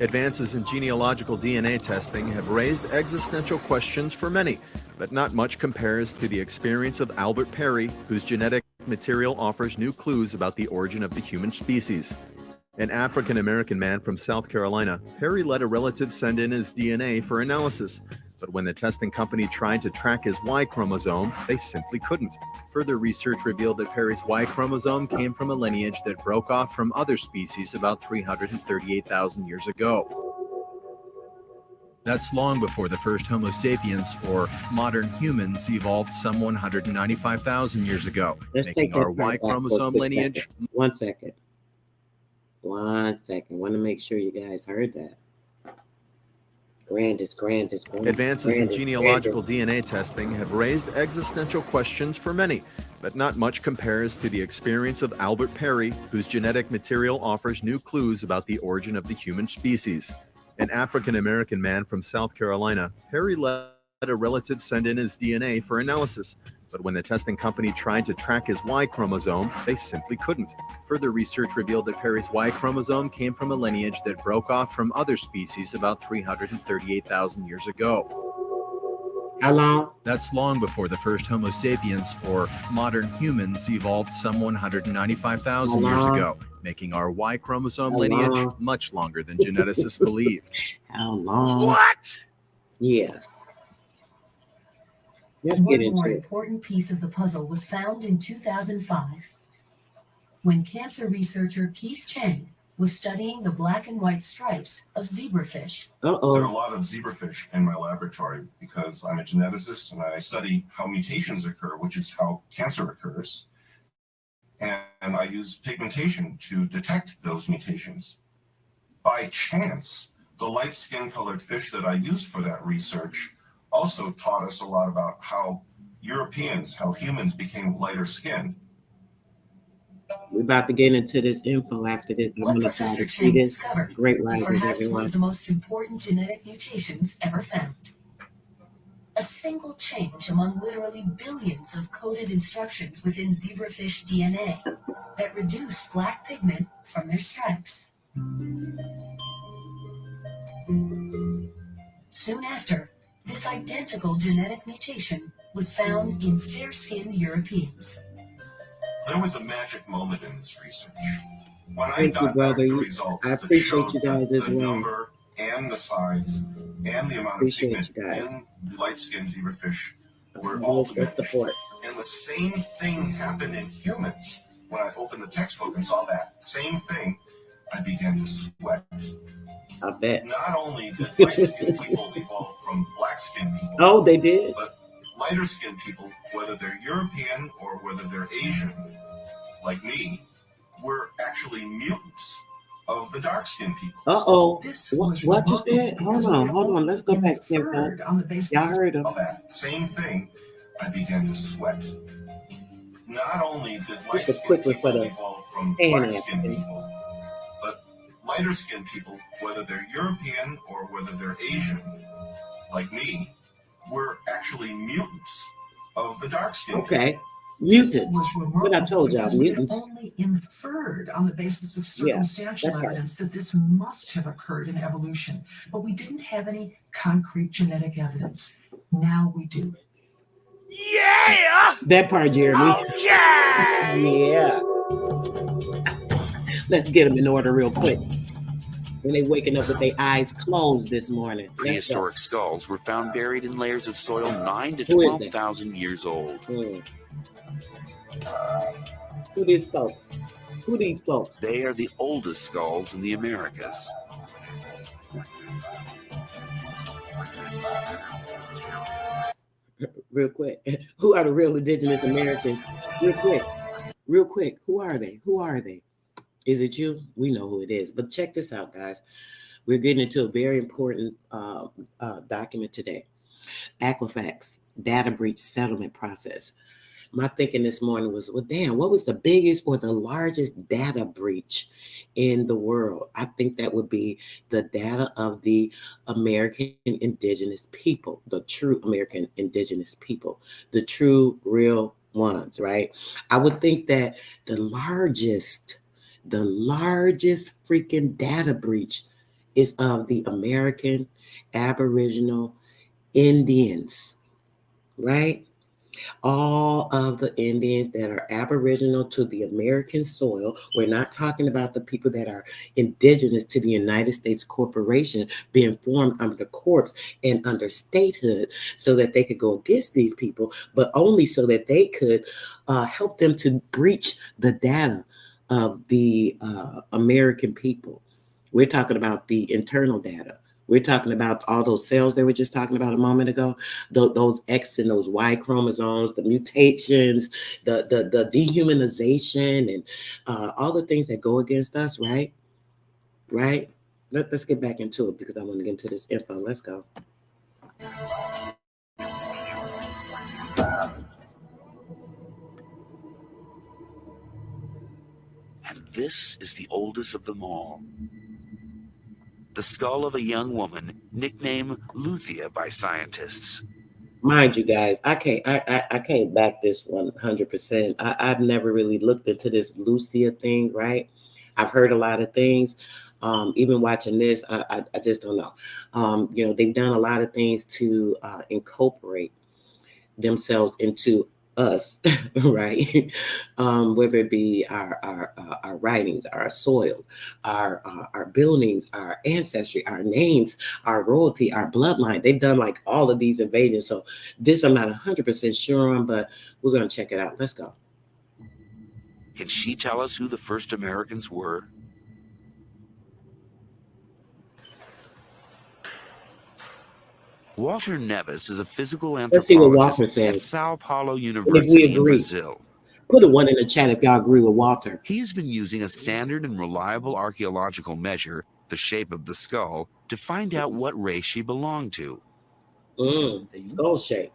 Advances in genealogical DNA testing have raised existential questions for many, but not much compares to the experience of Albert Perry, whose genetic material offers new clues about the origin of the human species. An African-American man from South Carolina, Perry let a relative send in his DNA for analysis, but when the testing company tried to track his Y-chromosome, they simply couldn't. Further research revealed that Perry's Y-chromosome came from a lineage that broke off from other species about 338,000 years ago. That's long before the first Homo sapiens, or modern humans, evolved some 195,000 years ago, making our Y-chromosome lineage... One second. I want to make sure you guys heard that. Advances in genealogical DNA testing have raised existential questions for many, but not much compares to the experience of Albert Perry, whose genetic material offers new clues about the origin of the human species. An African-American man from South Carolina, Perry let a relative send in his DNA for analysis, but when the testing company tried to track his Y-chromosome, they simply couldn't. Further research revealed that Perry's Y-chromosome came from a lineage that broke off from other species about 338,000 years ago. How long? That's long before the first Homo sapiens, or modern humans, evolved some 195,000 years ago, making our Y-chromosome lineage much longer than geneticists believe. How long? What? Yeah. One more important piece of the puzzle was found in 2005 when cancer researcher Keith Chang was studying the black and white stripes of zebrafish. There are a lot of zebrafish in my laboratory because I'm a geneticist and I study how mutations occur, which is how cancer occurs. And I use pigmentation to detect those mutations. By chance, the light skin colored fish that I used for that research also taught us a lot about how humans became lighter skinned. We're about to get into this info after this. What Professor Chang discovered great was perhaps one of the most important genetic mutations ever found. A single change among literally billions of coded instructions within zebrafish DNA that reduced black pigment from their stripes. Soon after, this identical genetic mutation was found in fair-skinned Europeans. There was a magic moment in this research. When I got back the results that showed that the number and the size and the amount of pigment in the light-skinned zebrafish were all diminished. And the same thing happened in humans. When I opened the textbook and saw that same thing, I began to sweat. I bet. Not only did light-skinned people evolve from black-skinned people. Oh, they did? But lighter-skinned people, whether they're European or whether they're Asian, like me, were actually mutants of the dark-skinned people. Uh-oh. This what you said? Hold on. Let's go back. On the basis y'all heard of that same thing, I began to sweat. Not only did light-skinned people evolve from black-skinned people, but lighter-skinned people, whether they're European or whether they're Asian, like me, were actually mutants of the dark-skinned people. Okay. Mutants. What I told y'all, mutants. Only inferred on the basis of circumstantial evidence that this must have occurred in evolution, but we didn't have any concrete genetic evidence. Now we do. Yeah! That part, Jeremy. Okay! Yeah. Let's get them in order real quick. When they waking up with their eyes closed this morning. Prehistoric skulls were found buried in layers of soil 9 to 12,000 years old. Who these folks? They are the oldest skulls in the Americas. Real quick. Who are the real indigenous Americans? Real quick. Who are they? Is it you? We know who it is. But check this out, guys. We're getting into a very important document today. Equifax, data breach settlement process. My thinking this morning was, well, damn, what was the biggest or the largest data breach in the world? I think that would be the data of the American indigenous people, the true American indigenous people, the true real ones, right? I would think that the largest freaking data breach is of the American Aboriginal Indians, right? All of the Indians that are aboriginal to the American soil. We're not talking about the people that are indigenous to the United States Corporation being formed under the corpse and under statehood so that they could go against these people, but only so that they could help them to breach the data of the American people. We're talking about the internal data. We're talking about all those cells that we were just talking about a moment ago, those X and those Y chromosomes, the mutations, the dehumanization, and all the things that go against us, right? Right? Let's get back into it because I want to get into this info. Let's go. And this is the oldest of them all. The skull of a young woman nicknamed Luiza by scientists. Mind you, guys, I can't back this 100%. I've never really looked into this Lucia thing, right? I've heard a lot of things. Even watching this, I just don't know. You know, they've done a lot of things to incorporate themselves into us, right? Whether it be our writings, our soil, our buildings, our ancestry, our names, our royalty, our bloodline. They've done like all of these invasions. So this I'm not 100% sure on, but we're gonna check it out. Let's go. Can she tell us who the first Americans were? Walter Neves is a physical Let's see what Walter anthropologist at says. Sao Paulo And if we University in agree, Brazil. put a 1 in the chat if y'all agree with Walter. He's been using a standard and reliable archaeological measure, the shape of the skull, to find out what race she belonged to. Skull shape.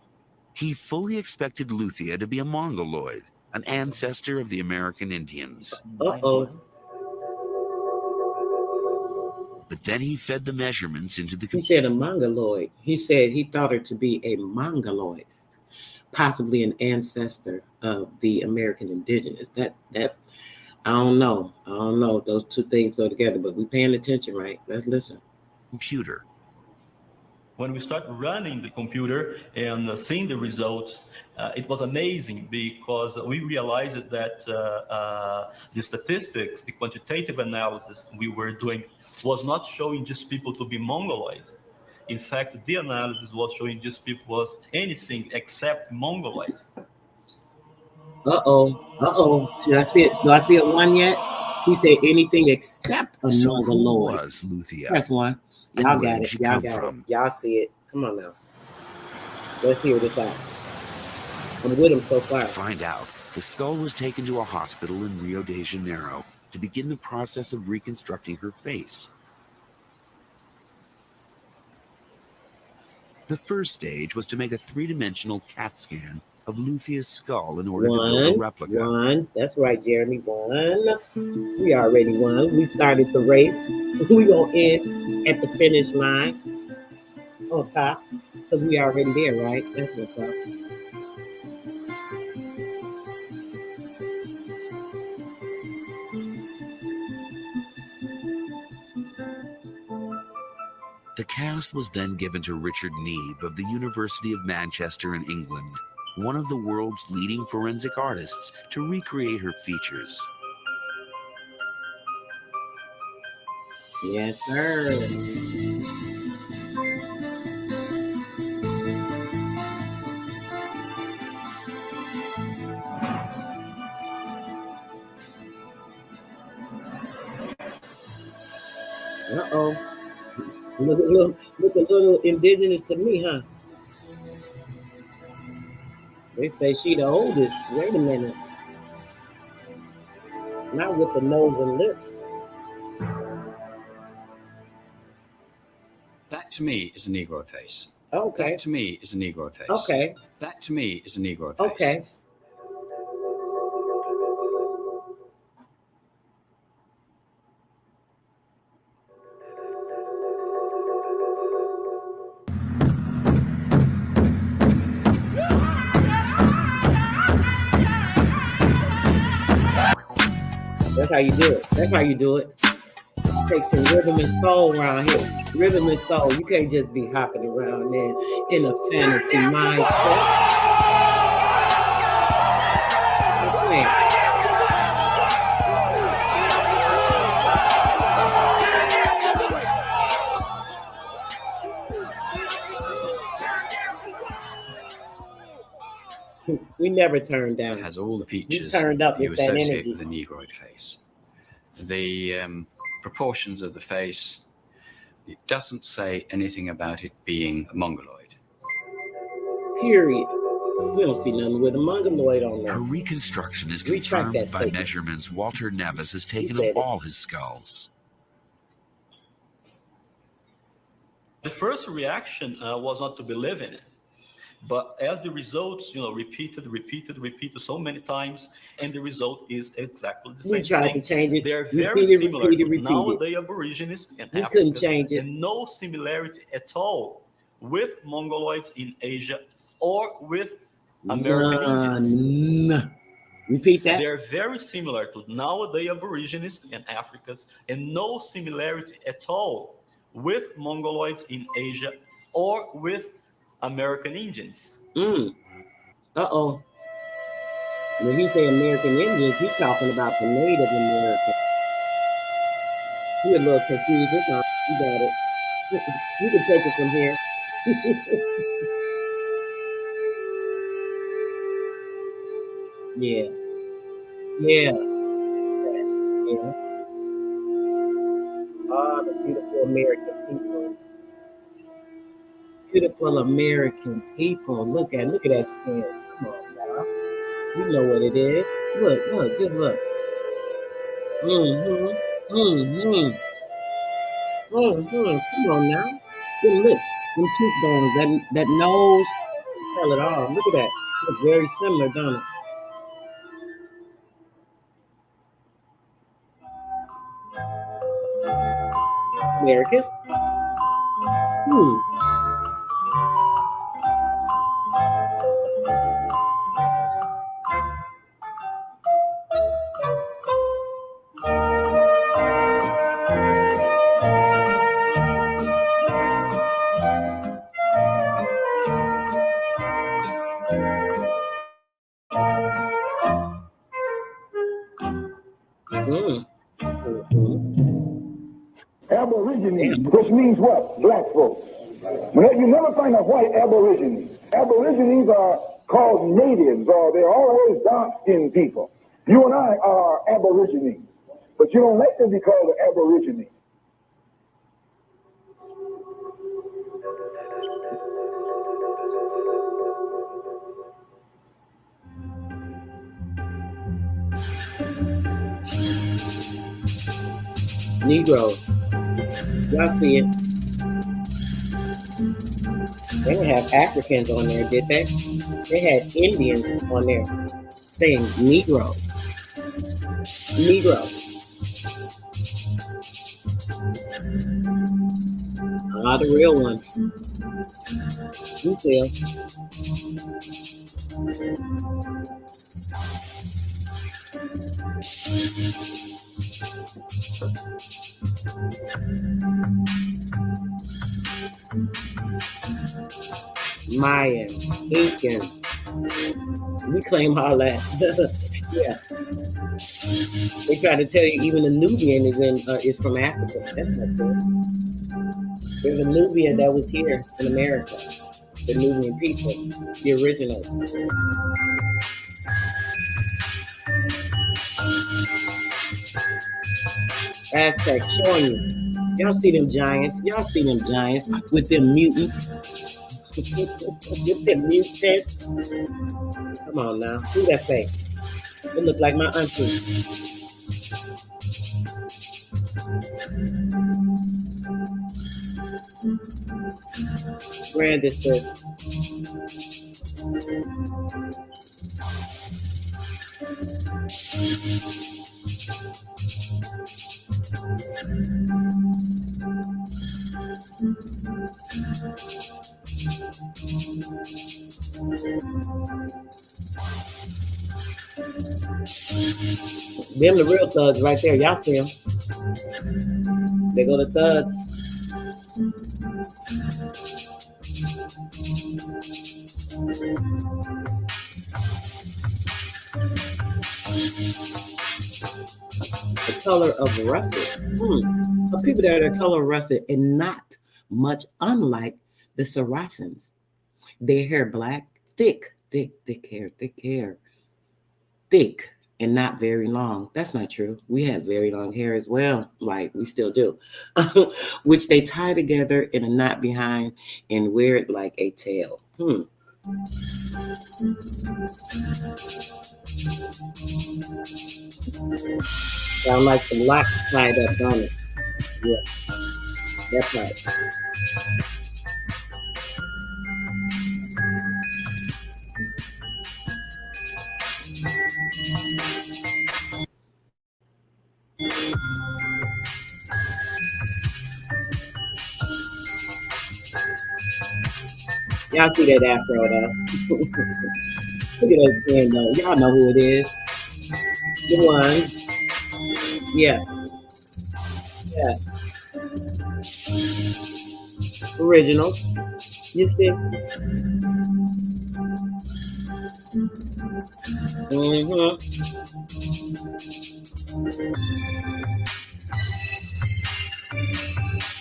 He fully expected Luiza to be a Mongoloid, an ancestor of the American Indians. Uh-oh. But then he fed the measurements into the He said a mongoloid. He said he thought her to be a mongoloid, possibly an ancestor of the American indigenous. That I don't know. Those two things go together, but we paying attention, right? Let's listen. computer. When we start running the computer and seeing the results, it was amazing because we realized that the statistics, the quantitative analysis we were doing was not showing just people to be Mongoloid. In fact, the analysis was showing just people was anything except Mongoloid. Uh-oh. Should I see it? Do I see it 1 yet? He said anything except a So Mongoloid. who was Luiza? Press 1. And Y'all where got did it. she Y'all come got from? it. Y'all see it. Come on now. Let's hear this out. I'm with him so far. To find out, the skull was taken to a hospital in Rio de Janeiro to begin the process of reconstructing her face. The first stage was to make a three-dimensional CAT scan of Luiza's skull in order to build a replica. 1. That's right, Jeremy. 1. We already won. We started the race. We gonna end at the finish line on top because we already there, right? That's what's up. The cast was then given to Richard Neave of the University of Manchester in England, one of the world's leading forensic artists, to recreate her features. Yes, sir. Uh-oh. Look a little indigenous to me, huh? They say she the oldest. Wait a minute. Not with the nose and lips. That to me is a Negro face. Okay. That to me is a Negro face. Okay. That to me is a Negro face. Okay. That's how you do it. That's how you do it. take some rhythm and soul around here. Rhythm and soul. You can't just be hopping around there in a fantasy mindset. We never turned down. It has all the features turned up you with that associate energy. with a Negroid face. The proportions of the face, it doesn't say anything about it being a mongoloid. Period. We don't see nothing with a mongoloid on there. Her reconstruction is Retract confirmed that by statement. measurements Walter Nevis has taken said of it. all his skulls. The first reaction was not to believe in it. But as the results, repeated so many times, and the result is exactly the same We tried thing. to change it. They're very Repeat it, similar repeat it, to repeat it. nowadays Aborigines and We couldn't Africans, change it. and no similarity at all with Mongoloids in Asia or with American Indians. Repeat that. They're very similar to nowadays Aborigines and Africans, and no similarity at all with Mongoloids in Asia or with American Indians. Uh-oh. When he say American Indians, he's talking about the Native Americans. You're a little confused. It's all, you got it. You can take it from here. Yeah. Oh, the beautiful American people. Beautiful American people. Look at that skin. Come on, y'all. You know what it is. Look, just look. Come on now. Them lips, them cheekbones, that nose. Tell it all. Look at that. Look very similar, don't it? American. Aborigines, which means what? Black folks. You never find a white Aborigine. Aborigines are called natives, or they're always dark-skinned people. You and I are Aborigines, but you don't like to be called an Aborigine. Negroes. Y'all see it. They didn't have Africans on there, did they? They had Indians on there saying Negro. Ah, the real ones. You see Mayan, Incan. We claim all that. Yeah. They try to tell you even the Nubian is from Africa. That's not true. There's a Nubian that was here in America. The Nubian people, the originals. Aztecs showing you. Y'all see them giants. With them mutants. With them mutants. Come on now. Who that fake? It look like my auntie. Grandest. Them the real thugs right there. Y'all see them. They go to thugs. The color of russet. So people that are color russet and not much unlike the Saracens. Their hair black, thick hair. Thick and not very long. That's not true. We had very long hair as well, like we still do, which they tie together in a knot behind and wear it like a tail. Sound like some locks tied up on it. Yeah, that's right. Y'all see that afro though. Look at that skin though. Y'all know who it is. The one. Yeah. Original. You see?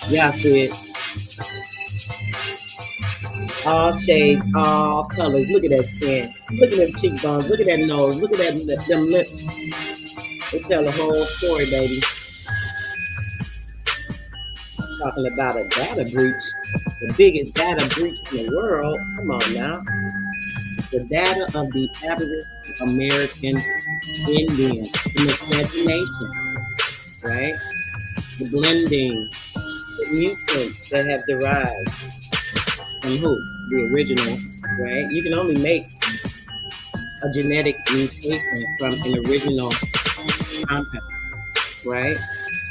Y'all see it. All shades, all colors. Look at that skin. Look at them cheekbones. Look at that nose. Look at them lips. They tell the whole story, baby. Talking about a data breach. The biggest data breach in the world. Come on now. The data of the Aboriginal American Indians in the Nation, right? The blending, the mutants that have derived from who? The original, right? You can only make a genetic mutation from an original compound, right?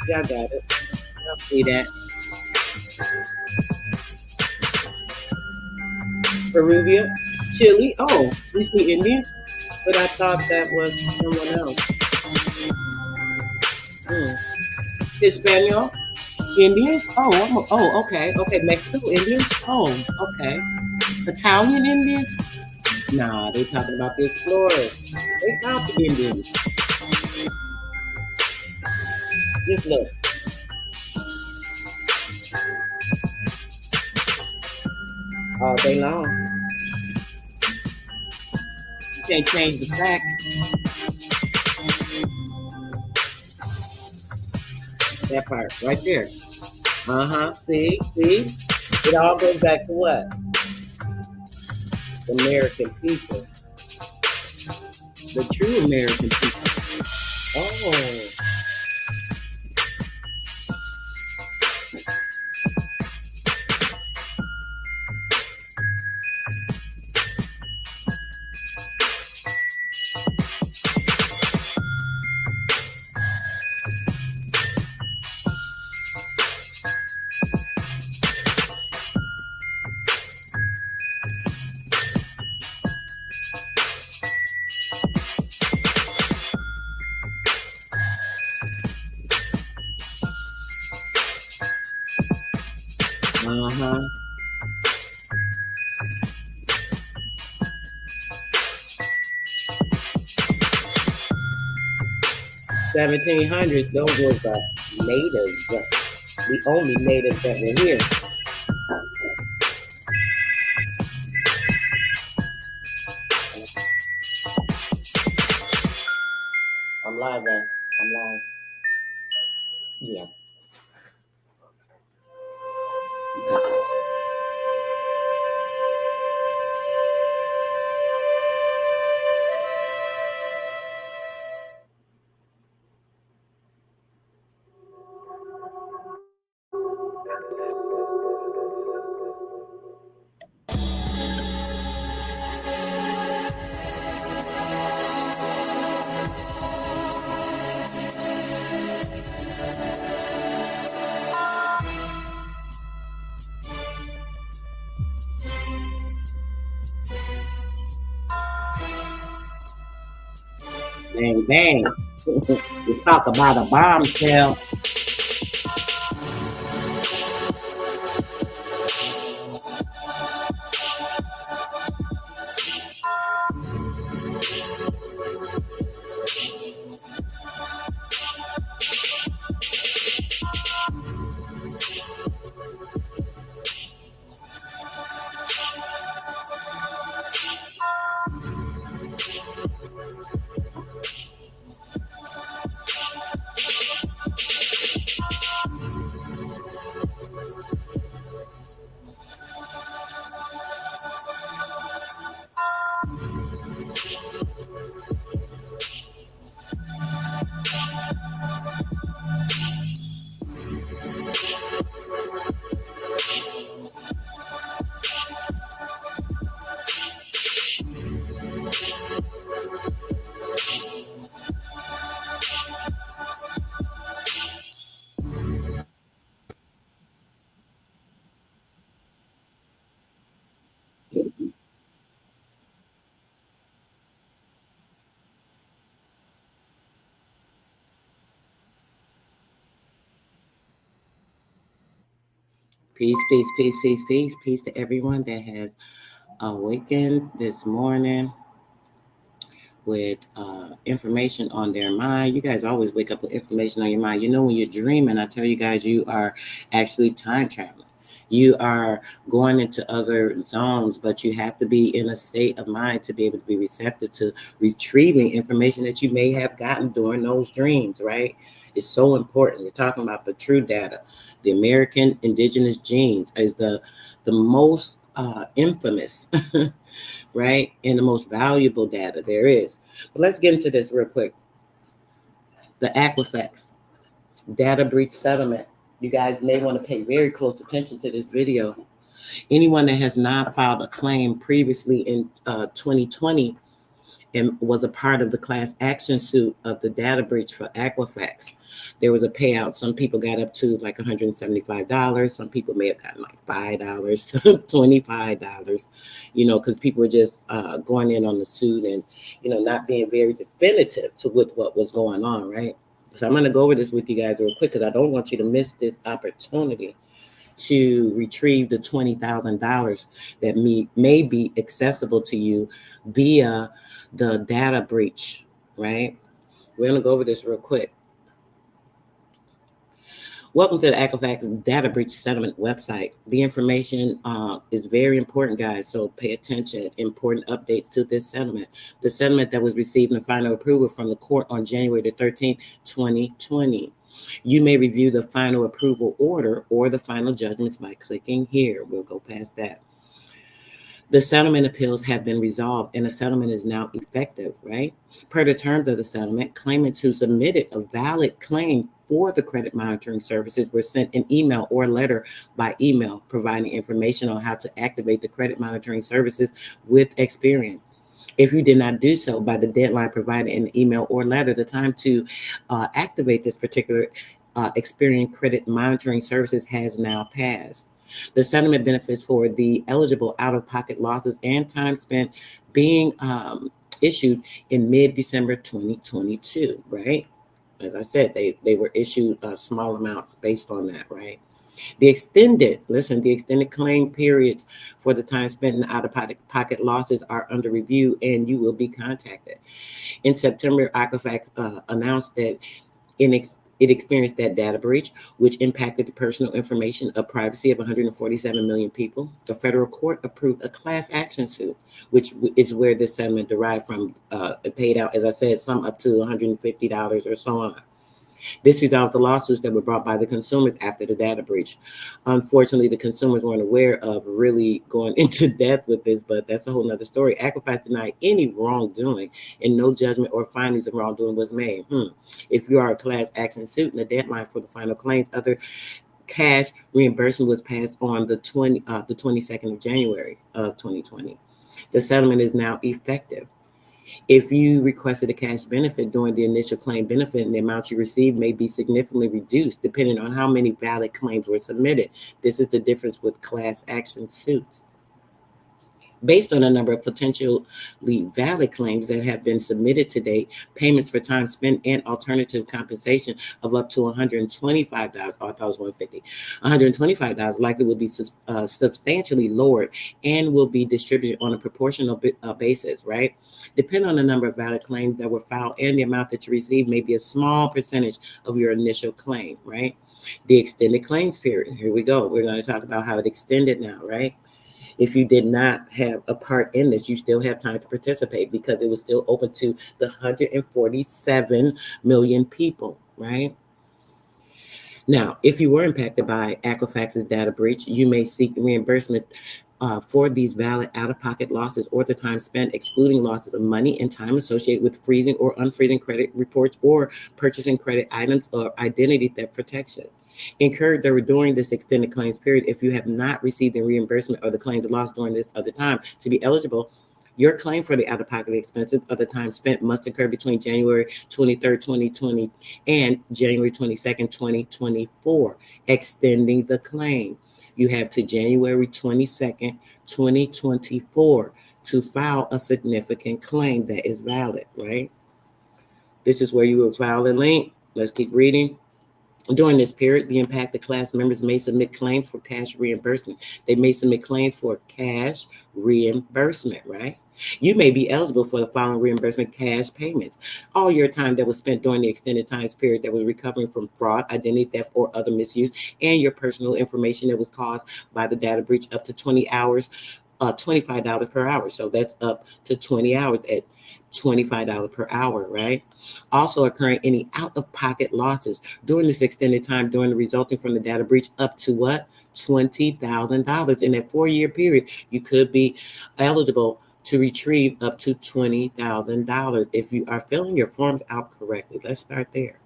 Y'all got it. Y'all see that. Peruvian, Chile. Oh, we see Indian, but I thought that was someone else. Hispanic, Indian. Oh, okay. Mexico Indian. Oh, okay. Italian Indian. Nah, they talking about the explorers. They not the Indians. Just look. All day long. You can't change the facts. That part right there. See? It all goes back to what? The American people. The true American people. Oh. $1700s, those were the natives, the only natives that were here. I'm live, man. I'm live. Yeah. Bang, bang. You talk about a bombshell. Peace, peace, peace, peace, peace, peace to everyone that has awakened this morning with information on their mind. You guys always wake up with information on your mind. You know, when you're dreaming, I tell you guys, you are actually time traveling. You are going into other zones, but you have to be in a state of mind to be able to be receptive to retrieving information that you may have gotten during those dreams, right? It's so important. We're talking about the true data. The American indigenous genes is the most infamous, right? And the most valuable data there is. But let's get into this real quick. The Equifax data breach settlement. You guys may want to pay very close attention to this video. Anyone that has not filed a claim previously in 2020 and was a part of the class action suit of the data breach for Equifax, there was a payout. Some people got up to like $175. Some people may have gotten like $5, $25, you know, because people were just going in on the suit and, you know, not being very definitive to what was going on, right? So I'm going to go over this with you guys real quick because I don't want you to miss this opportunity to retrieve the $20,000 that may be accessible to you via the data breach, right? We're going to go over this real quick. Welcome to the Equifax data breach settlement website. The information is very important, guys, so pay attention. Important updates to this settlement. The settlement that was receiving final approval from the court on January the 13th, 2020. You may review the final approval order or the final judgments by clicking here. We'll go past that. The settlement appeals have been resolved and the settlement is now effective, right? Per the terms of the settlement, claimants who submitted a valid claim for the credit monitoring services were sent an email or letter by email providing information on how to activate the credit monitoring services with Experian. If you did not do so by the deadline provided in the email or letter, the time to activate this particular Experian credit monitoring services has now passed. The settlement benefits for the eligible out-of-pocket losses and time spent being issued in mid-December 2022, right? As I said, they were issued small amounts based on that, right? The extended claim periods for the time spent in out-of-pocket losses are under review and you will be contacted. In September, Equifax announced that it experienced that data breach, which impacted the personal information of privacy of 147 million people. The federal court approved a class action suit, which is where this settlement derived from. It paid out, as I said, some up to $150 or so on. This resolved the lawsuits that were brought by the consumers after the data breach. Unfortunately, the consumers weren't aware of really going into depth with this, but that's a whole nother story. Equifax denied any wrongdoing and no judgment or findings of wrongdoing was made. If you are a class action suit and the deadline for the final claims, other cash reimbursement was passed on the 22nd of January of 2020. The settlement is now effective. If you requested a cash benefit during the initial claim benefit, and the amount you received may be significantly reduced depending on how many valid claims were submitted. This is the difference with class action suits. Based on a number of potentially valid claims that have been submitted to date, payments for time spent and alternative compensation of up to $125, I thought it was $150, $125 likely will be substantially lowered and will be distributed on a proportional basis, right? Depending on the number of valid claims that were filed and the amount that you received may be a small percentage of your initial claim, right? The extended claims period, here we go. We're going to talk about how it extended now, right? If you did not have a part in this, you still have time to participate because it was still open to the 147 million people, right? Now, if you were impacted by Equifax's data breach, you may seek reimbursement for these valid out-of-pocket losses or the time spent, excluding losses of money and time associated with freezing or unfreezing credit reports or purchasing credit items or identity theft protection incurred during this extended claims period. If you have not received the reimbursement or the claimed loss during this other time, to be eligible, your claim for the out-of-pocket expenses of the time spent must occur between January 23rd, 2020 and January 22nd, 2024, extending the claim. You have to January 22nd, 2024 to file a significant claim that is valid, right? This is where you will file a link. Let's keep reading. During this period, the impacted class members may submit claims for cash reimbursement. They may submit claims for cash reimbursement, right? You may be eligible for the following reimbursement cash payments. All your time that was spent during the extended time period that was recovering from fraud, identity theft, or other misuse, and your personal information that was caused by the data breach up to 20 hours, $25 per hour. So that's up to 20 hours at $25 per hour, right? Also occurring any out-of-pocket losses during this extended time during the resulting from the data breach up to what? $20,000. In that 4-year period, you could be eligible to retrieve up to $20,000 if you are filling your forms out correctly. Let's start there.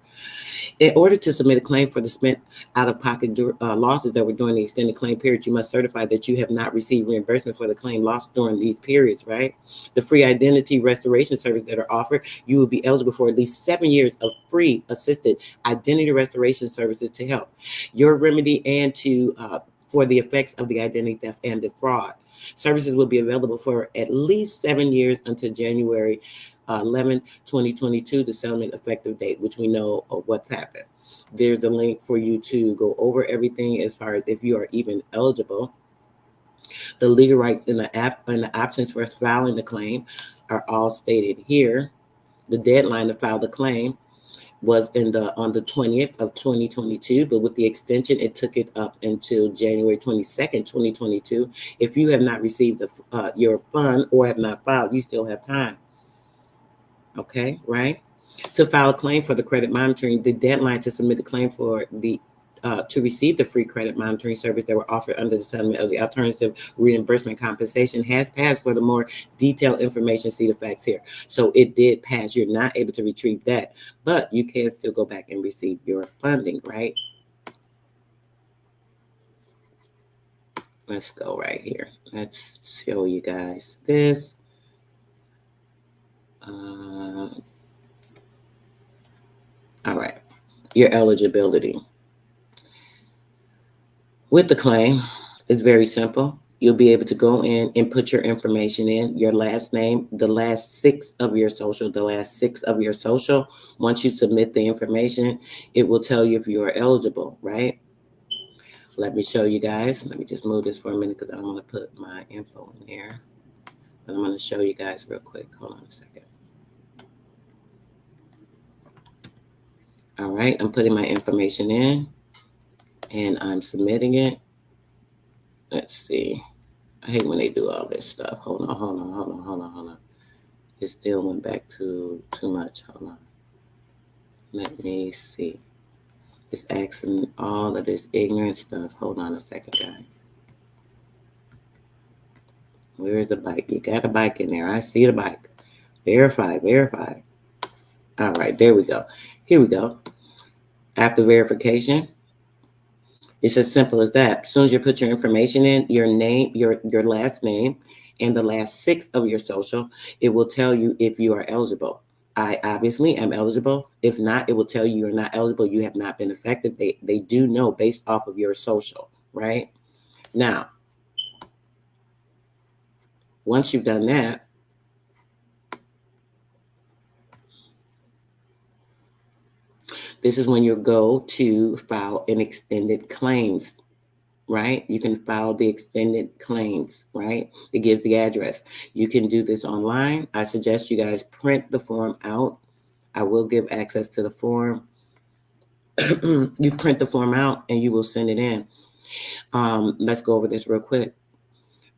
In order to submit a claim for the spent out-of-pocket losses that were during the extended claim period, you must certify that you have not received reimbursement for the claim lost during these periods, right? The free identity restoration service that are offered, you will be eligible for at least 7 years of free assisted identity restoration services to help your remedy and to for the effects of the identity theft and the fraud. Services will be available for at least 7 years until January 11, 2022, the settlement effective date, which we know what's happened. There's a link for you to go over everything as far as if you are even eligible. The legal rights in the app and the options for filing the claim are all stated here. The deadline to file the claim was on the 20th of 2022, but with the extension, it took it up until January 22nd, 2022. If you have not received your fund or have not filed, you still have time. Okay, right? To file a claim for the credit monitoring, the deadline to submit a claim for the to receive the free credit monitoring service that were offered under the settlement of the alternative reimbursement compensation has passed. For the more detailed information, see the facts here. So it did pass. You're not able to retrieve that, but you can still go back and receive your funding, right? Let's go right here. Let's show you guys this. All right, your eligibility. With the claim, it's very simple. You'll be able to go in and put your information in, your last name, the last 6 of your social, the last 6 of your social. Once you submit the information, it will tell you if you are eligible, right? Let me show you guys. Let me just move this for a minute because I don't want to put my info in there. But I'm going to show you guys real quick. Hold on a second. All right, I'm putting my information in and I'm submitting it. Let's see. I hate when they do all this stuff. Hold on. It still went back to too much. Hold on. Let me see. It's asking all of this ignorant stuff. Hold on a second, guys. Where is the bike? You got a bike in there. I see the bike. Verify. All right, there we go. Here we go. After verification, it's as simple as that. As soon as you put your information in, your name, your last name, and the last 6 of your social, it will tell you if you are eligible. I obviously am eligible. If not, it will tell you you're not eligible. You have not been effective. They do know based off of your social, right? Now, once you've done that, this is when you go to file an extended claims, right? You can file the extended claims, right? It gives the address. You can do this online. I suggest you guys print the form out. I will give access to the form. You print the form out and you will send it in. Let's go over this real quick.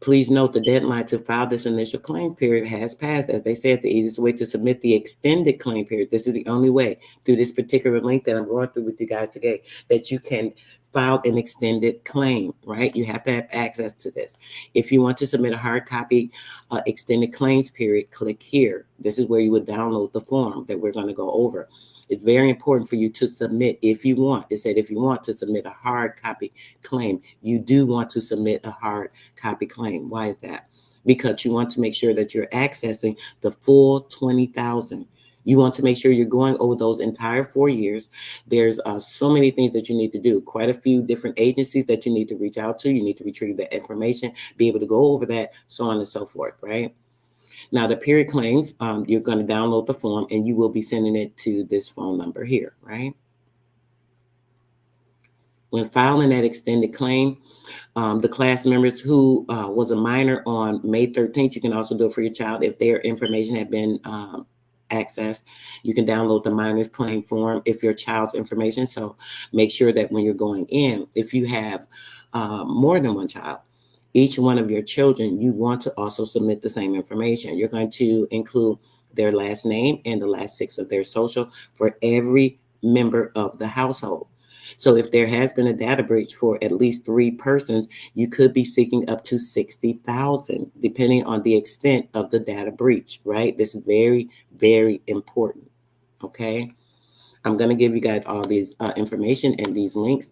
Please note the deadline to file this initial claim period has passed. As they said, the easiest way to submit the extended claim period, this is the only way through this particular link that I'm going through with you guys today, that you can file an extended claim, right? You have to have access to this. If you want to submit a hard copy extended claims period, click here. This is where you would download the form that we're going to go over. It's very important for you to submit if you want. It said if you want to submit a hard copy claim, you do want to submit a hard copy claim. Why is that? Because you want to make sure that you're accessing the full 20,000. You want to make sure you're going over those entire 4 years. There's so many things that you need to do. Quite a few different agencies that you need to reach out to. You need to retrieve that information, be able to go over that, so on and so forth, right? Now, the period claims, you're going to download the form and you will be sending it to this phone number here, right? When filing that extended claim, the class members who was a minor on May 13th, you can also do it for your child if their information had been accessed. You can download the minor's claim form if your child's information. So make sure that when you're going in, if you have more than one child, each one of your children, you want to also submit the same information. You're going to include their last name and the last 6 of their social for every member of the household. So if there has been a data breach for at least 3 persons, you could be seeking up to $60,000, depending on the extent of the data breach, right? This is very, very important, okay? I'm going to give you guys all these information and these links.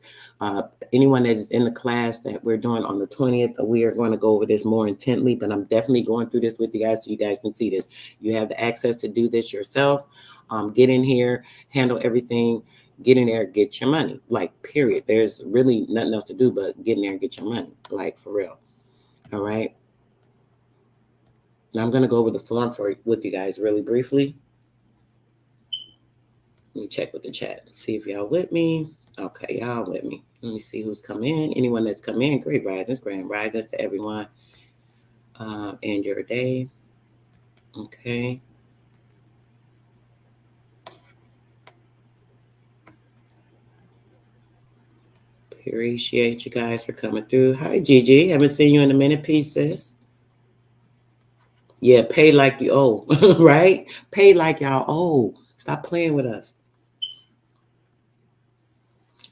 Anyone that is in the class that we're doing on the 20th, we are going to go over this more intently, but I'm definitely going through this with you guys so you guys can see this. You have the access to do this yourself. Get in here, handle everything, get in there, get your money, like, period. There's really nothing else to do but get in there and get your money, like, for real. All right. Now I'm going to go over the form with you guys really briefly. Let me check with the chat, see if y'all with me. Okay, y'all with me. Let me see who's come in. Anyone that's come in, great risings, grand risings to everyone. And your day. Okay. Appreciate you guys for coming through. Hi, Gigi. Haven't seen you in a minute. Peace, sis. Yeah, pay like you owe, right? Pay like y'all owe. Stop playing with us.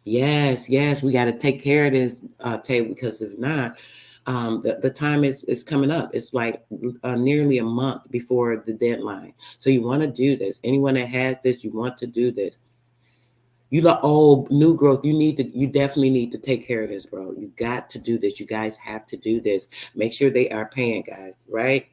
Yes, we got to take care of this, Tay, because if not, the time is coming up. It's like nearly a month before the deadline. So you want to do this. Anyone that has this, you want to do this. You like, oh, new growth. You definitely need to take care of this, bro. You got to do this. You guys have to do this. Make sure they are paying, guys, right?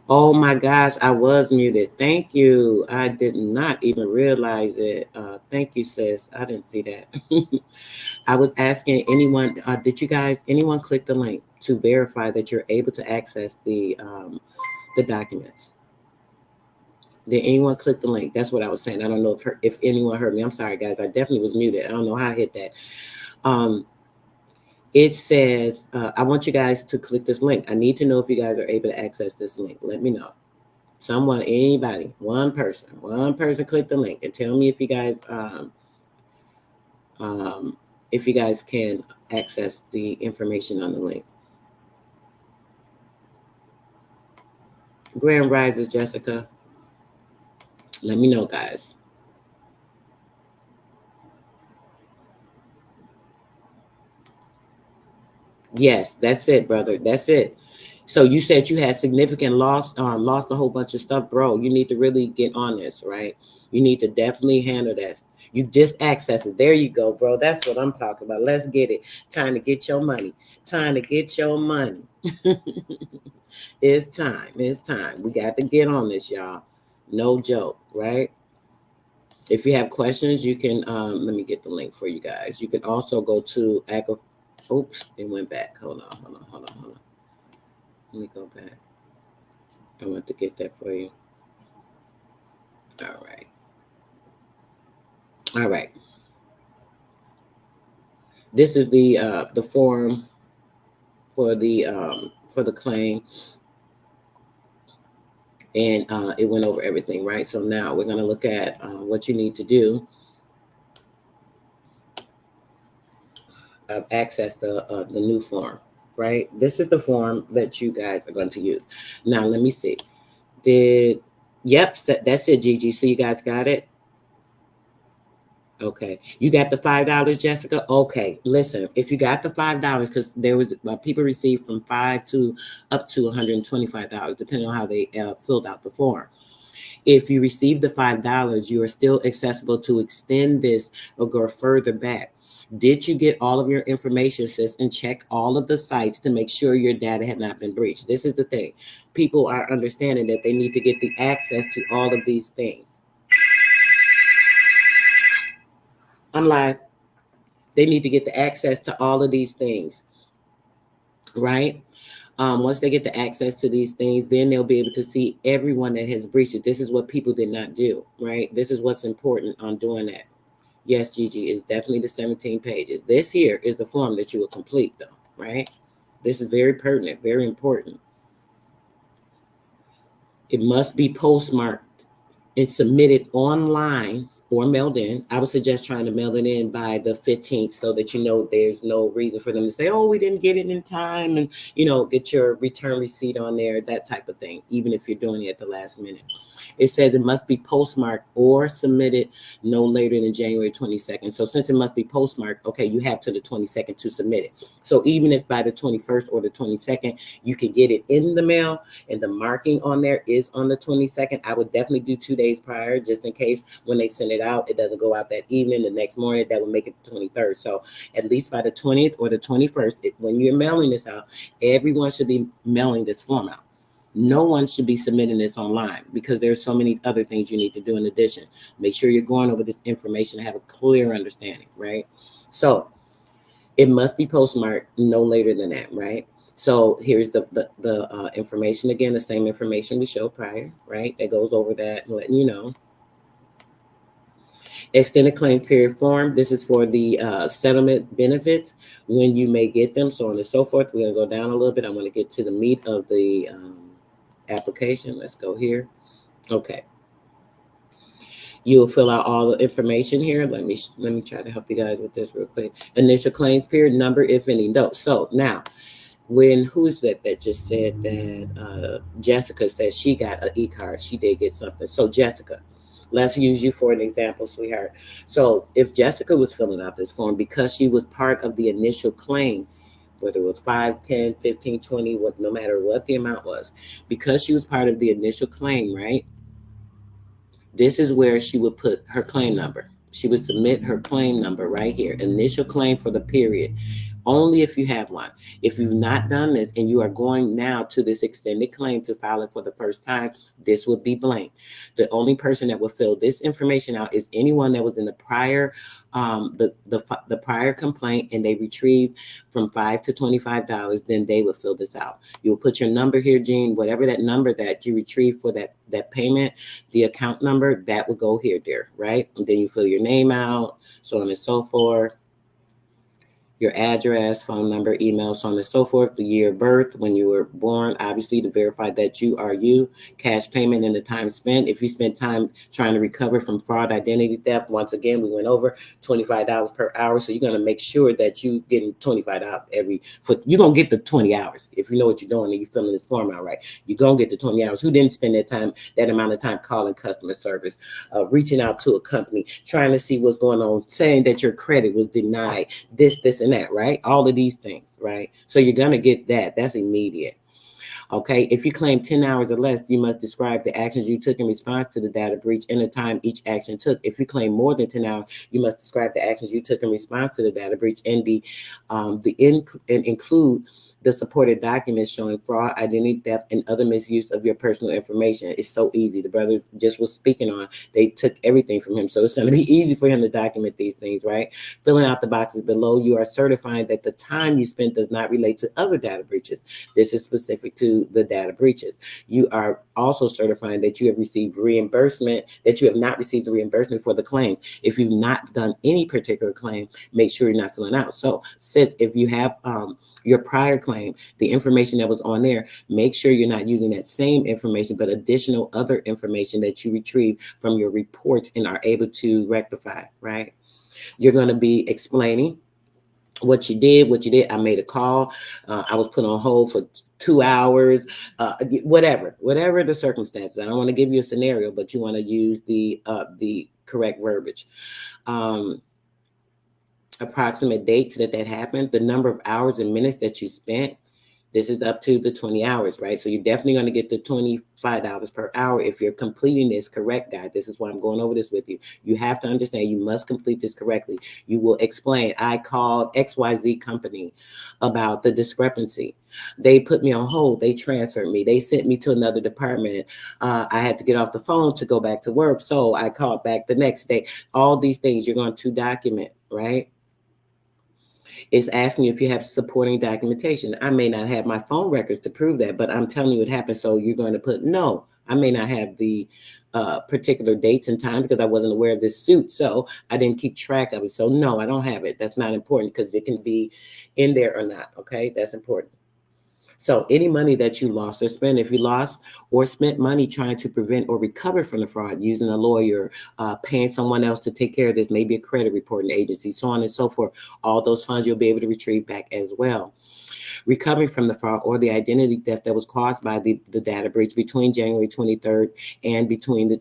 Oh my gosh, I was muted. Thank you. I did not even realize it. Thank you, sis. I didn't see that. I was asking anyone, did you guys, anyone click the link to verify that you're able to access the documents? Did anyone click the link? That's what I was saying. I don't know if anyone heard me. I'm sorry, guys. I definitely was muted. I don't know how I hit that. It says, I want you guys to click this link. I need to know if you guys are able to access this link. Let me know. Someone, anybody, one person click the link and tell me if you guys can access the information on the link. Grand Rises, Jessica. Let me know, guys. Yes, that's it, brother. That's it. So you said you had significant loss, lost a whole bunch of stuff, bro. You need to really get on this, right? You need to definitely handle that. You just access it. There you go, bro. That's what I'm talking about. Let's get it. Time to get your money. Time to get your money. It's time. It's time. We got to get on this, y'all. No joke, right? If you have questions, you can, let me get the link for you guys. You can also go to oops, it went back. Hold on. Let me go back. I want to get that for you. All right. This is the form for the claim, and it went over everything, right? So now we're gonna look at what you need to do. Access the new form, right? This is the form that you guys are going to use. Now, let me see. Yep, that's it, Gigi. So you guys got it? Okay. You got the $5, Jessica? Okay. Listen, if you got the $5, because there was people received from $5 to up to $125, depending on how they filled out the form. If you receive the $5, you are still accessible to extend this or go further back. Did you get all of your information, sis, and check all of the sites to make sure your data had not been breached? This is the thing. People are understanding that they need to get the access to all of these things. I'm live. They need to get the access to all of these things, right? Once they get the access to these things, then they'll be able to see everyone that has breached it. This is what people did not do, right? This is what's important on doing that. Yes, Gigi, is definitely the 17 pages. This here is the form that you will complete, though, right? This is very pertinent, very important. It must be postmarked and submitted online or mailed in. I would suggest trying to mail it in by the 15th so that you know there's no reason for them to say, oh, we didn't get it in time, and get your return receipt on there, that type of thing, even if you're doing it at the last minute. It says it must be postmarked or submitted no later than January 22nd. So since it must be postmarked, okay, you have to the 22nd to submit it. So even if by the 21st or the 22nd, you can get it in the mail and the marking on there is on the 22nd, I would definitely do 2 days prior, just in case when they send it out, it doesn't go out that evening, the next morning, that would make it the 23rd. So at least by the 20th or the 21st, when you're mailing this out, everyone should be mailing this form out. No one should be submitting this online because there's so many other things you need to do in addition. Make sure you're going over this information and have a clear understanding, right? So it must be postmarked no later than that, right? So here's the information again, the same information we showed prior, right? That goes over that and letting you know. Extended claims period form. This is for the settlement benefits when you may get them, so on and so forth. We're gonna go down a little bit. I want to get to the meat of the application. Let's go here. Okay. You'll fill out all the information here. Let me try to help you guys with this real quick. Initial claims period number, if any. No. So now, who's that just said that Jessica says she got an e-card. She did get something. So Jessica, let's use you for an example, sweetheart. So if Jessica was filling out this form because she was part of the initial claim, whether it was 5, 10, 15, 20, no matter what the amount was, because she was part of the initial claim, right? This is where she would put her claim number. She would submit her claim number right here. Initial claim for the period. Only if you have one. If you've not done this and you are going now to this extended claim to file it for the first time, this would be blank. The only person that will fill this information out is anyone that was in the prior the prior complaint and they retrieved from $5 to $25, then they will fill this out. You'll put your number here, Gene, whatever that number that you retrieved for that payment, the account number, that will go here, dear, right? And then you fill your name out, so on and so forth. Your address, phone number, email, so on and so forth, the year of birth, when you were born, obviously to verify that you are you, cash payment and the time spent. If you spend time trying to recover from fraud, identity theft, once again, we went over $25 per hour. So you're going to make sure that you getting $25 you're going to get the 20 hours. If you know what you're doing and you're filling this form out right, you're going to get the 20 hours. Who didn't spend that amount of time calling customer service, reaching out to a company, trying to see what's going on, saying that your credit was denied, this, and that, right? All of these things, right? So you're going to get that. That's immediate. Okay. If you claim 10 hours or less, you must describe the actions you took in response to the data breach and the time each action took. If you claim more than 10 hours, you must describe the actions you took in response to the data breach and include the supported documents showing fraud, identity theft, and other misuse of your personal information. It's so easy. The brother just was speaking on, they took everything from him. So it's going to be easy for him to document these things, right? Filling out the boxes below, you are certifying that the time you spent does not relate to other data breaches. This is specific to the data breaches. You are also certifying that you have received reimbursement, that you have not received the reimbursement for the claim. If you've not done any particular claim, make sure you're not filling out. So since if you have your prior claim, the information that was on there, make sure you're not using that same information, but additional other information that you retrieve from your reports and are able to rectify, right? You're going to be explaining what you did. I made a call. I was put on hold for 2 hours, whatever the circumstances. I don't want to give you a scenario, but you want to use the correct verbiage. Approximate dates that happened, the number of hours and minutes that you spent. This is up to the 20 hours, right? So you're definitely going to get the $25 per hour if you're completing this correct, guys. This is why I'm going over this with you. You have to understand you must complete this correctly. You will explain, I called XYZ company about the discrepancy. They put me on hold. They transferred me. They sent me to another department. I had to get off the phone to go back to work. So I called back the next day. All these things you're going to document, right? It's asking you if you have supporting documentation. I may not have my phone records to prove that, but I'm telling you it happened. So you're going to put, no, I may not have the particular dates and time because I wasn't aware of this suit. So I didn't keep track of it. So no, I don't have it. That's not important because it can be in there or not. Okay, that's important. So any money that you lost or spent, if you lost or spent money trying to prevent or recover from the fraud, using a lawyer, paying someone else to take care of this, maybe a credit reporting agency, so on and so forth, all those funds you'll be able to retrieve back as well. Recovering from the fraud or the identity theft that was caused by the data breach between January 23rd and between the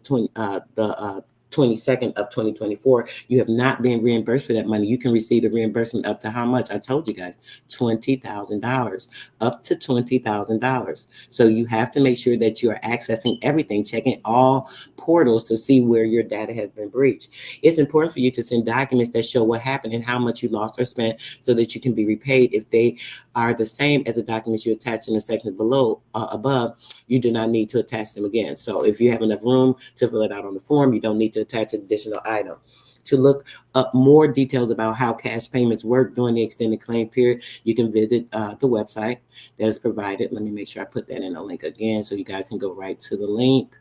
22nd of 2024, you have not been reimbursed for that money. You can receive a reimbursement up to how much? I told you guys, $20,000, up to $20,000. So you have to make sure that you are accessing everything, checking all portals to see where your data has been breached. It's important for you to send documents that show what happened and how much you lost or spent so that you can be repaid. If they are the same as the documents you attach in the section below, above, you do not need to attach them again. So if you have enough room to fill it out on the form, you don't need to attach an additional item. To look up more details about how cash payments work during the extended claim period, you can visit the website that is provided. Let me make sure I put that in a link again so you guys can go right to the link.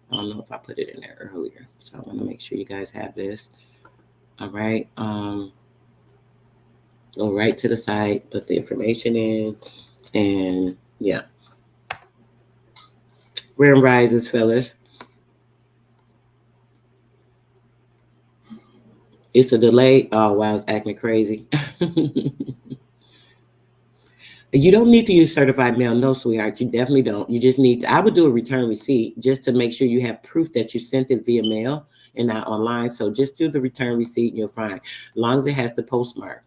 I don't know if I put it in there earlier, so I want to make sure you guys have this. All right. Go right to the site, put the information in, and yeah. Grand rises, fellas. It's a delay. Oh, wow, it's acting crazy. You don't need to use certified mail. No, sweetheart, you definitely don't. You just need to, I would do a return receipt just to make sure you have proof that you sent it via mail and not online. So just do the return receipt and you're fine. As long as it has the postmark.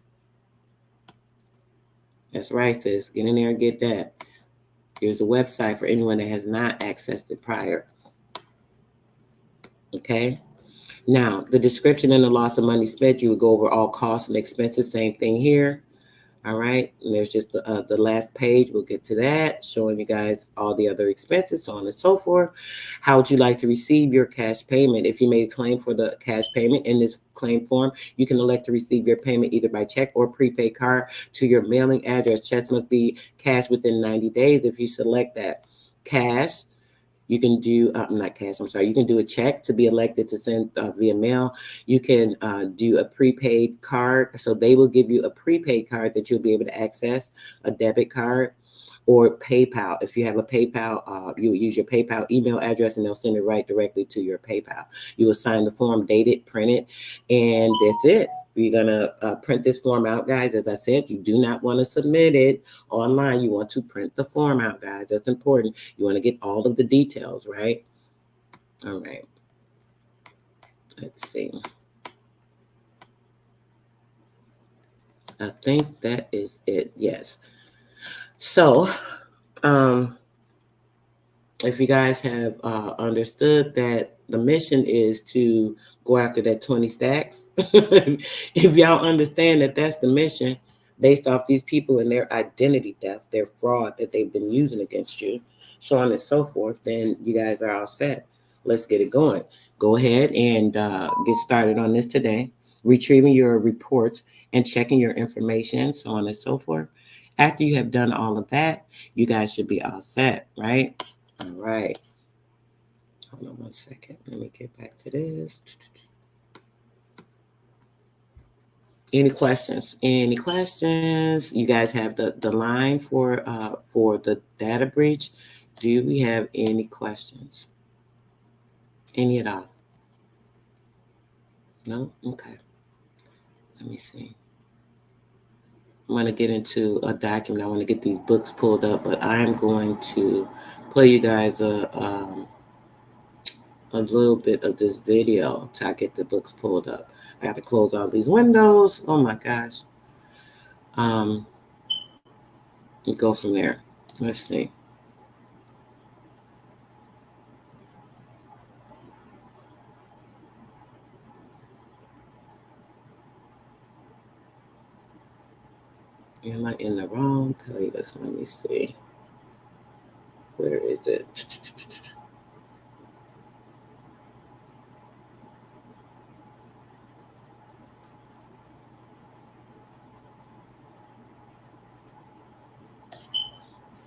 That's right, sis. Get in there and get that. Here's the website for anyone that has not accessed it prior. Okay. Now, the description and the loss of money spent, you would go over all costs and expenses. Same thing here. All right, and there's just the last page. We'll get to that, showing you guys all the other expenses, so on and so forth. How would you like to receive your cash payment? If you made a claim for the cash payment in this claim form, you can elect to receive your payment either by check or prepaid card to your mailing address. Checks must be cashed within 90 days. If you select that cash, you can do, not cash, I'm sorry, you can do a check to be elected to send via mail. You can do a prepaid card. So they will give you a prepaid card that you'll be able to access, a debit card, or PayPal. If you have a PayPal, you will use your PayPal email address and they'll send it right directly to your PayPal. You will sign the form, date it, print it, and that's it. We're going to print this form out, guys. As I said, you do not want to submit it online. You want to print the form out, guys. That's important. You want to get all of the details, right? All right. Let's see. I think that is it. Yes. So, if you guys have understood that the mission is to go after that 20 stacks, if y'all understand that that's the mission based off these people and their identity theft, their fraud that they've been using against you, so on and so forth, then you guys are all set. Let's get it going. Go ahead and get started on this today, retrieving your reports and checking your information, so on and so forth. After you have done all of that, you guys should be all set, right? All right. Hold on 1 second. Let me get back to this. Any questions? Any questions? You guys have the line for the data breach. Do we have any questions? Any at all? No? Okay. Let me see. I'm going to get into a document. I want to get these books pulled up, but I'm going to play you guys a little bit of this video till I get the books pulled up. I got to close all these windows. Oh my gosh. And go from there. Let's see. Am I in the wrong playlist? Let me see. Where is it?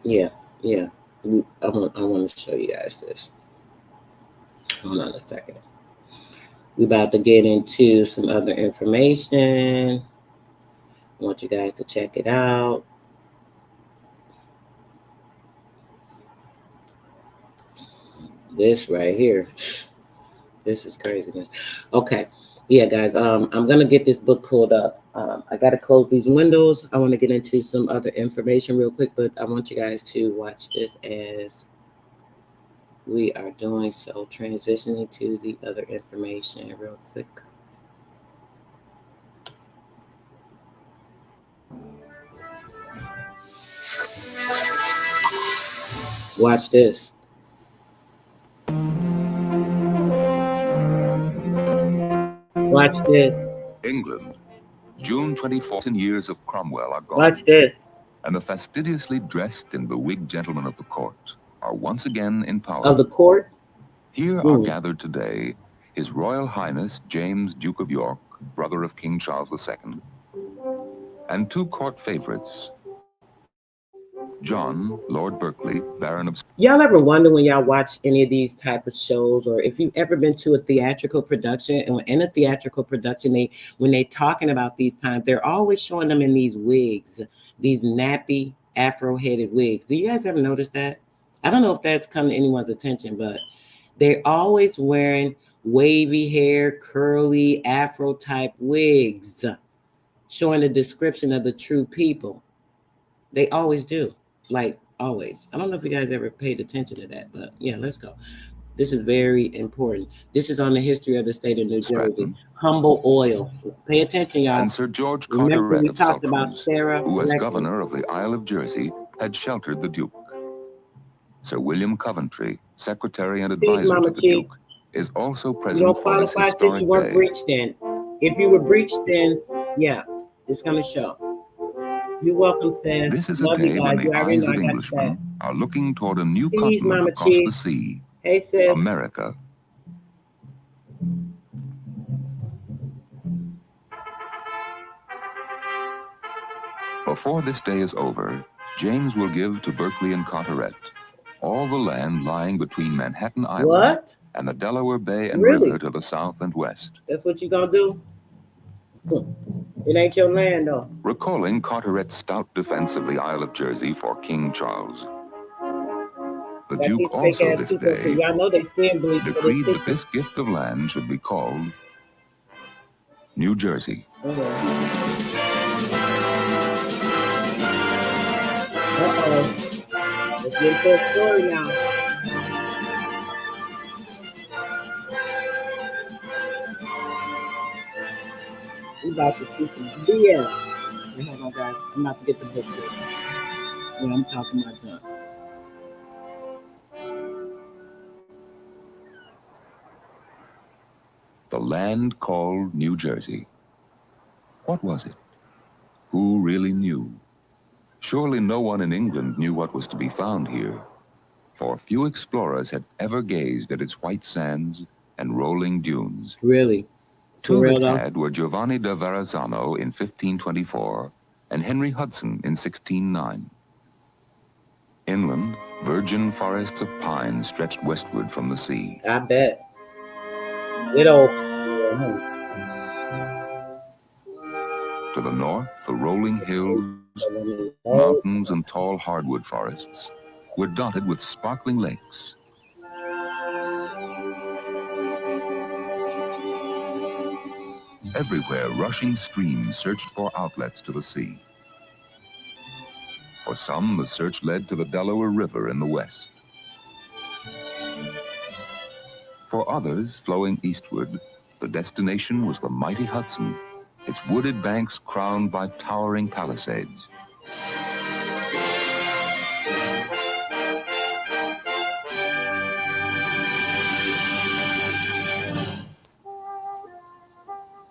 Yeah. I want to show you guys this. Hold on a second. We're about to get into some other information. I want you guys to check it out. This right here. This is craziness. Okay. Yeah, guys. I'm gonna get this book pulled up. I gotta close these windows. I want to get into some other information real quick, but I want you guys to watch this as we are doing so. Transitioning to the other information real quick. Watch this. Watch this. England, June 24th. Years of Cromwell are gone. Watch this. And the fastidiously dressed and bewigged gentlemen of the court are once again in power. Of the court? Here are gathered today His Royal Highness James, Duke of York, brother of King Charles II, and two court favorites, John, Lord Berkeley, Baron of... Y'all ever wonder when y'all watch any of these type of shows, or if you've ever been to a theatrical production, and in a theatrical production, when they talking about these times, they're always showing them in these wigs, these nappy afro-headed wigs. Do you guys ever notice that? I don't know if that's come to anyone's attention, but they're always wearing wavy hair, curly afro type wigs, showing the description of the true people. They always do. Like always. I don't know if you guys ever paid attention to that, but yeah, let's go. This is very important. This is on the history of the state of New Jersey. Humble oil. Pay attention, y'all. And Sir George Remember Carteret we of talked about Saltcombs, Sarah, who as Rector. governor of the Isle of Jersey had sheltered the Duke. Sir William Coventry, secretary and advisor Mama to the Chief. Duke, is also You present don't for this qualify since historic you weren't day. breached then. If you were breached then, yeah, it's gonna show. You're welcome, sis. This is a Love you day when guys. the You already eyes know of I got your back. Englishmen are looking toward a new Peace, continent Mama across Chi. the sea, Hey, sis. America. Before this day is over, James will give to Berkeley and Carteret all the land lying between Manhattan Island What? and the Delaware Bay and Really? River to the south and west. That's what you gonna do? It ain't your land, though. Recalling Carteret's stout defense of the Isle of Jersey for King Charles. The Got Duke these also fake-ass this people, 'cause day y'all know they skin bleach for this decreed that picture. this gift of land should be called New Jersey. Uh-oh. Let's get into a story now. We about to see some BS. Hold on, guys. I'm about to get the book here. Yeah, I'm talking my tongue. The land called New Jersey. What was it? Who really knew? Surely no one in England knew what was to be found here, for few explorers had ever gazed at its white sands and rolling dunes. Really? Two real, that though? had were Giovanni da Verrazzano in 1524 and Henry Hudson in 1609. Inland, virgin forests of pine stretched westward from the sea. I bet. Little. To the north, the rolling hills, mountains, and tall hardwood forests were dotted with sparkling lakes. Everywhere, rushing streams searched for outlets to the sea. For some, the search led to the Delaware River in the west. For others, flowing eastward, the destination was the mighty Hudson, its wooded banks crowned by towering palisades.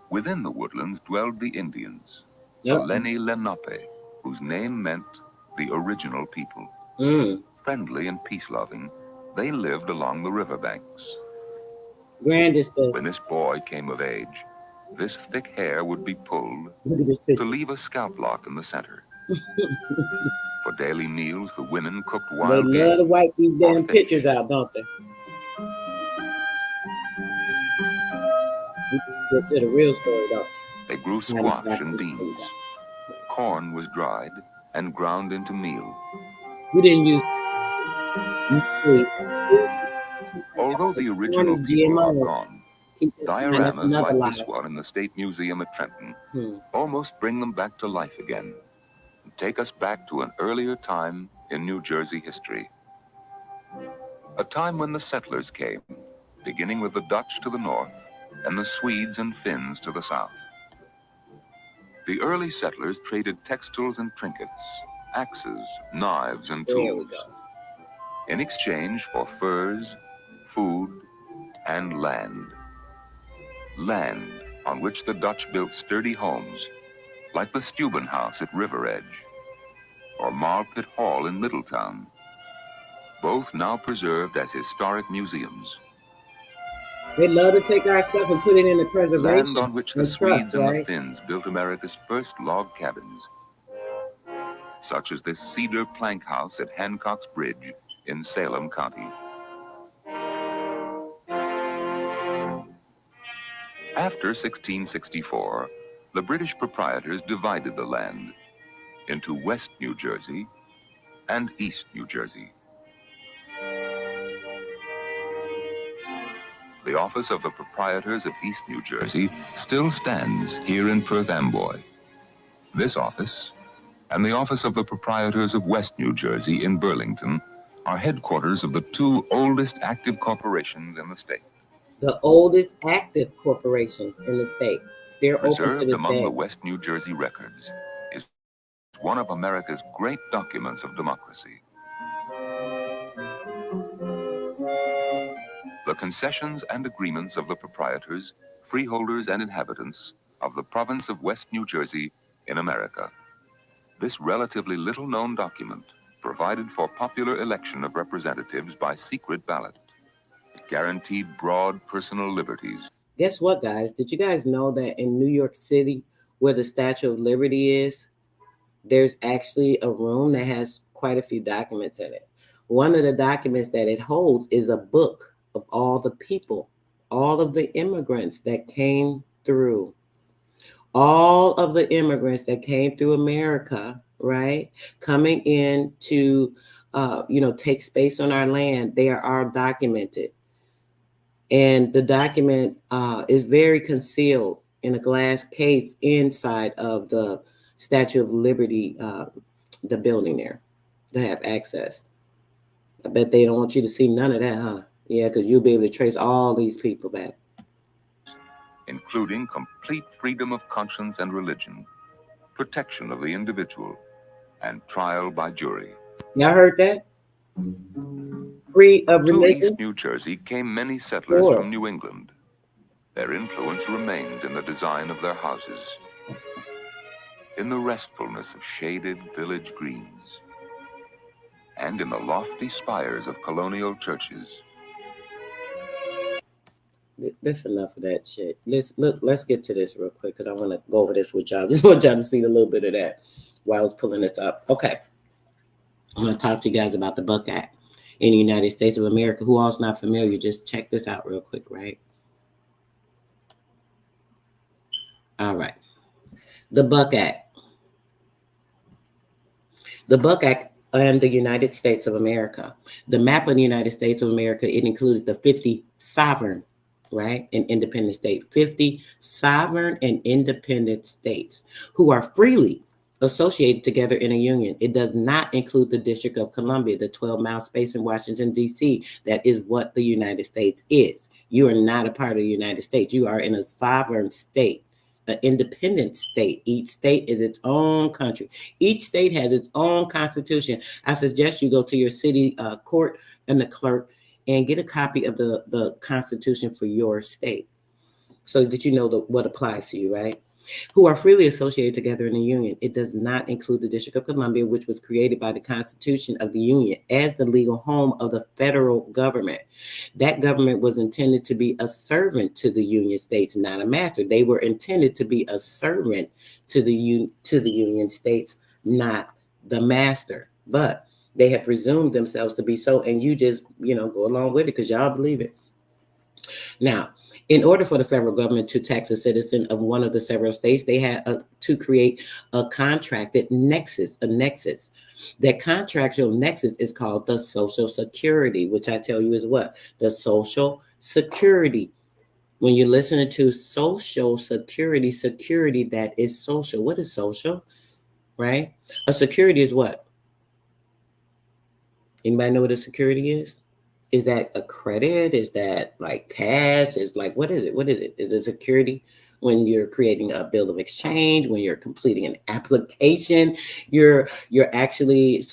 Within the woodlands dwelled the Indians, the Lenni Lenape, whose name meant the original people. Friendly and peace-loving, they lived along the riverbanks. When this boy came of age, this thick hair would be pulled to leave a scalp lock in the center. For daily meals, the women cooked wild game. They love to wipe these damn pictures out, don't they? Get to the real story, though. They grew squash and beans. Corn was dried and ground into meal. We didn't use. Although the original people are gone, dioramas like this one in the State Museum at Trenton almost bring them back to life again and take us back to an earlier time in New Jersey history. A time when the settlers came, beginning with the Dutch to the north and the Swedes and Finns to the south. The early settlers traded textiles and trinkets, axes, knives, and tools in exchange for furs, food, and land. Land on which the Dutch built sturdy homes, like the Steuben House at River Edge, or Marpit Hall in Middletown, both now preserved as historic museums. They love to take our stuff and put it in the preservation. Land on which the Swedes and the Finns built America's first log cabins, such as this cedar plank house at Hancock's Bridge in Salem County. After 1664, the British proprietors divided the land into West New Jersey and East New Jersey. The office of the proprietors of East New Jersey still stands here in Perth Amboy. This office and the office of the proprietors of West New Jersey in Burlington are headquarters of the two oldest active corporations in the state. The oldest active corporation in the state. Still open to Preserved this among day. the West New Jersey records is one of America's great documents of democracy. The concessions and agreements of the proprietors, freeholders, and inhabitants of the province of West New Jersey in America. This relatively little-known document provided for popular election of representatives by secret ballot. It guaranteed broad personal liberties. Guess what, guys? Did you guys know that in New York City, where the Statue of Liberty is, there's actually a room that has quite a few documents in it. One of the documents that it holds is a book of all the people, all of the immigrants that came through. All of the immigrants that came through America, right? Coming in to, take space on our land. They are all documented. And the document is very concealed in a glass case inside of the Statue of Liberty, the building there. They have access. I bet they don't want you to see none of that, huh? Yeah, because you'll be able to trace all these people back. Including complete freedom of conscience and religion, protection of the individual, and trial by jury. Y'all heard that? Free of religion? To East New Jersey came many settlers from New England. Their influence remains in the design of their houses, in the restfulness of shaded village greens, and in the lofty spires of colonial churches. That's enough of that shit. Let's get to this real quick because I want to go over this with y'all. Just want y'all to see a little bit of that while I was pulling this up. Okay. I'm going to talk to you guys about the Buck Act in the United States of America. Who all's not familiar, just check this out real quick, right? All right. The Buck Act. The Buck Act and the United States of America. The map of the United States of America, it included the 50 sovereign, right, and independent states. 50 sovereign and independent states who are freely associated together in a union. It does not include the District of Columbia, the 12-mile space in Washington, D.C. That is what the United States is. You are not a part of the United States. You are in a sovereign state, an independent state. Each state is its own country. Each state has its own constitution. I suggest you go to your city court and the clerk and get a copy of the constitution for your state so that you know what applies to you, right? Who are freely associated together in a union. It does not include the District of Columbia, which was created by the Constitution of the Union as the legal home of the federal government. That government was intended to be a servant to the Union states, not a master. They were intended to be a servant to the Union states, not the master. But they have presumed themselves to be so, and you just, go along with it because y'all believe it. Now, in order for the federal government to tax a citizen of one of the several states, they had to create a contracted nexus, a nexus. That contractual nexus is called the Social Security, which I tell you is what? The Social Security. When you're listening to Social Security, security that is social. What is social, right? A security is what? Anybody know what a security is? Is that a credit? Is that like cash? Is like, what is it? What is it? Is it security? When you're creating a bill of exchange, when you're completing an application, you're actually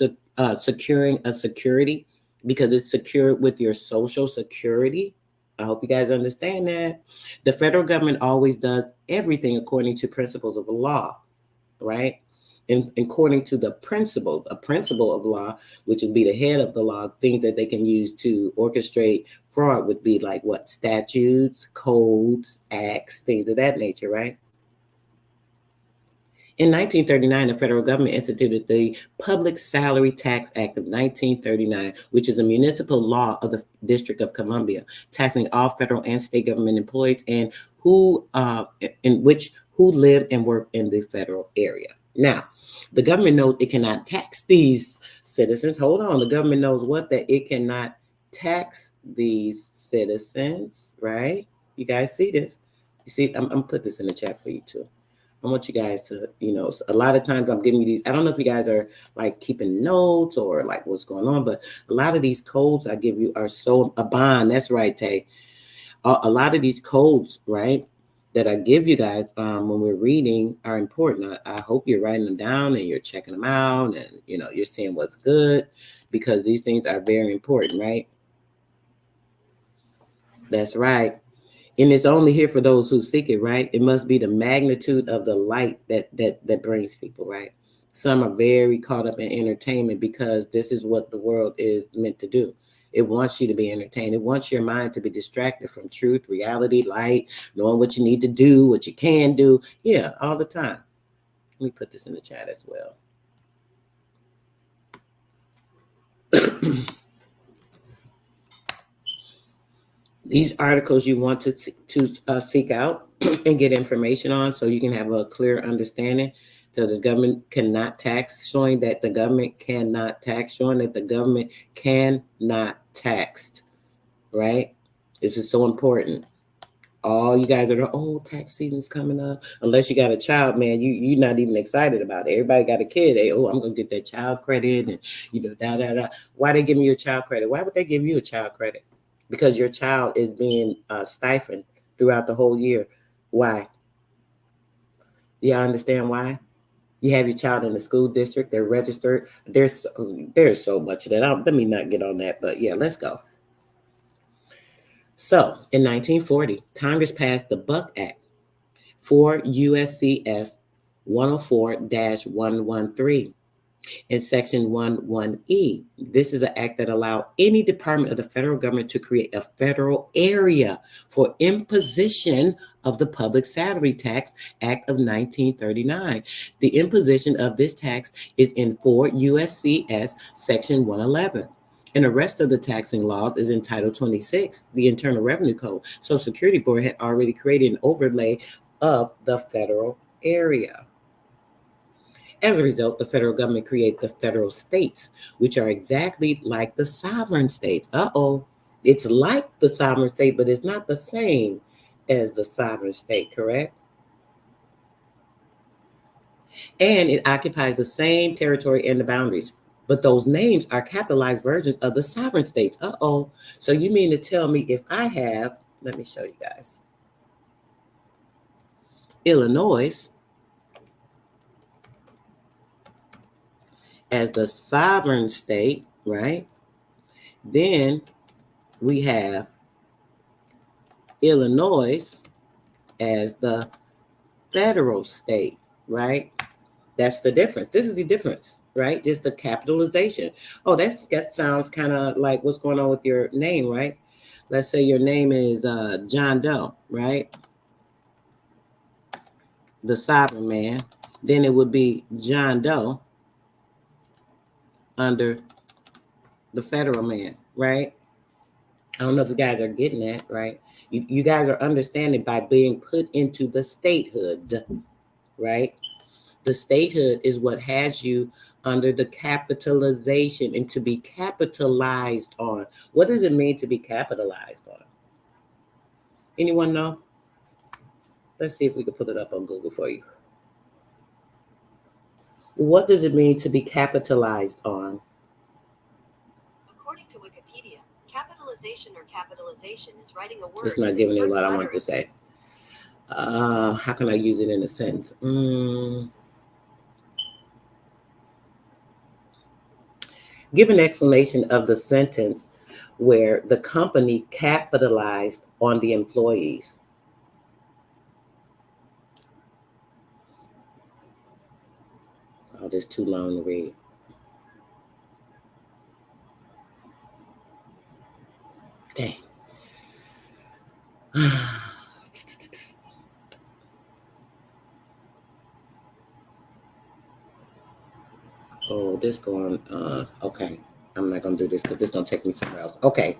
securing a security because it's secured with your Social Security. I hope you guys understand that. The federal government always does everything according to principles of law, right? And according to the principle, a principle of law, which would be the head of the law, things that they can use to orchestrate fraud would be like what? Statutes, codes, acts, things of that nature, right? In 1939, the federal government instituted the Public Salary Tax Act of 1939, which is a municipal law of the District of Columbia, taxing all federal and state government employees and who live and work in the federal area. Now, the government knows it cannot tax these citizens. Hold on. The government knows what? That it cannot tax these citizens, right? You guys see this? You see, I'm going to put this in the chat for you too. I want you guys to, a lot of times I'm giving you these. I don't know if you guys are like keeping notes or like what's going on, but a lot of these codes I give you are so a bond. That's right, Tay. A lot of these codes, right, that I give you guys when we're reading are important. I hope you're writing them down and you're checking them out and, you're seeing what's good because these things are very important, right? That's right. And it's only here for those who seek it, right? It must be the magnitude of the light that brings people, right? Some are very caught up in entertainment because this is what the world is meant to do. It wants you to be entertained. It wants your mind to be distracted from truth, reality, light, knowing what you need to do, what you can do. Yeah, all the time. Let me put this in the chat as well. These articles you want to seek out and get information on so you can have a clear understanding. So the government cannot tax, showing that the government cannot tax, showing that the government cannot tax, right? This is so important. All you guys that are, oh, tax season's coming up. Unless you got a child, man, you're not even excited about it. Everybody got a kid. They, oh, I'm going to get that child credit and, you know, da. Why they giving you a child credit? Why would they give you a child credit? Because your child is being stifled throughout the whole year. Why? Y'all understand why? You have your child in the school district, they're registered. There's so much of that. Let me not get on that, but yeah, let's go. So in 1940, Congress passed the Buck Act for USCS 104-113 in Section 11E. This is an act that allowed any department of the federal government to create a federal area for imposition of the Public Salary Tax Act of 1939. The imposition of this tax is in 4 USCS Section 111. And the rest of the taxing laws is in Title 26, the Internal Revenue Code. So Security Board had already created an overlay of the federal area. As a result, the federal government created the federal states, which are exactly like the sovereign states. It's like the sovereign state, but it's not the same as the sovereign state, correct? And it occupies the same territory and the boundaries, but those names are capitalized versions of the sovereign states. So you mean to tell me if I have, let me show you guys, Illinois as the sovereign state, right? Then we have Illinois as the federal state, right? That's the difference. This is the difference, right? Just the capitalization. Oh, that sounds kind of like what's going on with your name, right? Let's say your name is John Doe, right? The sovereign man. Then it would be John Doe under the federal man, right? I don't know if you guys are getting that, right? You guys are understanding by being put into the statehood, right? The statehood is what has you under the capitalization and to be capitalized on. What does it mean to be capitalized on? Anyone know? Let's see if we can put it up on Google for you. What does it mean to be capitalized on? According to Wikipedia, capitalization or capitalization is writing a word. It's not giving me what I want to say. How can I use it in a sentence? Give an explanation of the sentence where the company capitalized on the employees. Oh, this is too long to read. Dang. Oh, this going, okay. I'm not going to do this because this is going to take me somewhere else. Okay.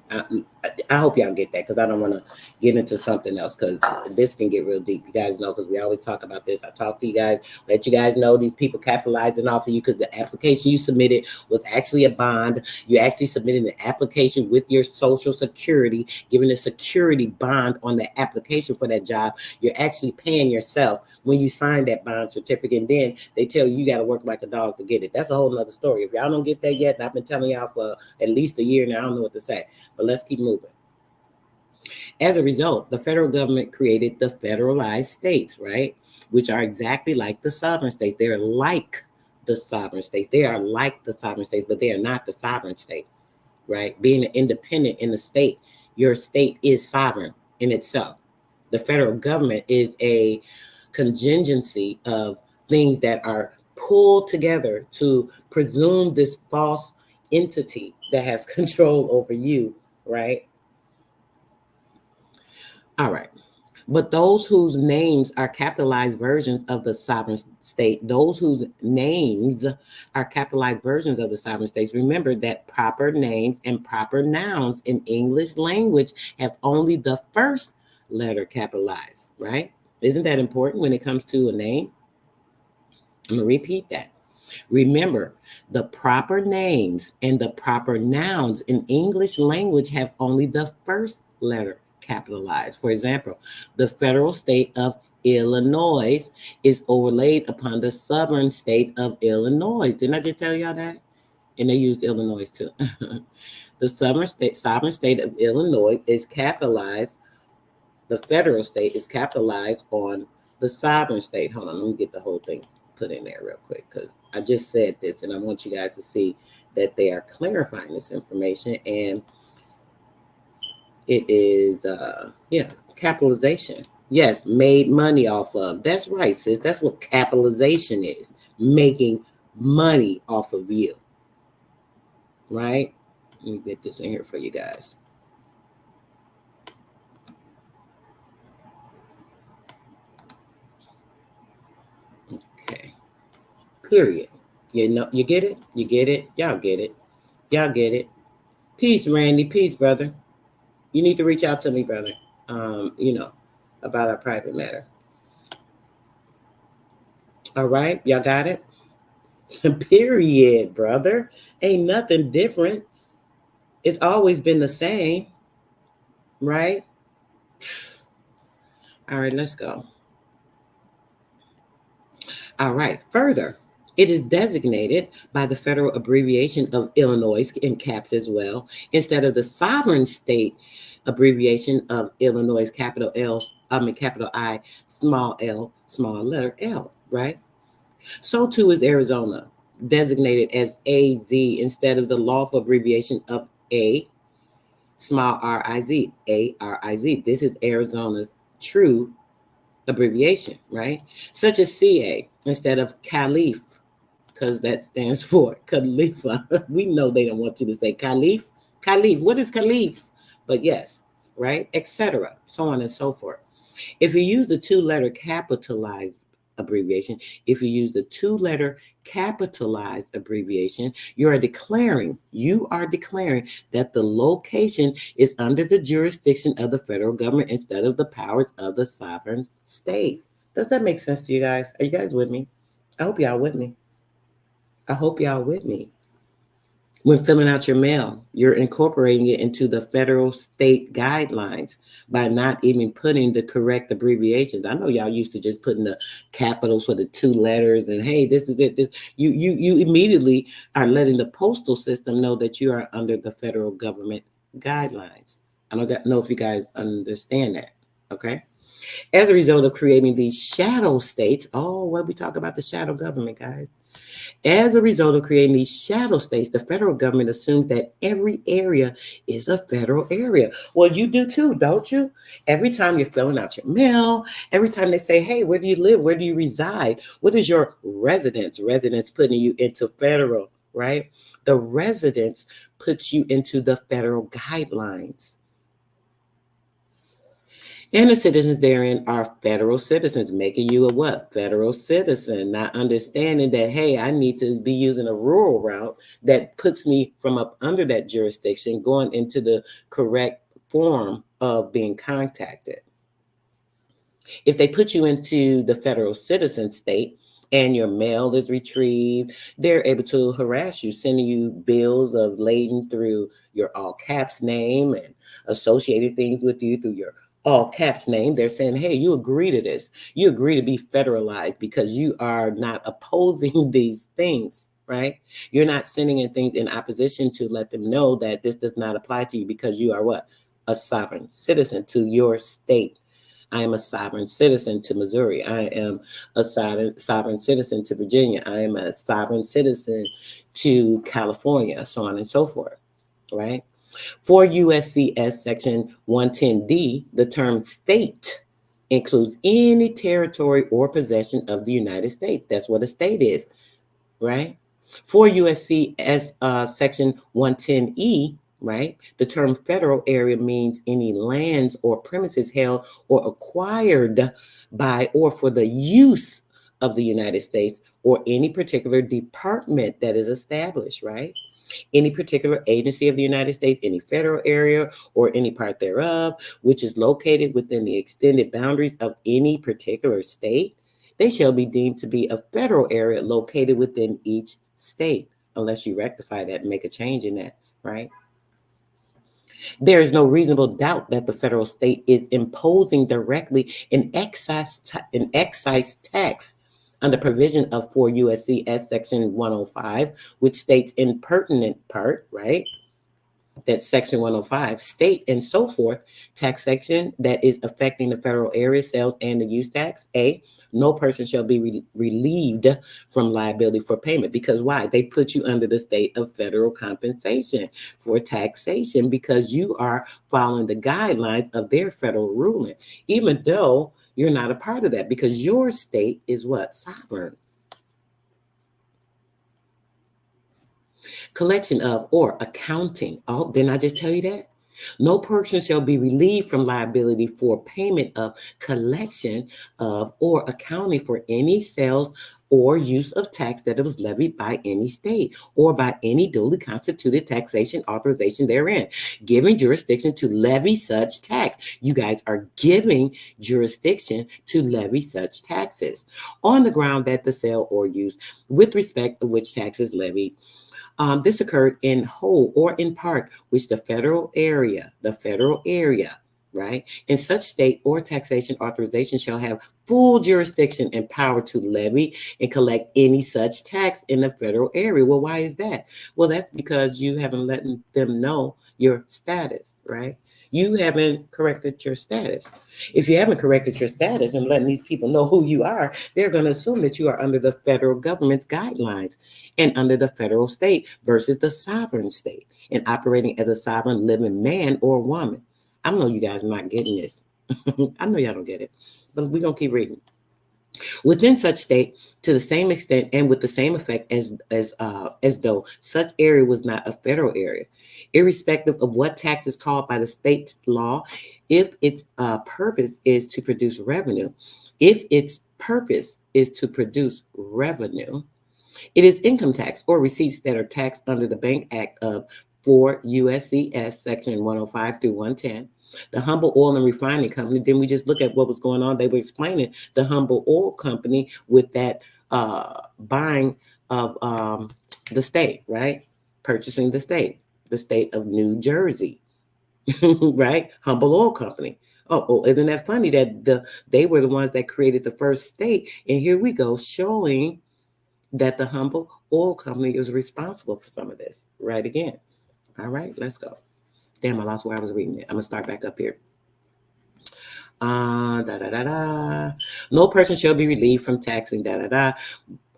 I hope y'all get that because I don't want to get into something else because this can get real deep. You guys know because we always talk about this. I talk to you guys, let you guys know these people capitalizing off of you because the application you submitted was actually a bond. You actually submitted an application with your Social Security, giving a security bond on the application for that job. You're actually paying yourself when you sign that bond certificate. And then they tell you got to work like a dog to get it. That's a whole nother story. If y'all don't get that yet, and I've been telling y'all for at least a year now, I don't know what to say, but let's keep moving. As a result, the federal government created the federalized states, right? Which are exactly like the sovereign states. They're like the sovereign states. They are like the sovereign states, but they are not the sovereign state, right? Being an independent in the state, your state is sovereign in itself. The federal government is a contingency of things that are pulled together to presume this false entity that has control over you, right? All right. But those whose names are capitalized versions of the sovereign state, those whose names are capitalized versions of the sovereign states, remember that proper names and proper nouns in English language have only the first letter capitalized, right? Isn't that important when it comes to a name? I'm going to repeat that. Remember, the proper names and the proper nouns in English language have only the first letter capitalized. For example, the federal state of Illinois is overlaid upon the sovereign state of Illinois. Didn't I just tell y'all that? And they used Illinois too. The sovereign state of Illinois is capitalized. The federal state is capitalized on the sovereign state. Hold on, let me get the whole thing put in there real quick, because I just said this and I want you guys to see that they are clarifying this information, and it is capitalization. Yes, made money off of. That's right, sis. That's what capitalization is. Making money off of you. Right? Let me get this in here for you guys. Okay. Period. You know, you get it? You get it? Y'all get it. Y'all get it. Peace, Randy. Peace, brother. You need to reach out to me, brother, about our private matter. All right, y'all got it? Period, brother. Ain't nothing different. It's always been the same, right? All right, let's go. All right, further. It is designated by the federal abbreviation of Illinois in caps as well, instead of the sovereign state abbreviation of Illinois, capital I, small l, small letter L, right? So too is Arizona, designated as AZ instead of the lawful abbreviation of A, small R-I-Z, A-R-I-Z. This is Arizona's true abbreviation, right? Such as CA instead of Caliph, because that stands for Khalifa. We know they don't want you to say Caliph. Caliph, what is Caliph? But yes, right? Etc. So on and so forth. If you use the two-letter capitalized abbreviation, you are declaring that the location is under the jurisdiction of the federal government instead of the powers of the sovereign state. Does that make sense to you guys? Are you guys with me? I hope y'all with me. When filling out your mail, you're incorporating it into the federal state guidelines by not even putting the correct abbreviations. I know y'all used to just putting the capitals for the two letters and hey, this is it. You immediately are letting the postal system know that you are under the federal government guidelines. I don't know if you guys understand that. Okay. As a result of creating these shadow states, we talk about the shadow government, guys. As a result of creating these shadow states, the federal government assumes that every area is a federal area. Well, you do too, don't you? Every time you're filling out your mail, every time they say, hey, where do you live? Where do you reside? What is your residence? Residence putting you into federal, right? The residence puts you into the federal guidelines. And the citizens therein are federal citizens, making you a what? Federal citizen, not understanding that, hey, I need to be using a rural route that puts me from up under that jurisdiction, going into the correct form of being contacted. If they put you into the federal citizen state and your mail is retrieved, they're able to harass you, sending you bills of lading through your all caps name and associated things with you through your all caps name. They're saying, hey, you agree to this. You agree to be federalized because you are not opposing these things, right? You're not sending in things in opposition to let them know that this does not apply to you because you are what? A sovereign citizen to your state. I am a sovereign citizen to Missouri. I am a sovereign citizen to Virginia. I am a sovereign citizen to California, so on and so forth, right? For USCS Section 110D, the term state includes any territory or possession of the United States. That's what a state is. right? For USC as section 110E, right? The term federal area means any lands or premises held or acquired by or for the use of the United States or any particular department that is established, right? Any particular agency of the United States, any federal area or any part thereof, which is located within the extended boundaries of any particular state, they shall be deemed to be a federal area located within each state, unless you rectify that and make a change in that, right? There is no reasonable doubt that the federal state is imposing directly an excise tax under provision of 4 USC S section 105, which states in pertinent part, right? That section 105 state and so forth, taxation that is affecting the federal area sales and the use tax. A, no person shall be relieved from liability for payment. Because why? They put you under the state of federal compensation for taxation because you are following the guidelines of their federal ruling, even though you're not a part of that, because your state is what? Sovereign. Collection of or accounting. Oh, didn't I just tell you that? No person shall be relieved from liability for payment of, collection of, or accounting for any sales or use of tax that was levied by any state or by any duly constituted taxation authorization therein, giving jurisdiction to levy such tax. You guys are giving jurisdiction to levy such taxes on the ground that the sale or use with respect to which tax is levied. This occurred in whole or in part, which the federal area, right, in such state or taxation authorization shall have full jurisdiction and power to levy and collect any such tax in the federal area. Well, why is that? Well, that's because you haven't let them know your status, right? You haven't corrected your status. If you haven't corrected your status and letting these people know who you are, they're going to assume that you are under the federal government's guidelines and under the federal state versus the sovereign state and operating as a sovereign living man or woman. I know you guys are not getting this. I know y'all don't get it, but we're going to keep reading. Within such state, to the same extent and with the same effect as though such area was not a federal area, irrespective of what tax is called by the state's law, if its purpose is to produce revenue, it is income tax or receipts that are taxed under the Bank Act of 4 USCS section 105 through 110. The Humble Oil and Refining Company, then we just look at what was going on. They were explaining the Humble Oil Company with that buying of the state, right? Purchasing the state of New Jersey, right? Humble Oil Company. Oh, isn't that funny that they were the ones that created the first state? And here we go, showing that the Humble Oil Company is responsible for some of this. Right again. All right, let's go. Damn, I lost where I was reading it. I'm going to start back up here. No person shall be relieved from taxing,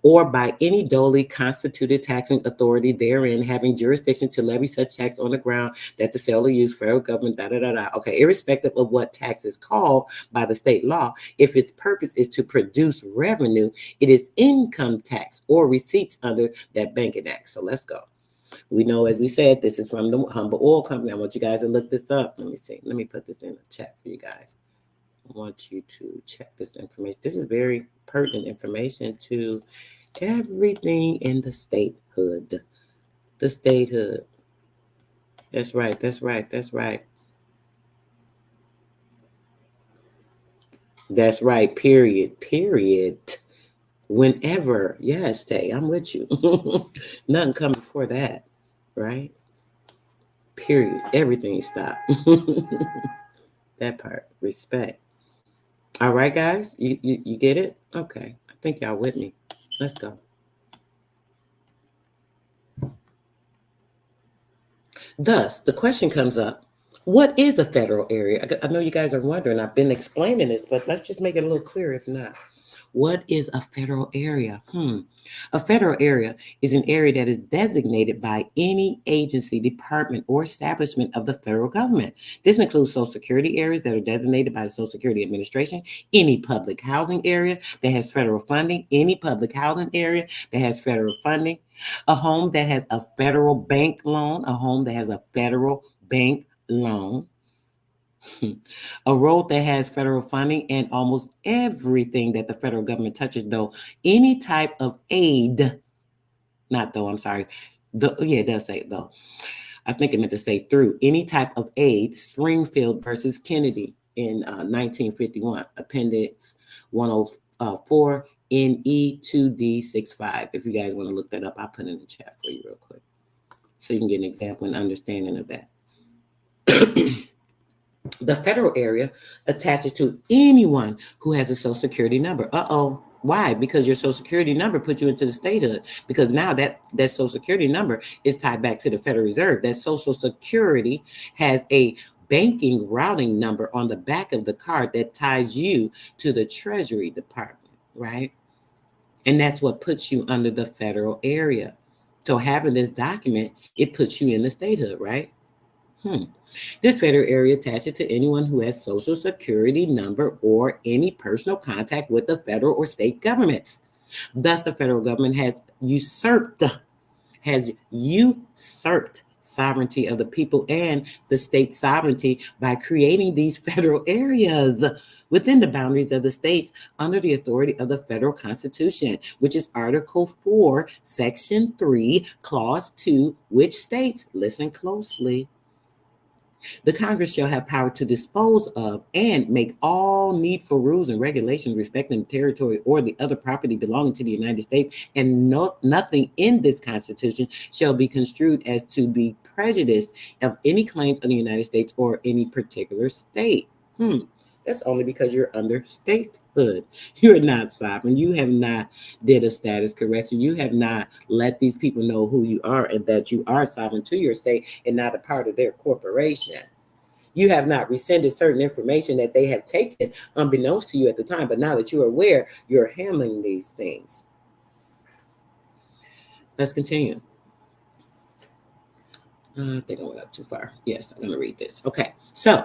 or by any duly constituted taxing authority therein having jurisdiction to levy such tax on the ground that the sale or use federal government, Okay, irrespective of what tax is called by the state law, if its purpose is to produce revenue, it is income tax or receipts under that Banking Act. So let's go. We know, as we said, this is from the Humble Oil Company. I want you guys to look this up. Let me see. Let me put this in the chat for you guys. I want you to check this information. This is very pertinent information to everything in the statehood. The statehood. That's right. That's right. That's right. That's right. Period. Period. Whenever. Yes, Tay, I'm with you. Nothing come before that. Right? Period. Everything stop. That part. Respect. All right, guys. You get it? Okay. I think y'all with me. Let's go. Thus, the question comes up, what is a federal area? I know you guys are wondering. I've been explaining this, but let's just make it a little clearer if not. What is a federal area? A federal area is an area that is designated by any agency, department, or establishment of the federal government. This includes Social Security areas that are designated by the Social Security Administration, any public housing area that has federal funding, any public housing area that has federal funding, a home that has a federal bank loan, a home that has a federal bank loan, a road that has federal funding, and almost everything that the federal government touches, though, any type of aid, not though, I'm sorry. It does say though. I think it meant to say through any type of aid. Springfield versus Kennedy in 1951, Appendix 104, NE2D65. If you guys want to look that up, I'll put it in the chat for you real quick so you can get an example and understanding of that. The federal area attaches to anyone who has a Social Security number. Why? Because your Social Security number puts you into the statehood. Because now that Social Security number is tied back to the Federal Reserve. That Social Security has a banking routing number on the back of the card that ties you to the Treasury Department, right? And that's what puts you under the federal area. So having this document, it puts you in the statehood, right? This federal area attaches to anyone who has Social Security number or any personal contact with the federal or state governments. Thus, the federal government has usurped sovereignty of the people and the state sovereignty by creating these federal areas within the boundaries of the states under the authority of the federal Constitution, which is Article 4, Section 3, Clause 2, which states, listen closely, the Congress shall have power to dispose of and make all needful rules and regulations respecting the territory or the other property belonging to the United States, and nothing in this Constitution shall be construed as to be prejudiced of any claims of the United States or any particular state. That's only because you're under statehood. You're not sovereign. You have not did a status correction. You have not let these people know who you are and that you are sovereign to your state and not a part of their corporation. You have not rescinded certain information that they have taken unbeknownst to you at the time, but now that you are aware, you're handling these things. Let's continue. I think I went up too far. Yes, I'm going to read this. Okay, so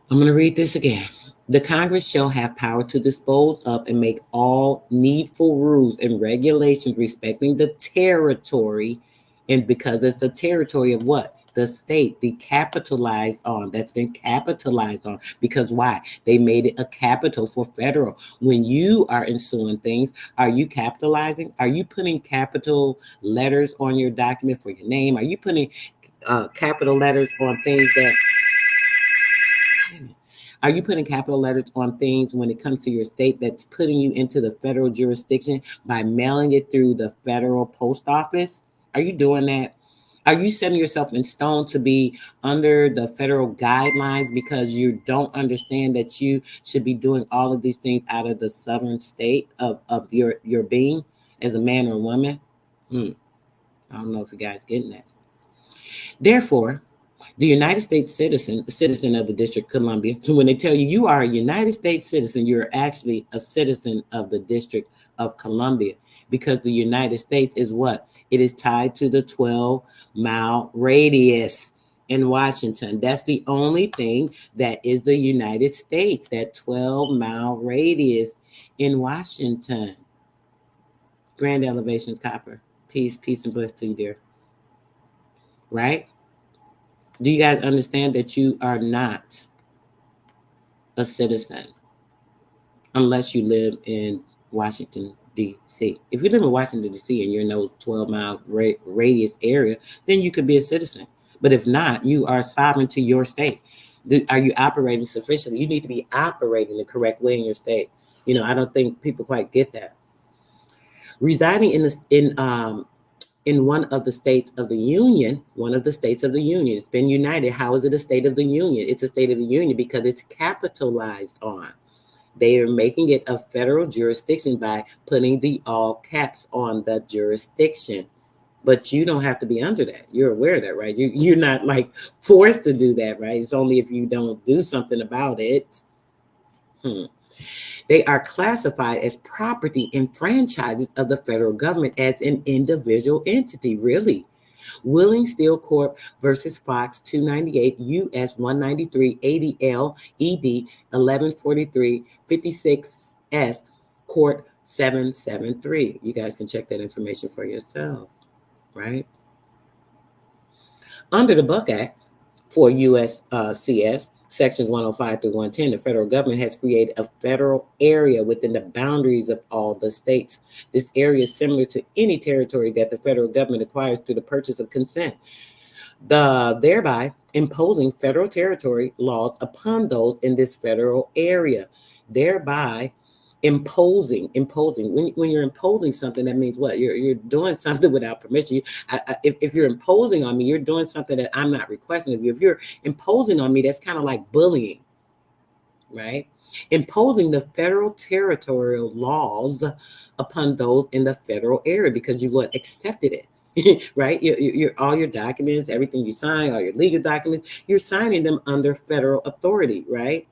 I'm going to read this again. The Congress shall have power to dispose of and make all needful rules and regulations respecting the territory, and because it's the territory of what? The state, the capitalized on, that's been capitalized on. Because why? They made it a capital for federal. When you are ensuing things, are you capitalizing? Are you putting capital letters on your document for your name? Are you putting capital letters on things that... Are you putting capital letters on things when it comes to your state that's putting you into the federal jurisdiction by mailing it through the federal post office? Are you doing that? Are you setting yourself in stone to be under the federal guidelines because you don't understand that you should be doing all of these things out of the sovereign state of your being as a man or a woman? I don't know if you guys getting that. Therefore, the United States citizen of the District of Columbia, so when they tell you you are a United States citizen, you're actually a citizen of the District of Columbia, because the United States is what? It is tied to the 12-mile radius in Washington. That's the only thing that is the United States, that 12-mile radius in Washington. Grand elevations, Copper. Peace and bliss to you, dear. Right? Do you guys understand that you are not a citizen unless you live in Washington, D.C.? If you live in Washington, D.C. and you're in those 12-mile radius area, then you could be a citizen. But if not, you are sovereign to your state. Are you operating sufficiently? You need to be operating the correct way in your state. You know, I don't think people quite get that. Residing in one of the states of the Union, it's been united. How is it a state of the Union? It's a state of the Union because it's capitalized on. They are making it a federal jurisdiction by putting the all caps on the jurisdiction. But you don't have to be under that. You're aware of that, right? You're not like forced to do that, right? It's only if you don't do something about it. They are classified as property and franchises of the federal government as an individual entity, really. Willing Steel Corp versus Fox 298 US 193 80L ED 1143 56S Court 773. You guys can check that information for yourself, right? Under the Buck Act for USCS, sections 105 through 110, the federal government has created a federal area within the boundaries of all the states. This area is similar to any territory that the federal government acquires through the purchase of consent, thereby imposing federal territory laws upon those in this federal area, thereby imposing. When you're imposing something, that means what? You're doing something without permission. If you're imposing on me, you're doing something that I'm not requesting of you. If you're imposing on me, that's kind of like bullying, right? Imposing the federal territorial laws upon those in the federal area because you accepted it. Right? You're all your documents, everything you sign, all your legal documents, you're signing them under federal authority, right?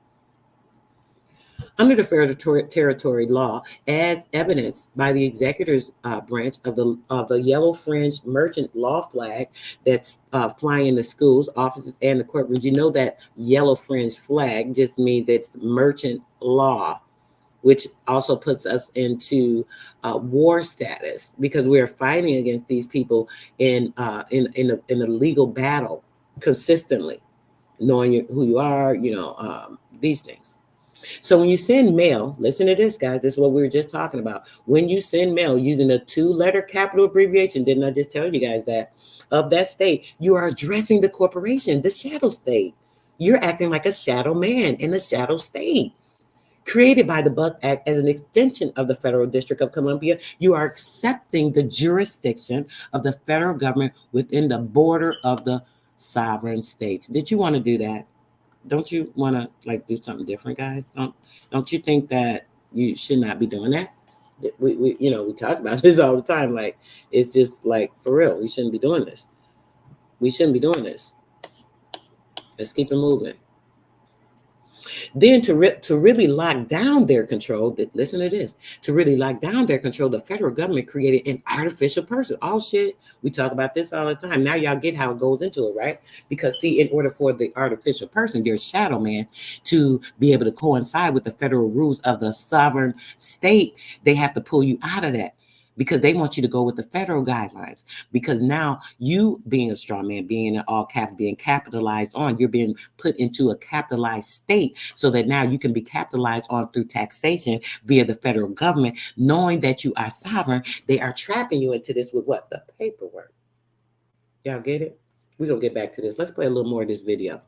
Under the federal territory law, as evidenced by the executor's branch of the yellow fringe merchant law flag that's flying in the schools, offices, and the courtrooms. You know that yellow fringe flag just means it's merchant law, which also puts us into war status because we are fighting against these people in a legal battle consistently, knowing who you are, these things. So when you send mail, listen to this, guys. This is what we were just talking about. When you send mail using a 2-letter capital abbreviation, didn't I just tell you guys that, of that state, you are addressing the corporation, the shadow state. You're acting like a shadow man in the shadow state. Created by the Buck Act as an extension of the Federal District of Columbia, you are accepting the jurisdiction of the federal government within the border of the sovereign states. Did you want to do that? Don't you want to do something different, guys? Don't you think that you should not be doing that? We talk about this all the time. Like, it's just like, for real, we shouldn't be doing this. We shouldn't be doing this. Let's keep it moving. Then to really lock down their control, listen to this, to really lock down their control, the federal government created an artificial person. Oh shit, we talk about this all the time. Now y'all get how it goes into it, right? Because see, in order for the artificial person, their shadow man, to be able to coincide with the federal rules of the sovereign state, they have to pull you out of that, because they want you to go with the federal guidelines. Because now you being a straw man, being in all cap, being capitalized on, you're being put into a capitalized state so that now you can be capitalized on through taxation via the federal government, knowing that you are sovereign. They are trapping you into this with what? The paperwork. Y'all get it? We're going to get back to this. Let's play a little more of this video.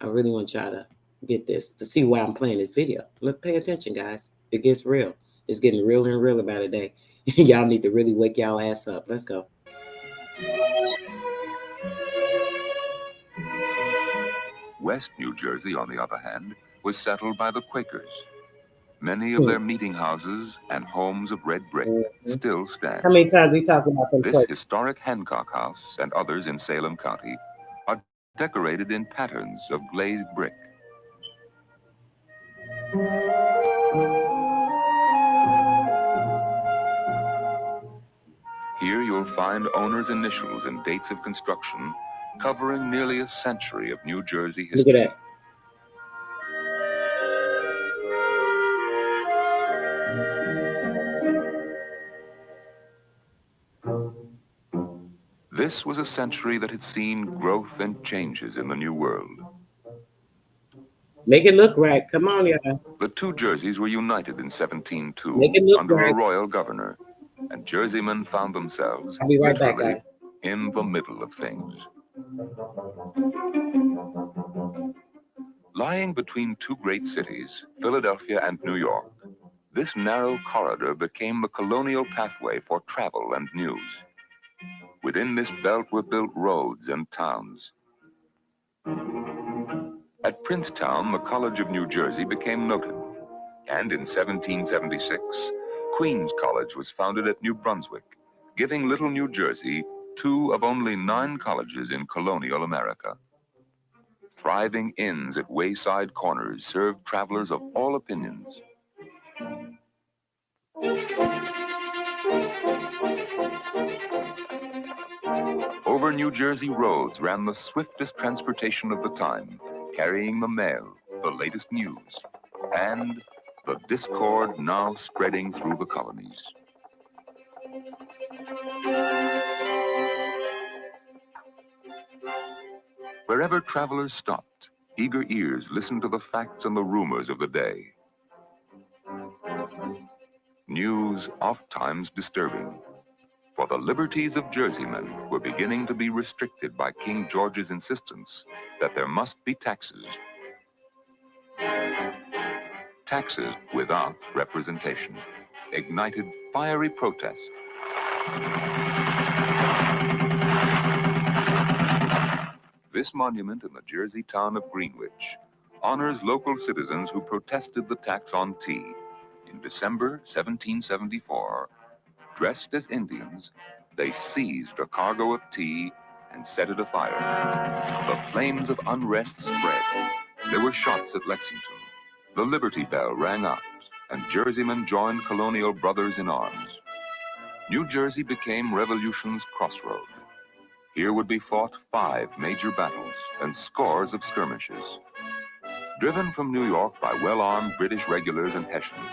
I really want y'all to get this, to see why I'm playing this video. Let's pay attention, guys. It gets real. It's getting realer and realer by the day. Y'all need to really wake y'all ass up. Let's go. West New Jersey, on the other hand, was settled by the Quakers. Many of their meeting houses and homes of red brick still stand. How many times we talk about them? This historic Hancock House and others in Salem County are decorated in patterns of glazed brick. Here you'll find owners' initials and dates of construction covering nearly a century of New Jersey history. Look at that. This was a century that had seen growth and changes in the New World. Make it look right. Come on, y'all. The two Jerseys were united in 1702 under a royal governor, and Jerseymen found themselves literally in the middle of things. Lying between two great cities, Philadelphia and New York, this narrow corridor became the colonial pathway for travel and news. Within this belt were built roads and towns. At Princetown, the College of New Jersey became noted, and in 1776, Queens College was founded at New Brunswick, giving Little New Jersey 2 of only 9 colleges in colonial America. Thriving inns at wayside corners served travelers of all opinions, Over New Jersey roads ran the swiftest transportation of the time, carrying the mail, the latest news, and the discord now spreading through the colonies. Wherever travelers stopped, eager ears listened to the facts and the rumors of the day. News oft-times disturbing, for the liberties of Jerseymen were beginning to be restricted by King George's insistence that there must be taxes. Taxes without representation ignited fiery protest. This monument in the Jersey town of Greenwich honors local citizens who protested the tax on tea. In December 1774, dressed as Indians, they seized a cargo of tea and set it afire. The flames of unrest spread. There were shots at Lexington. The Liberty Bell rang out, and Jerseymen joined Colonial brothers in arms. New Jersey became Revolution's crossroad. Here would be fought 5 major battles and scores of skirmishes. Driven from New York by well-armed British regulars and Hessians,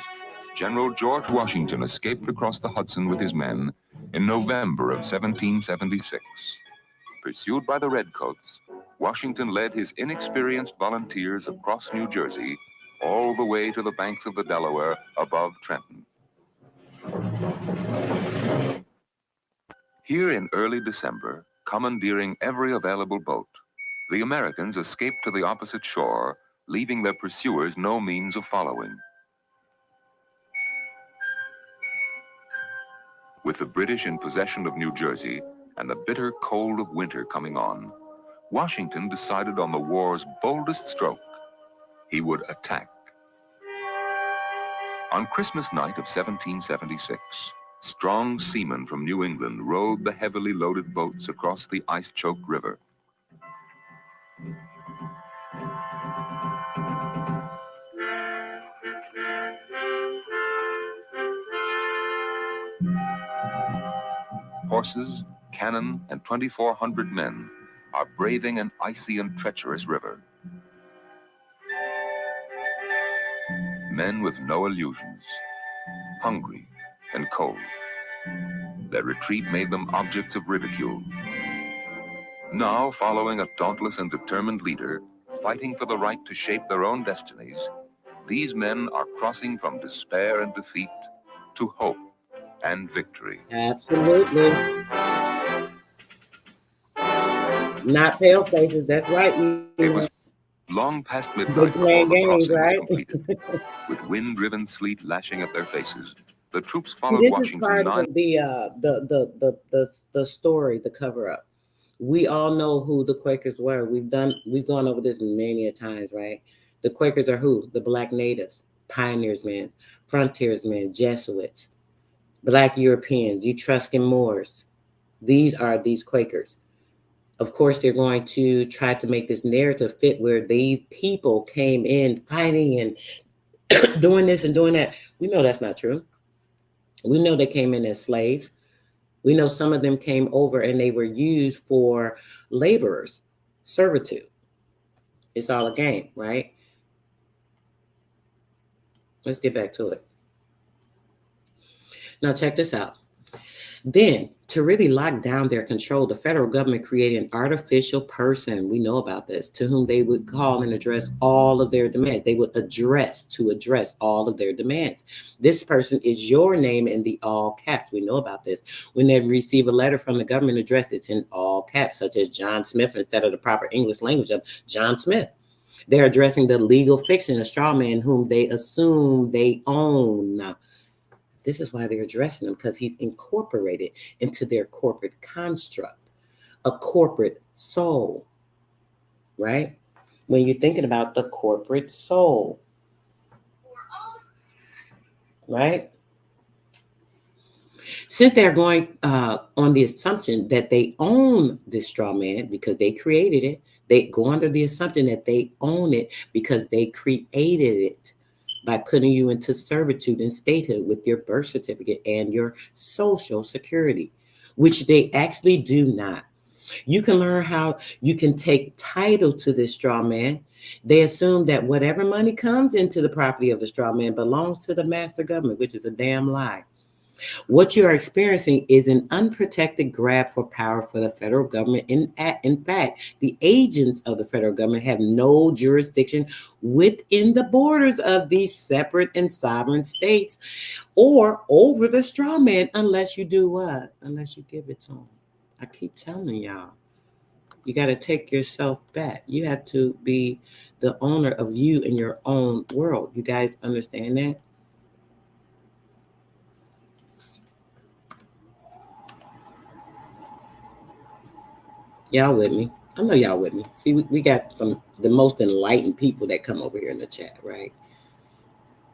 General George Washington escaped across the Hudson with his men in November of 1776. Pursued by the Redcoats, Washington led his inexperienced volunteers across New Jersey all the way to the banks of the Delaware above Trenton. Here in early December, commandeering every available boat, the Americans escaped to the opposite shore, leaving their pursuers no means of following. With the British in possession of New Jersey and the bitter cold of winter coming on, Washington decided on the war's boldest stroke. He would attack. On Christmas night of 1776, strong seamen from New England rowed the heavily loaded boats across the ice-choked river. Horses, cannon, and 2,400 men are braving an icy and treacherous river. Men with no illusions, hungry and cold. Their retreat made them objects of ridicule. Now, following a dauntless and determined leader, fighting for the right to shape their own destinies, these men are crossing from despair and defeat to hope and victory. Absolutely. Not pale faces, that's right. It was long past midnight They're before playing the games, crossing right? was completed. With wind-driven sleet lashing at their faces, the troops followed This Washington is part of the story, the cover-up. We all know who the Quakers were. We've gone over this many a times, right? The Quakers are who? The Black natives, pioneersmen, frontiersmen, Jesuits, Black Europeans, Etruscan Moors. These are these Quakers. Of course, they're going to try to make this narrative fit where these people came in fighting and doing this and doing that. We know that's not true. We know they came in as slaves. We know some of them came over and they were used for laborers, servitude. It's all a game, right? Let's get back to it. Now, check this out. Then, to really lock down their control, the federal government created an artificial person, we know about this, to whom they would call and address all of their demands. They would address all of their demands. This person is your name in the all caps. We know about this. When they receive a letter from the government address, it's in all caps, such as John Smith, instead of the proper English language of John Smith. They're addressing the legal fiction, a straw man whom they assume they own. This is why they're addressing him, because he's incorporated into their corporate construct, a corporate soul, right? When you're thinking about the corporate soul, right? Since they're going on the assumption that they own this straw man because they created it, they go under the assumption that they own it because they created it. by putting you into servitude and statehood with your birth certificate and your social security, which they actually do not. You can learn how you can take title to this straw man. They assume that whatever money comes into the property of the straw man belongs to the master government, which is a damn lie. What you are experiencing is an unprotected grab for power for the federal government. In fact, the agents of the federal government have no jurisdiction within the borders of these separate and sovereign states or over the straw man unless you do what? Unless you give it to them. I keep telling y'all, you got to take yourself back. You have to be the owner of you in your own world. You guys understand that? Y'all with me? I know y'all with me. See, we got the most enlightened people that come over here in the chat, right?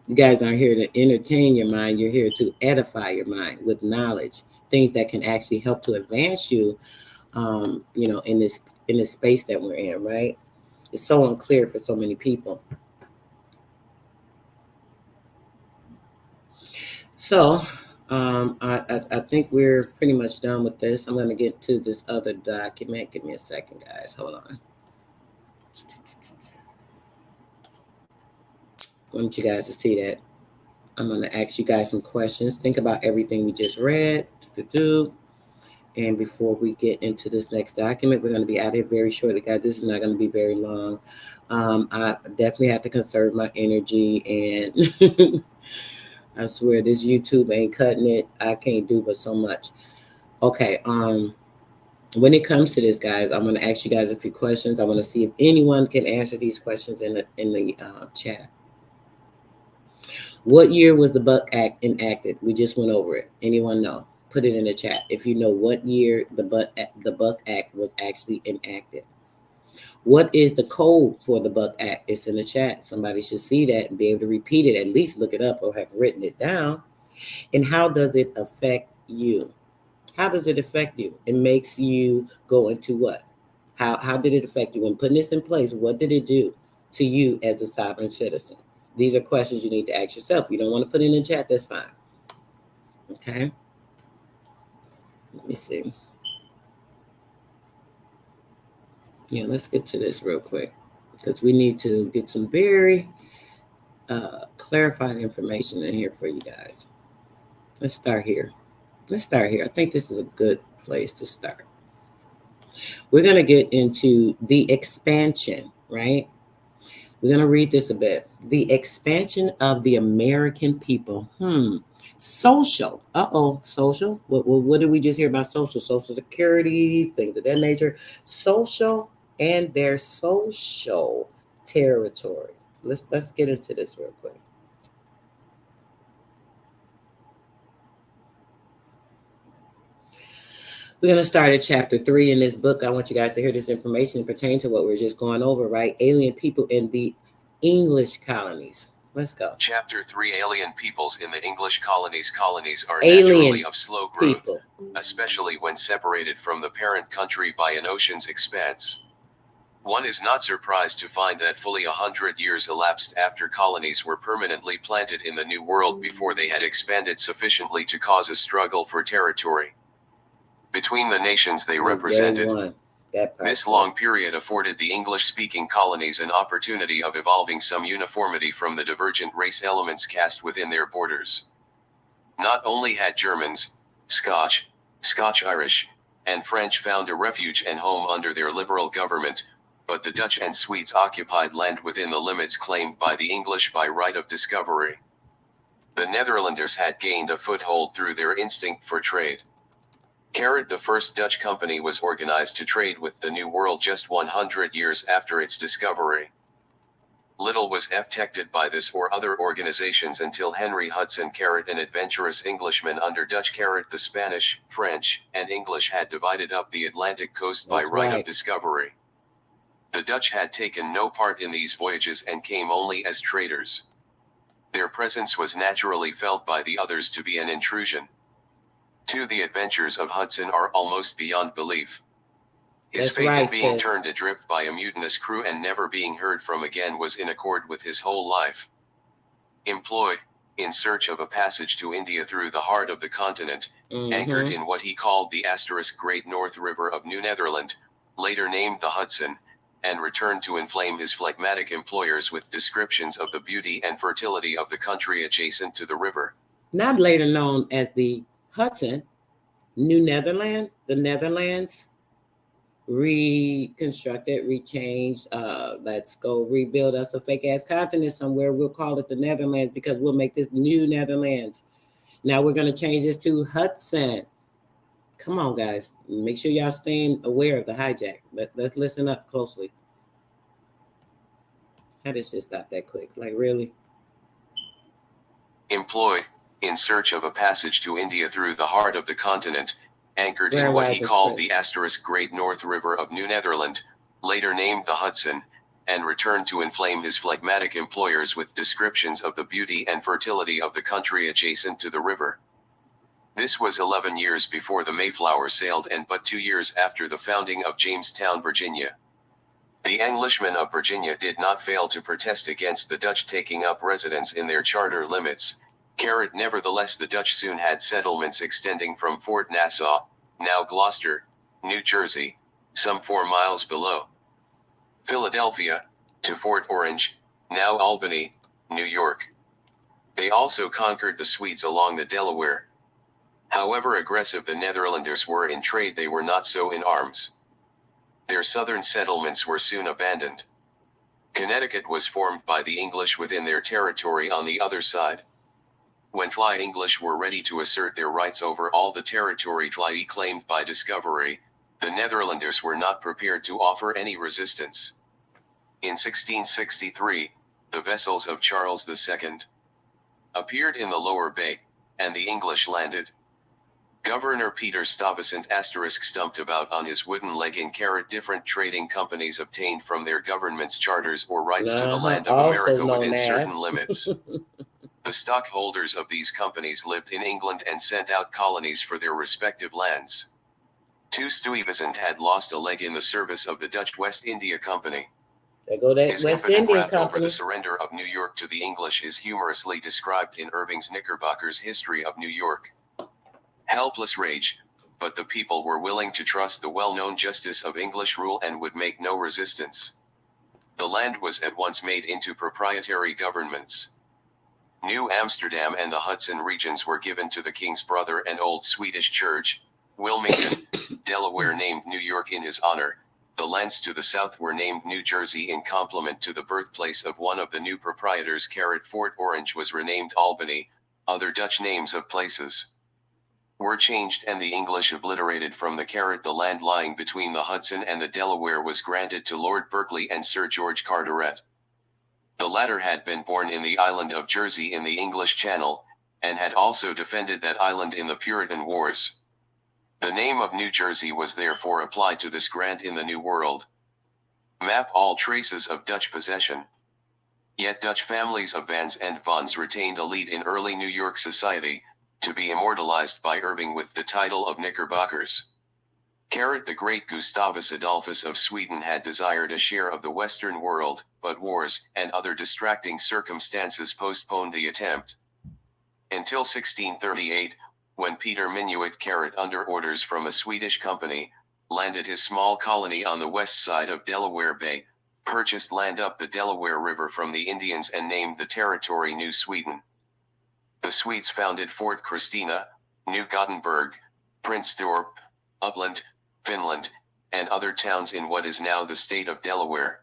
You guys aren't here to entertain your mind. You're here to edify your mind with knowledge, things that can actually help to advance you, in this space that we're in, right? It's so unclear for so many people. So, I think we're pretty much done with this. I'm going to get to this other document. Give me a second, guys. Hold on. I want you guys to see that. I'm going to ask you guys some questions. Think about everything we just read. And before we get into this next document, we're going to be out here very shortly, guys. This is not going to be very long. I definitely have to conserve my energy, and I swear this YouTube ain't cutting it. I can't do but so much. Okay. When it comes to this, guys, I'm going to ask you guys a few questions. I want to see if anyone can answer these questions in the chat. What year was the Buck Act enacted? We just went over it. Anyone know? Put it in the chat if you know what year the Buck Act was actually enacted. What is the code for the Buck Act? It's in the chat. Somebody should see that and be able to repeat it, at least look it up or have written it down. And how does it affect you? How does it affect you? It makes you go into what? How did it affect you? When putting this in place, what did it do to you as a sovereign citizen? These are questions you need to ask yourself. You don't want to put it in the chat, that's fine. Okay. Let me see. Yeah, let's get to this real quick because we need to get some very clarified information in here for you guys. Let's start here. I think this is a good place to start. We're going to get into the expansion, right? We're going to read this a bit. The expansion of the American people. Social. Social. What did we just hear about social? Social security, things of that nature. Social and their social territory. Let's get into this real quick. We're going to start at chapter 3 in this book. I want you guys to hear this information pertaining to what we're just going over, right? Alien people in the English colonies. Let's go. Chapter 3: Alien peoples in the English colonies. Colonies are naturally of slow growth, especially when separated from the parent country by an ocean's expanse. One is not surprised to find that fully 100 years elapsed after colonies were permanently planted in the New World before they had expanded sufficiently to cause a struggle for territory between the nations they represented. This long period afforded the English-speaking colonies an opportunity of evolving some uniformity from the divergent race elements cast within their borders. Not only had Germans, Scotch-Irish, and French found a refuge and home under their liberal government, but the Dutch and Swedes occupied land within the limits claimed by the English by right of discovery. The Netherlanders had gained a foothold through their instinct for trade. The first Dutch company was organized to trade with the New World just 100 years after its discovery. Little was affected by this or other organizations until Henry Hudson, an adventurous Englishman under Dutch, the Spanish, French, and English had divided up the Atlantic coast by right of discovery. The Dutch had taken no part in these voyages and came only as traders. Their presence was naturally felt by the others to be an intrusion. The adventures of Hudson are almost beyond belief. His fate in being turned adrift by a mutinous crew and never being heard from again was in accord with his whole life. Employ, in search of a passage to India through the heart of the continent, anchored in what he called the * Great North River of New Netherland, later named the Hudson, and returned to inflame his phlegmatic employers with descriptions of the beauty and fertility of the country adjacent to the river. Not later known as the Hudson, New Netherland, the Netherlands, reconstructed, rechanged. Let's go rebuild us a fake ass continent somewhere. We'll call it the Netherlands because we'll make this New Netherlands. Now we're going to change this to Hudson. Come on, guys. Make sure y'all staying aware of the hijack. Let's listen up closely. How did this stop that quick? Like, really? Employ, in search of a passage to India through the heart of the continent, anchored in what he called the * Great North River of New Netherland, later named the Hudson, and returned to inflame his phlegmatic employers with descriptions of the beauty and fertility of the country adjacent to the river. This was 11 years before the Mayflower sailed and but 2 years after the founding of Jamestown, Virginia. The Englishmen of Virginia did not fail to protest against the Dutch taking up residence in their charter limits. Nevertheless, the Dutch soon had settlements extending from Fort Nassau, now Gloucester, New Jersey, some 4 miles below Philadelphia, to Fort Orange, now Albany, New York. They also conquered the Swedes along the Delaware. However aggressive the Netherlanders were in trade, they were not so in arms. Their southern settlements were soon abandoned. Connecticut was formed by the English within their territory on the other side. When the English were ready to assert their rights over all the territory they claimed by discovery, the Netherlanders were not prepared to offer any resistance. In 1663, the vessels of Charles II appeared in the lower bay, and the English landed. Governor Peter Stuyvesant * stumped about on his wooden leg in different trading companies obtained from their government's charters or rights to the land of America within certain limits. The stockholders of these companies lived in England and sent out colonies for their respective lands. Stuyvesant had lost a leg in the service of the Dutch West India Company. There go that His West impotent Indian wrath over Company. the surrender of New York to the English is humorously described in Irving's Knickerbocker's History of New York. Helpless rage, but the people were willing to trust the well-known justice of English rule and would make no resistance. The land was at once made into proprietary governments. New Amsterdam and the Hudson regions were given to the king's brother and old Swedish church, Wilmington, Delaware named New York in his honor. The lands to the south were named New Jersey in compliment to the birthplace of one of the new proprietors. Fort Orange was renamed Albany. Other Dutch names of places were changed and the English obliterated from the land lying between the Hudson and the Delaware was granted to Lord Berkeley and Sir George Carteret. The latter had been born in the island of Jersey in the English Channel, and had also defended that island in the Puritan Wars. The name of New Jersey was therefore applied to this grant in the New World. Map all traces of Dutch possession. Yet Dutch families of Vans and Vons retained a lead in early New York society, to be immortalized by Irving with the title of Knickerbockers. The great Gustavus Adolphus of Sweden had desired a share of the Western world, but wars and other distracting circumstances postponed the attempt. Until 1638, when Peter Minuit under orders from a Swedish company, landed his small colony on the west side of Delaware Bay, purchased land up the Delaware River from the Indians and named the territory New Sweden. The Swedes founded Fort Christina, New Gothenburg, Prinstorp, Uppland, Finland, and other towns in what is now the state of Delaware.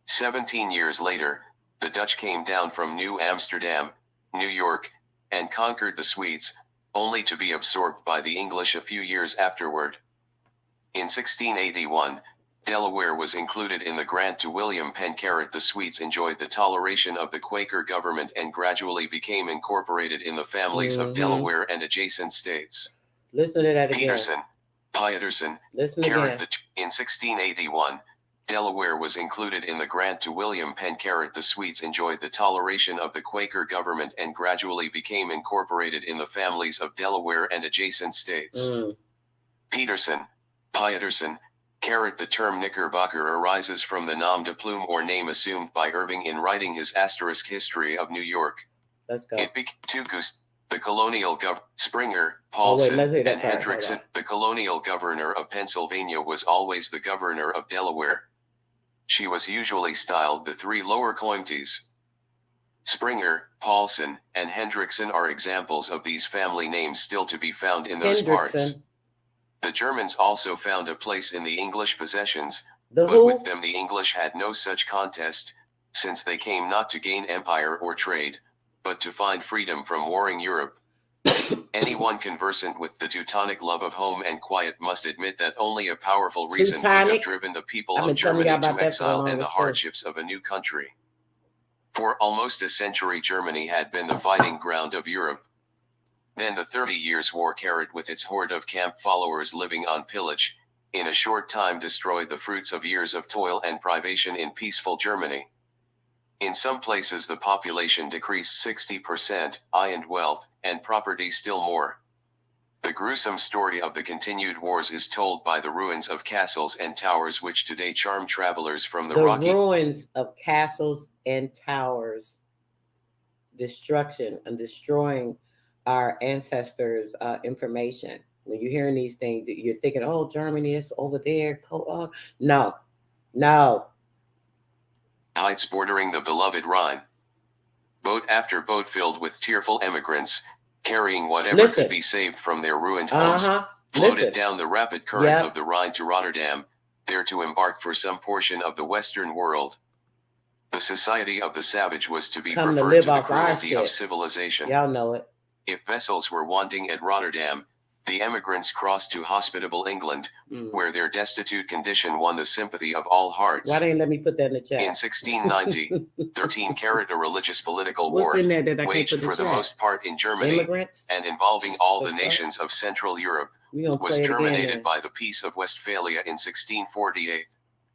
17 years later, the Dutch came down from New Amsterdam, New York, and conquered the Swedes, only to be absorbed by the English a few years afterward. In 1681, Delaware was included in the grant to William Penn. The Swedes enjoyed the toleration of the Quaker government and gradually became incorporated in the families of Delaware and adjacent states. Listen to that again. Pietersen, Listen again. In 1681, Delaware was included in the grant to William Penn. The Swedes enjoyed the toleration of the Quaker government and gradually became incorporated in the families of Delaware and adjacent states. Pietersen. The term Knickerbocker arises from the nom de plume or name assumed by Irving in writing his * History of New York. Let's go. The colonial Springer, Paulson, and Hendrickson. The colonial governor of Pennsylvania was always the governor of Delaware. She was usually styled the three lower coimties. Springer, Paulson, and Hendrickson are examples of these family names still to be found in those parts. The Germans also found a place in the English possessions, but with them the English had no such contest, since they came not to gain empire or trade, but to find freedom from warring Europe. Anyone conversant with the Teutonic love of home and quiet must admit that only a powerful reason could have driven the people of Germany to exile and the hardships of a new country. For almost a century Germany had been the fighting ground of Europe. Then the 30 Years' War, carried with its horde of camp followers living on pillage, in a short time destroyed the fruits of years of toil and privation in peaceful Germany. In some places the population decreased 60%, and wealth and property still more. The gruesome story of the continued wars is told by the ruins of castles and towers which today charm travelers from the rocky... ruins of castles and towers, destruction and destroying our ancestors' information. When you're hearing these things, you're thinking, oh, Germany is over there. No. Heights bordering the beloved Rhine. Boat after boat filled with tearful emigrants, carrying whatever could be saved from their ruined homes, floated down the rapid current of the Rhine to Rotterdam, there to embark for some portion of the Western world. The society of the savage was to be preferred to the cruelty of civilization. Y'all know it. If vessels were wanting at Rotterdam, the emigrants crossed to hospitable England, where their destitute condition won the sympathy of all hearts. Why didn't let me put that in the chat? In 1690, 13 carried a religious political war, waged for the most part in Germany, and involving all the nations of Central Europe, was terminated by the Peace of Westphalia in 1648.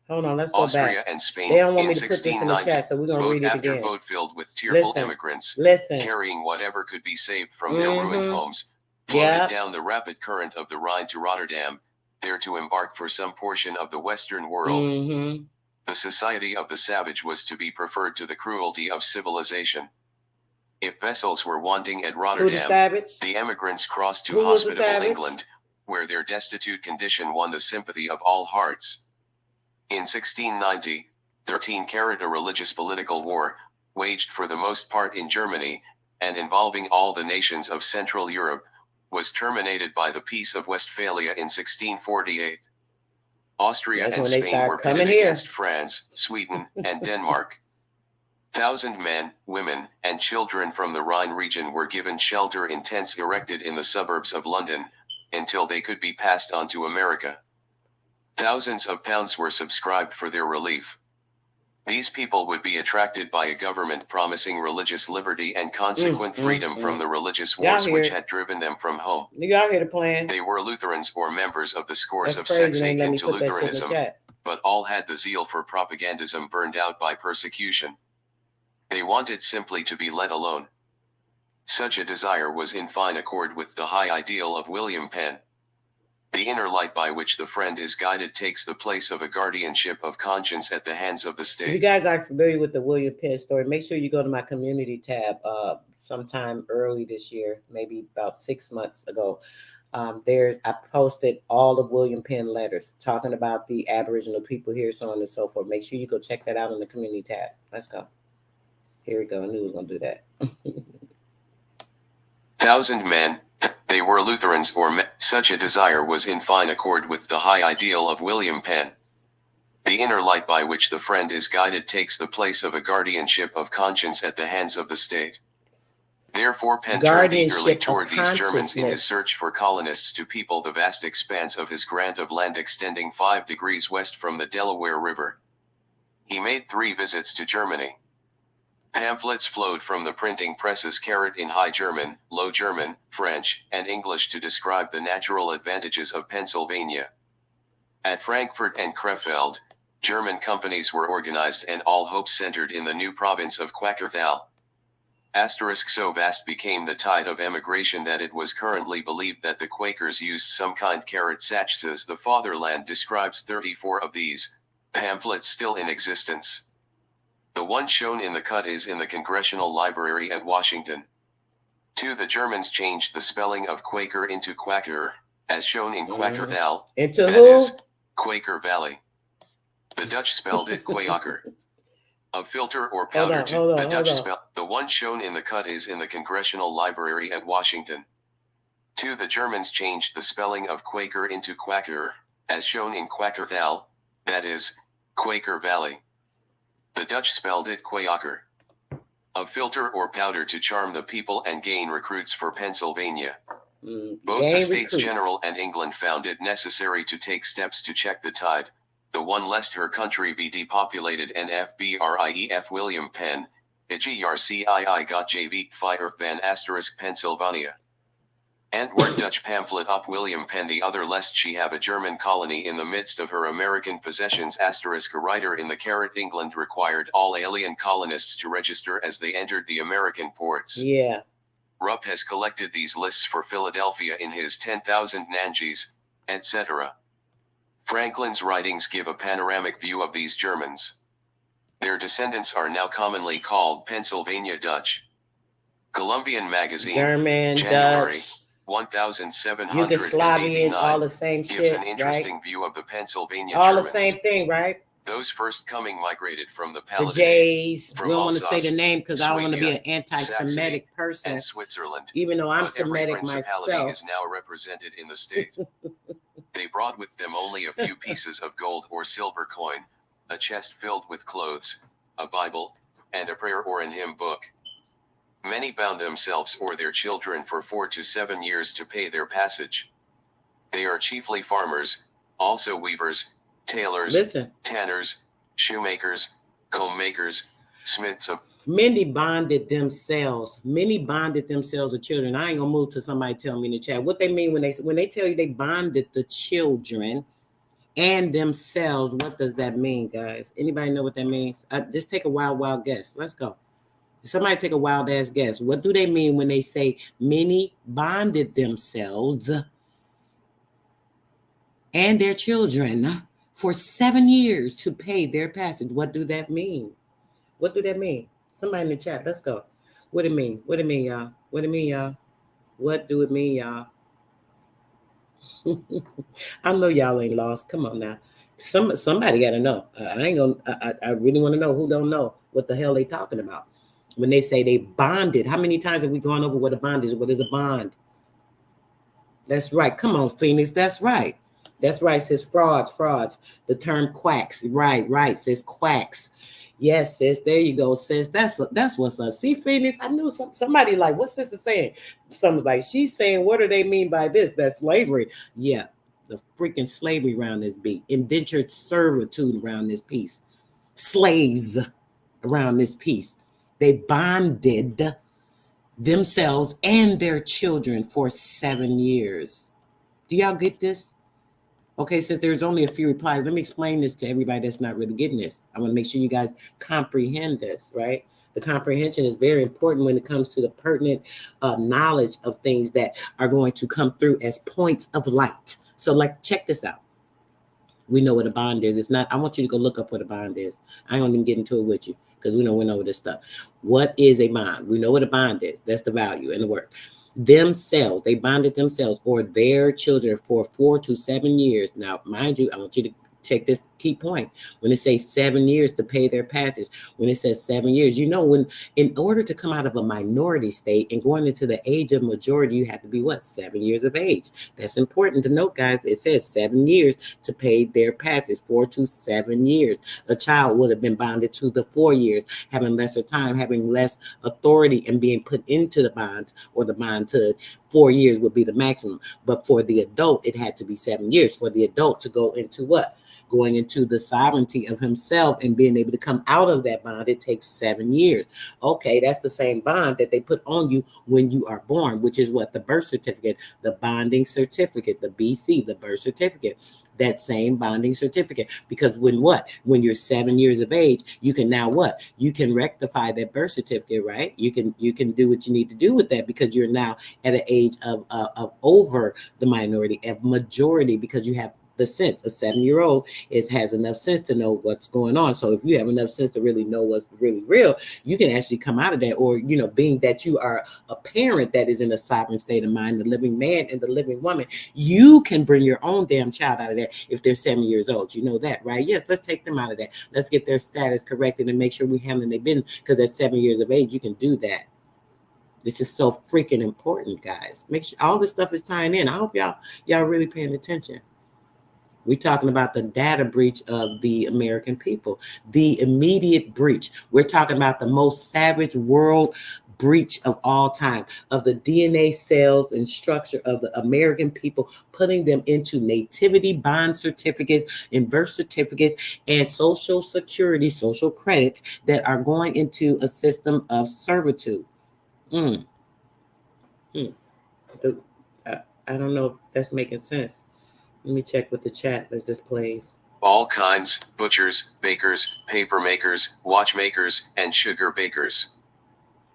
Hold on, let's go Austria back. and Spain They don't want in me to put this in the chat, so we're going to read it again. Boat filled with tearful immigrants, carrying whatever could be saved from their ruined homes, floated down the rapid current of the Rhine to Rotterdam, there to embark for some portion of the Western world. The society of the savage was to be preferred to the cruelty of civilization. If vessels were wanting at Rotterdam, the emigrants crossed to hospitable England, where their destitute condition won the sympathy of all hearts. In 1690, 13 carried a religious political war, waged for the most part in Germany, and involving all the nations of Central Europe, was terminated by the Peace of Westphalia in 1648. Austria and Spain were pitted against France, Sweden, and Denmark. 1,000 men, women, and children from the Rhine region were given shelter in tents erected in the suburbs of London, until they could be passed on to America. Thousands of pounds were subscribed for their relief. These people would be attracted by a government promising religious liberty and consequent freedom from the religious wars which had driven them from home. Y'all hear the plan? They were Lutherans or members of the scores of sects akin to Lutheranism, but all had the zeal for propagandism burned out by persecution. They wanted simply to be let alone. Such a desire was in fine accord with the high ideal of William Penn. The inner light by which the friend is guided takes the place of a guardianship of conscience at the hands of the state. If you guys are familiar with the William Penn story, make sure you go to my community tab sometime early this year, maybe about 6 months ago. I posted all of William Penn letters talking about the Aboriginal people here, so on and so forth. Make sure you go check that out on the community tab. Let's go. Here we go. I knew it was going to do that. 1,000 men. They were Lutherans or such a desire was in fine accord with the high ideal of William Penn. The inner light by which the friend is guided takes the place of a guardianship of conscience at the hands of the state. Therefore Penn turned eagerly toward these Germans in his search for colonists to people the vast expanse of his grant of land extending 5 degrees west from the Delaware River. He made 3 visits to Germany. Pamphlets flowed from the printing presses carried in High German, Low German, French, and English to describe the natural advantages of Pennsylvania. At Frankfurt and Krefeld, German companies were organized and all hopes centered in the new province of Quackerthal. So vast became the tide of emigration that it was currently believed that the Quakers used some kind such as the Fatherland describes 34 of these pamphlets still in existence. The one shown in the cut is in the Congressional Library at Washington. 2. The Germans changed the spelling of Quaker into Quaker, as shown in Quakerthal, into that who? is, Quaker Valley. The Dutch spelled it Quaker. Of filter or powder the Dutch spell. The one shown in the cut is in the Congressional Library at Washington. 2. The Germans changed the spelling of Quaker into Quaker, as shown in Quakerthal, that is, Quaker Valley. The Dutch spelled it Quaker. Of filter or powder to charm the people and gain recruits for Pennsylvania. Both the States General and England found it necessary to take steps to check the tide, the one lest her country be depopulated. NFBRIEF William Penn, EGRCII got JV Fire Van * Pennsylvania. Antwerp Dutch pamphlet op William Penn the other lest she have a German colony in the midst of her American possessions * a writer in the Carrot England required all alien colonists to register as they entered the American ports. Yeah. Rupp has collected these lists for Philadelphia in his 10,000 Nanjis, etc. Franklin's writings give a panoramic view of these Germans. Their descendants are now commonly called Pennsylvania Dutch. Columbian Magazine, German, January, Dutch, 1789, Yugoslavian, all the same gives shit, an interesting right? view of the Pennsylvania All Germans. the same thing, right? Those first coming migrated from the The Palatinate, Jays. from We don't want to say Alsace, the name because I don't want to be an Swabia, anti-Semitic Saxony, person, and Switzerland. even though I'm But every Semitic principality myself. is now represented in the state. They brought with them only a few pieces of gold or silver coin, a chest filled with clothes, a Bible, and a prayer or an hymn book. Many bound themselves or their children for 4 to 7 years to pay their passage. They are chiefly farmers, also weavers, tailors, tanners, shoemakers, comb makers, smiths of. Many bonded themselves. Many bonded themselves with children. I ain't gonna move to somebody tell me in the chat what they mean when they tell you they bonded the children and themselves. What does that mean, guys? Anybody know what that means? Just take a wild guess. Let's go. Somebody take a wild ass guess. What do they mean when they say many bonded themselves and their children for 7 years to pay their passage? What do that mean? What do that mean? Somebody in the chat. Let's go. What do it mean? What do it mean, y'all? What do it mean, y'all? What do it mean, y'all? I know y'all ain't lost. Come on now. Somebody got to know. I really want to know who don't know what the hell they talking about. When they say they bonded, how many times have we gone over what a bond is? What is a bond? That's right. Come on, Phoenix. That's right. That's right. Says frauds. The term quacks. Right. Says quacks. Yes, sis. There you go, sis. That's what's up. See, Phoenix, I knew somebody like, what's sister saying? Someone's like, she's saying, what do they mean by this? That's slavery. Yeah, the freaking slavery around this beat. Indentured servitude around this piece. Slaves around this piece. They bonded themselves and their children for 7 years. Do y'all get this? Okay, since there's only a few replies, let me explain this to everybody that's not really getting this. I want to make sure you guys comprehend this, right? The comprehension is very important when it comes to the pertinent knowledge of things that are going to come through as points of light. So, check this out. We know what a bond is. If not, I want you to go look up what a bond is. I ain't gonna even get into it with you because we don't went over this stuff. What is a bond? We know what a bond is. That's the value in the word. Themselves, they bonded themselves or their children for 4 to 7 years. Now, mind you, I want you to take this key point. When it says 7 years to pay their passage, when it says 7 years, when in order to come out of a minority state and going into the age of majority, you have to be 7 years of age. That's important to note, guys. It says 7 years to pay their passage, 4 to 7 years. A child would have been bonded to the 4 years, having lesser time, having less authority, and being put into the bond or the bondhood. 4 years would be the maximum. But for the adult, it had to be 7 years for the adult to go into what? Going into the sovereignty of himself and being able to come out of that bond, it takes 7 years. Okay, that's the same bond that they put on you when you are born, which is what? The birth certificate, the bonding certificate, the BC, the birth certificate, that same bonding certificate. Because when you're 7 years of age, you can now what? You can rectify that birth certificate, right? You can do what you need to do with that because you're now at an age of over the minority, of majority, because you have the sense. A 7-year-old has enough sense to know what's going on. So if you have enough sense to really know what's really real, you can actually come out of that. Or, you know, being that you are a parent that is in a sovereign state of mind, the living man and the living woman, you can bring your own damn child out of that if they're 7 years old. You know that, right? Yes, let's take them out of that. Let's get their status corrected and make sure we handle their business, because at 7 years of age, you can do that. This is so freaking important, guys. Make sure all this stuff is tying in. I hope y'all really paying attention. We're talking about the data breach of the American people, the immediate breach. We're talking about the most savage world breach of all time, of the DNA cells and structure of the American people, putting them into nativity bond certificates and birth certificates and social security, social credits that are going into a system of servitude. I don't know if that's making sense. Let me check with the chat as this plays. All kinds: butchers, bakers, paper makers, watchmakers, and sugar bakers.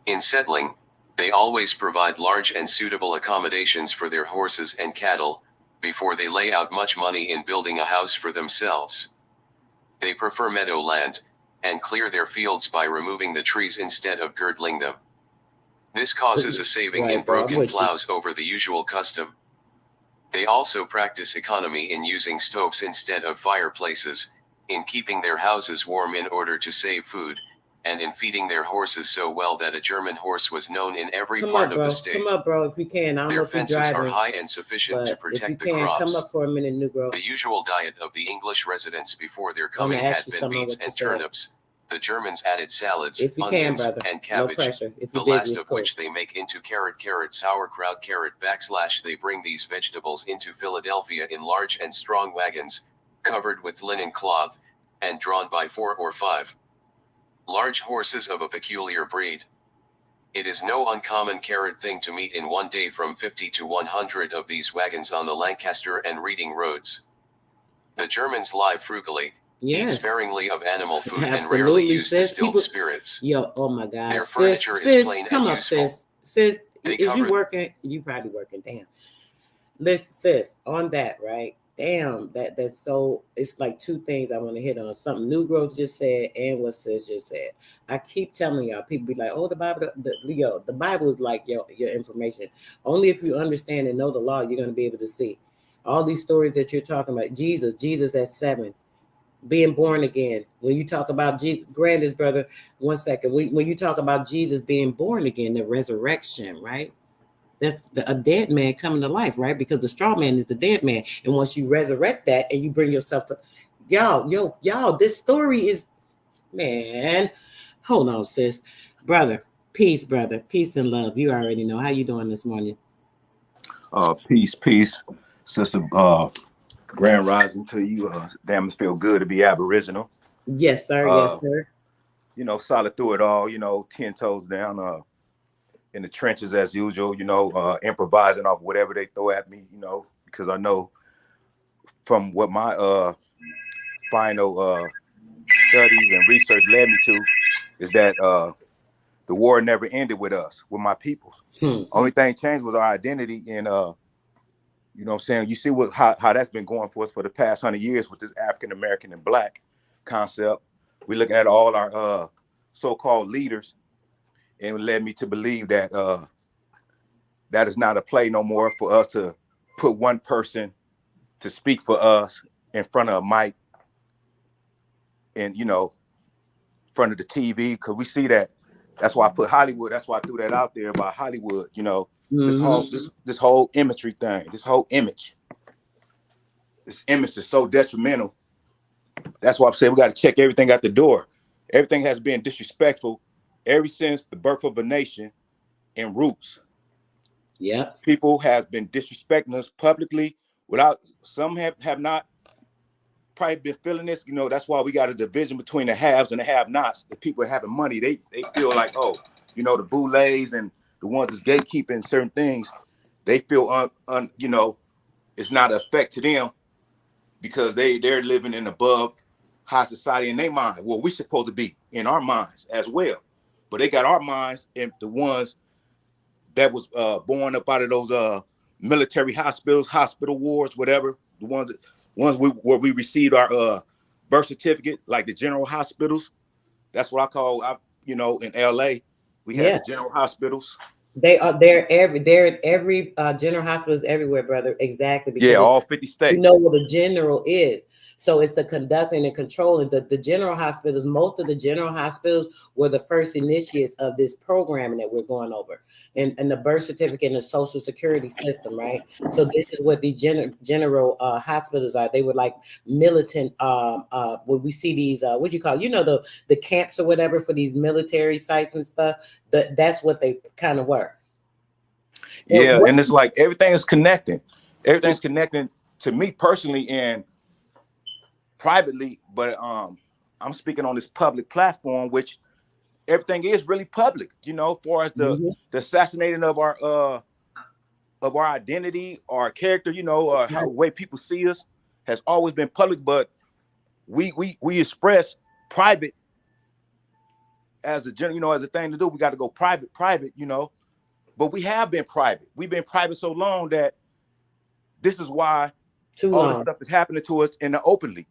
In settling, they always provide large and suitable accommodations for their horses and cattle, before they lay out much money in building a house for themselves. They prefer meadowland, and clear their fields by removing the trees instead of girdling them. This causes a saving in broken plows over the usual custom. They also practice economy in using stoves instead of fireplaces, in keeping their houses warm in order to save food, and in feeding their horses so well that a German horse was known in every part of the state. Come up, bro, if you can. I don't know if you're driving. Their fences are high and sufficient to protect the crops. Come up for a minute, Negro. The usual diet of the English residents before their coming had been beets and turnips. The Germans added salads, onions, and cabbage, the last of which they make into carrot sauerkraut / they bring these vegetables into Philadelphia in large and strong wagons, covered with linen cloth, and drawn by 4 or 5 large horses of a peculiar breed. It is no uncommon carrot thing to meet in one day from 50 to 100 of these wagons on the Lancaster and Reading roads. The Germans live frugally, eat sparingly of animal food, and rarely use distilled spirits. Yo, oh my God. Their furniture is plain and useful. Sis, is you working? You probably working. Damn. Listen, sis, on that, right? Damn, that's so. It's like 2 things I want to hit on. Something New Growth just said and what sis just said. I keep telling y'all, people be like, "Oh, the Bible, the Bible is like your information. Only if you understand and know the law, you're gonna be able to see all these stories that you're talking about. Jesus at 7, being born again. When you talk about Jesus, Grandis, brother, 1 second. When you talk about Jesus being born again, the resurrection, right? That's a dead man coming to life, right? Because the straw man is the dead man. And once you resurrect that and you bring yourself to y'all, this story is, man, hold on, sis. Brother, peace and love. You already know. How you doing this morning? Peace. Sister, grand rising to you. Damn, it feel good to be Aboriginal. Yes, sir. Yes, sir. You know, solid through it all, 10 toes down, in the trenches as usual, improvising off whatever they throw at me, because I know from what my final studies and research led me to is that the war never ended with us, with my peoples. Only thing changed was our identity, and you know what I'm saying? You see how that's been going for us for the past 100 years with this African American and Black concept. We're looking at all our so-called leaders, and it led me to believe that that is not a play no more for us to put one person to speak for us in front of a mic and, front of the TV, because we see that. That's why I put Hollywood. That's why I threw that out there about Hollywood, this whole imagery thing, this image is so detrimental. That's why I'm saying we got to check everything out the door. Everything has been disrespectful ever since the birth of a nation and roots. Yeah. People have been disrespecting us publicly without, some have not probably been feeling this. That's why we got a division between the haves and the have-nots. The people having money, they feel like, the boulets and the ones that's gatekeeping certain things, they feel it's not an effect to them because they're living in above high society in their mind. Well, we're supposed to be in our minds as well. But they got our minds and the ones that was born up out of those military hospitals, hospital wars, whatever. The ones that ones where we received our birth certificate, like the general hospitals. That's what I call, in LA, we had the general hospitals. They're every general hospitals everywhere, brother. Exactly. Because all 50 states. You know what a general is. So it's the conducting and controlling the general hospitals. Most of the general hospitals were the first initiates of this programming that we're going over, and the birth certificate and the social security system, right? So this is what these general hospitals are. They were like militant. When we see these, what do you call it? The camps or whatever for these military sites and stuff. That's what they kind of were. Yeah, and it's like everything is connecting. Everything's connecting to me personally and privately, but I'm speaking on this public platform, which everything is really public, as far as the assassinating of our identity, our character, how the way people see us has always been public, but we express private as a as a thing to do. We got to go private, but we have been private. We've been private so long that this is why all this stuff is happening to us in the openly,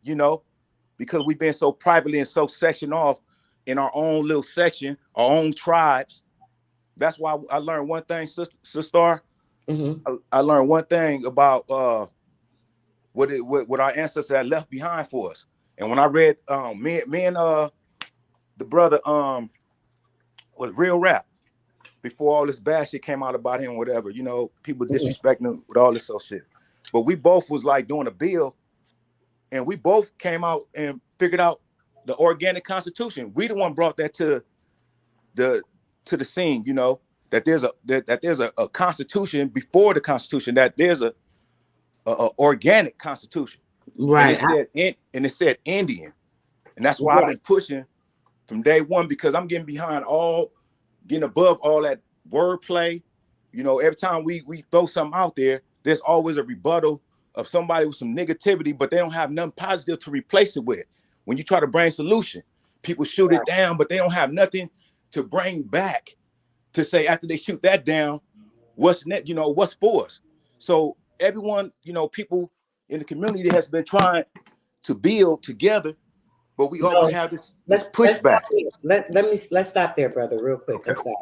because we've been so privately and so sectioned off in our own little section, our own tribes. That's why I learned one thing, Sister. I learned one thing about what our ancestors had left behind for us. And when I read me and the brother was Real Rap, before all this bad shit came out about him, whatever, people disrespecting him with all this shit. But we both was like doing a bill, and we both came out and figured out the organic constitution. We the one brought that to the scene, that there's a constitution before the constitution, that there's a organic constitution. Right. And it said Indian. And that's why I've been pushing from day one, because I'm getting above all that wordplay. Every time we throw something out there, there's always a rebuttal of somebody with some negativity, but they don't have nothing positive to replace it with. When you try to bring solution, people shoot it down, but they don't have nothing to bring back to say after they shoot that down, what's next, what's for us. So everyone, people in the community has been trying to build together, but we always have this pushback. Let's stop there, brother, real quick. Okay. I'm sorry.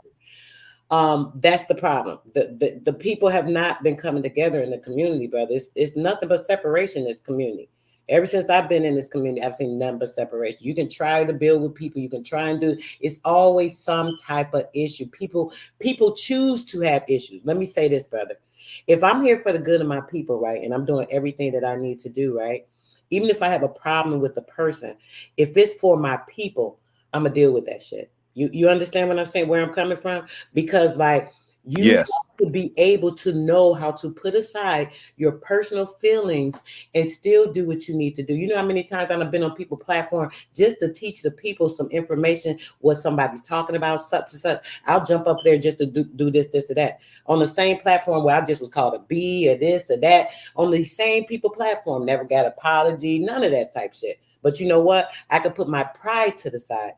That's the problem. The people have not been coming together in the community, brother. It's nothing but separation in this community. Ever since I've been in this community, I've seen nothing but separation. You can try to build with people. You can try and do. It's always some type of issue. People choose to have issues. Let me say this, brother. If I'm here for the good of my people, right, and I'm doing everything that I need to do, right, even if I have a problem with the person, if it's for my people, I'm gonna deal with that shit. You understand what I'm saying, where I'm coming from? Because you have to be able to know how to put aside your personal feelings and still do what you need to do. You know how many times I've been on people's platform just to teach the people some information, what somebody's talking about, such and such. I'll jump up there just to do this, or that. On the same platform where I just was called a B or this or that, on the same people platform, never got apology, none of that type shit. But you know what? I could put my pride to the side.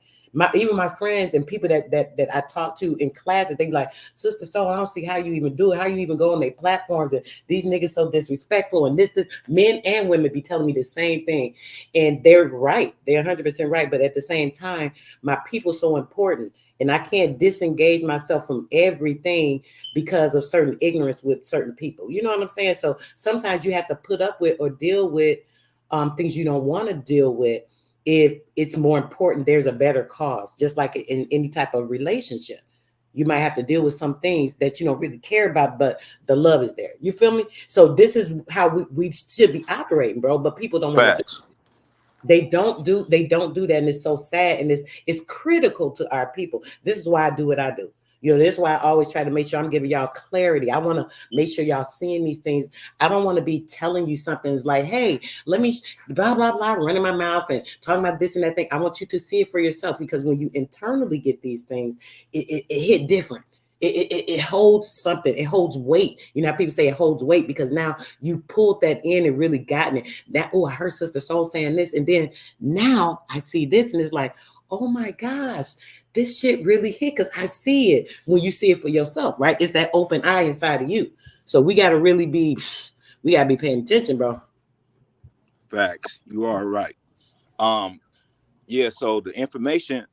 Even my friends and people that I talk to in classes, they be like, Sister, so I don't see how you even do it. How you even go on their platforms, and these niggas so disrespectful, and this men and women be telling me the same thing. And they're right. They're 100% right. But at the same time, my people's so important. And I can't disengage myself from everything because of certain ignorance with certain people. You know what I'm saying? So sometimes you have to put up with or deal with things you don't want to deal with. If it's more important, there's a better cause, just like in any type of relationship. You might have to deal with some things that you don't really care about, but the love is there. You feel me? So this is how we should be operating, bro. But people don't want to. They don't do that, and it's so sad, and it's critical to our people. This is why I do what I do. This is why I always try to make sure I'm giving y'all clarity. I want to make sure y'all seeing these things. I don't want to be telling you something that's like, hey, let me blah, blah, blah, running my mouth and talking about this and that thing. I want you to see it for yourself, because when you internally get these things, it hit different. It holds something. It holds weight. You know how people say it holds weight, because now you pulled that in and really gotten it. That, I heard Sister Soul saying this, and then now I see this, and it's like, oh my gosh, this shit really hit, because I see it when you see it for yourself, right? It's that open eye inside of you. So we got to really be paying attention, bro. Facts. You are right. Yeah, so the information,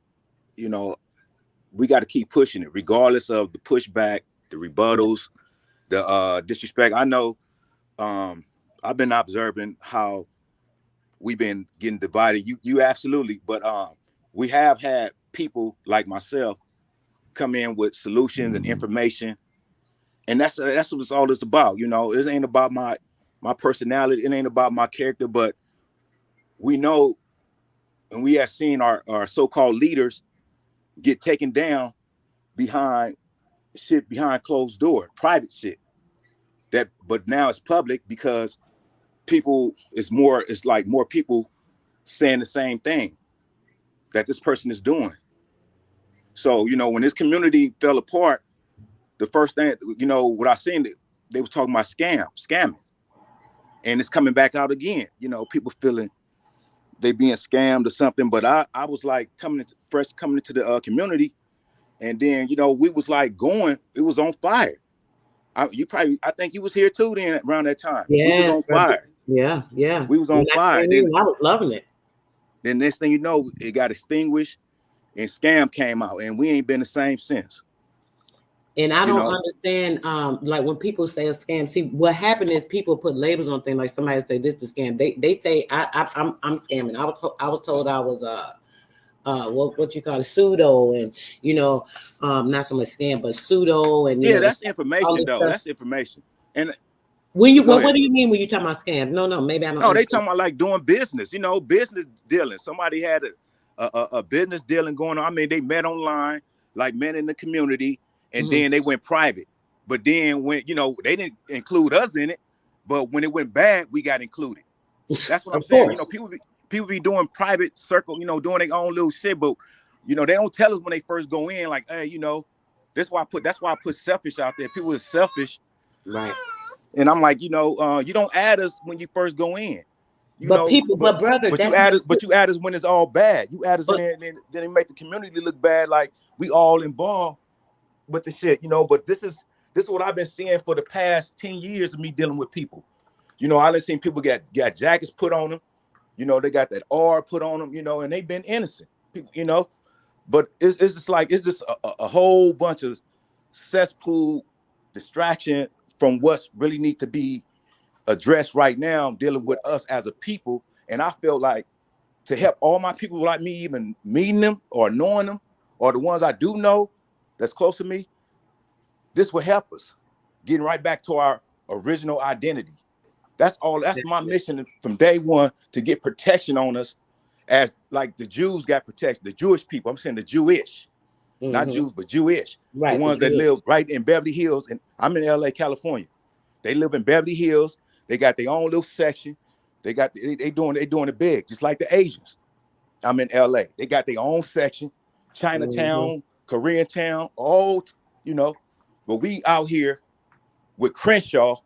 you know, we got to keep pushing it, regardless of the pushback, the rebuttals, the disrespect. I know I've been observing how we've been getting divided. You absolutely, but we have had people like myself come in with solutions and information, and that's what all it's about. You know, it ain't about my personality, it ain't about my character, but we know, and we have seen our so-called leaders get taken down behind closed door, private shit. But now it's public because it's like more people saying the same thing that this person is doing. So, you know, when this community fell apart, the first thing, you know, what I seen, they was talking about scamming. And it's coming back out again. You know, people feeling they being scammed or something. But I was like coming into the community, and then, you know, we was like it was on fire. I think you was here too then around that time. Yeah, we was on fire. Yeah. We was on fire. Then I was loving it. Then next thing you know, it got extinguished and scam came out, and we ain't been the same since. And I don't understand, like when people say a scam. See, what happened is people put labels on things. Like somebody say this is a scam. They say I'm scamming. I was told I was what you call it, pseudo, and you know, not so much scam, but pseudo, and yeah, that's information though. Stuff. That's information. And when you what do you mean when you talking about scams? No, maybe I don't. No, they talking about like doing business. You know, business dealing. Somebody had a business dealing going on. I mean, they met online, like men in the community. And then they went private. But then when, you know, they didn't include us in it. But when it went bad, we got included. That's what I'm saying. You know, people be doing private circle, you know, doing their own little shit. But, you know, they don't tell us when they first go in, like, hey, you know, that's why I put selfish out there. People are selfish. Right. And I'm like, you know, you don't add us when you first go in. But you add us when it's all bad. You add us in there, and then it make the community look bad, like we all involved with the shit, you know. But this is what I've been seeing for the past 10 years of me dealing with people. You know, I've seen people got jackets put on them, you know, they got that R put on them, you know, and they've been innocent, people, you know. But it's just a whole bunch of cesspool distraction from what's really need to be addressed right now, dealing with us as a people. And I feel like to help all my people, like me, even meeting them or knowing them, or the ones I do know that's close to me, this will help us getting right back to our original identity. That's all. That's my mission from day one, to get protection on us, as like the Jews got protection. The Jewish people, I'm saying the Jewish, not Jews, but Jewish. Right, the ones that live right in Beverly Hills, and I'm in LA, California. They live in Beverly Hills. They got their own little section. They doing it big, just like the Asians. I'm in LA. They got their own section, Chinatown, Koreatown, all, you know. But we out here with Crenshaw,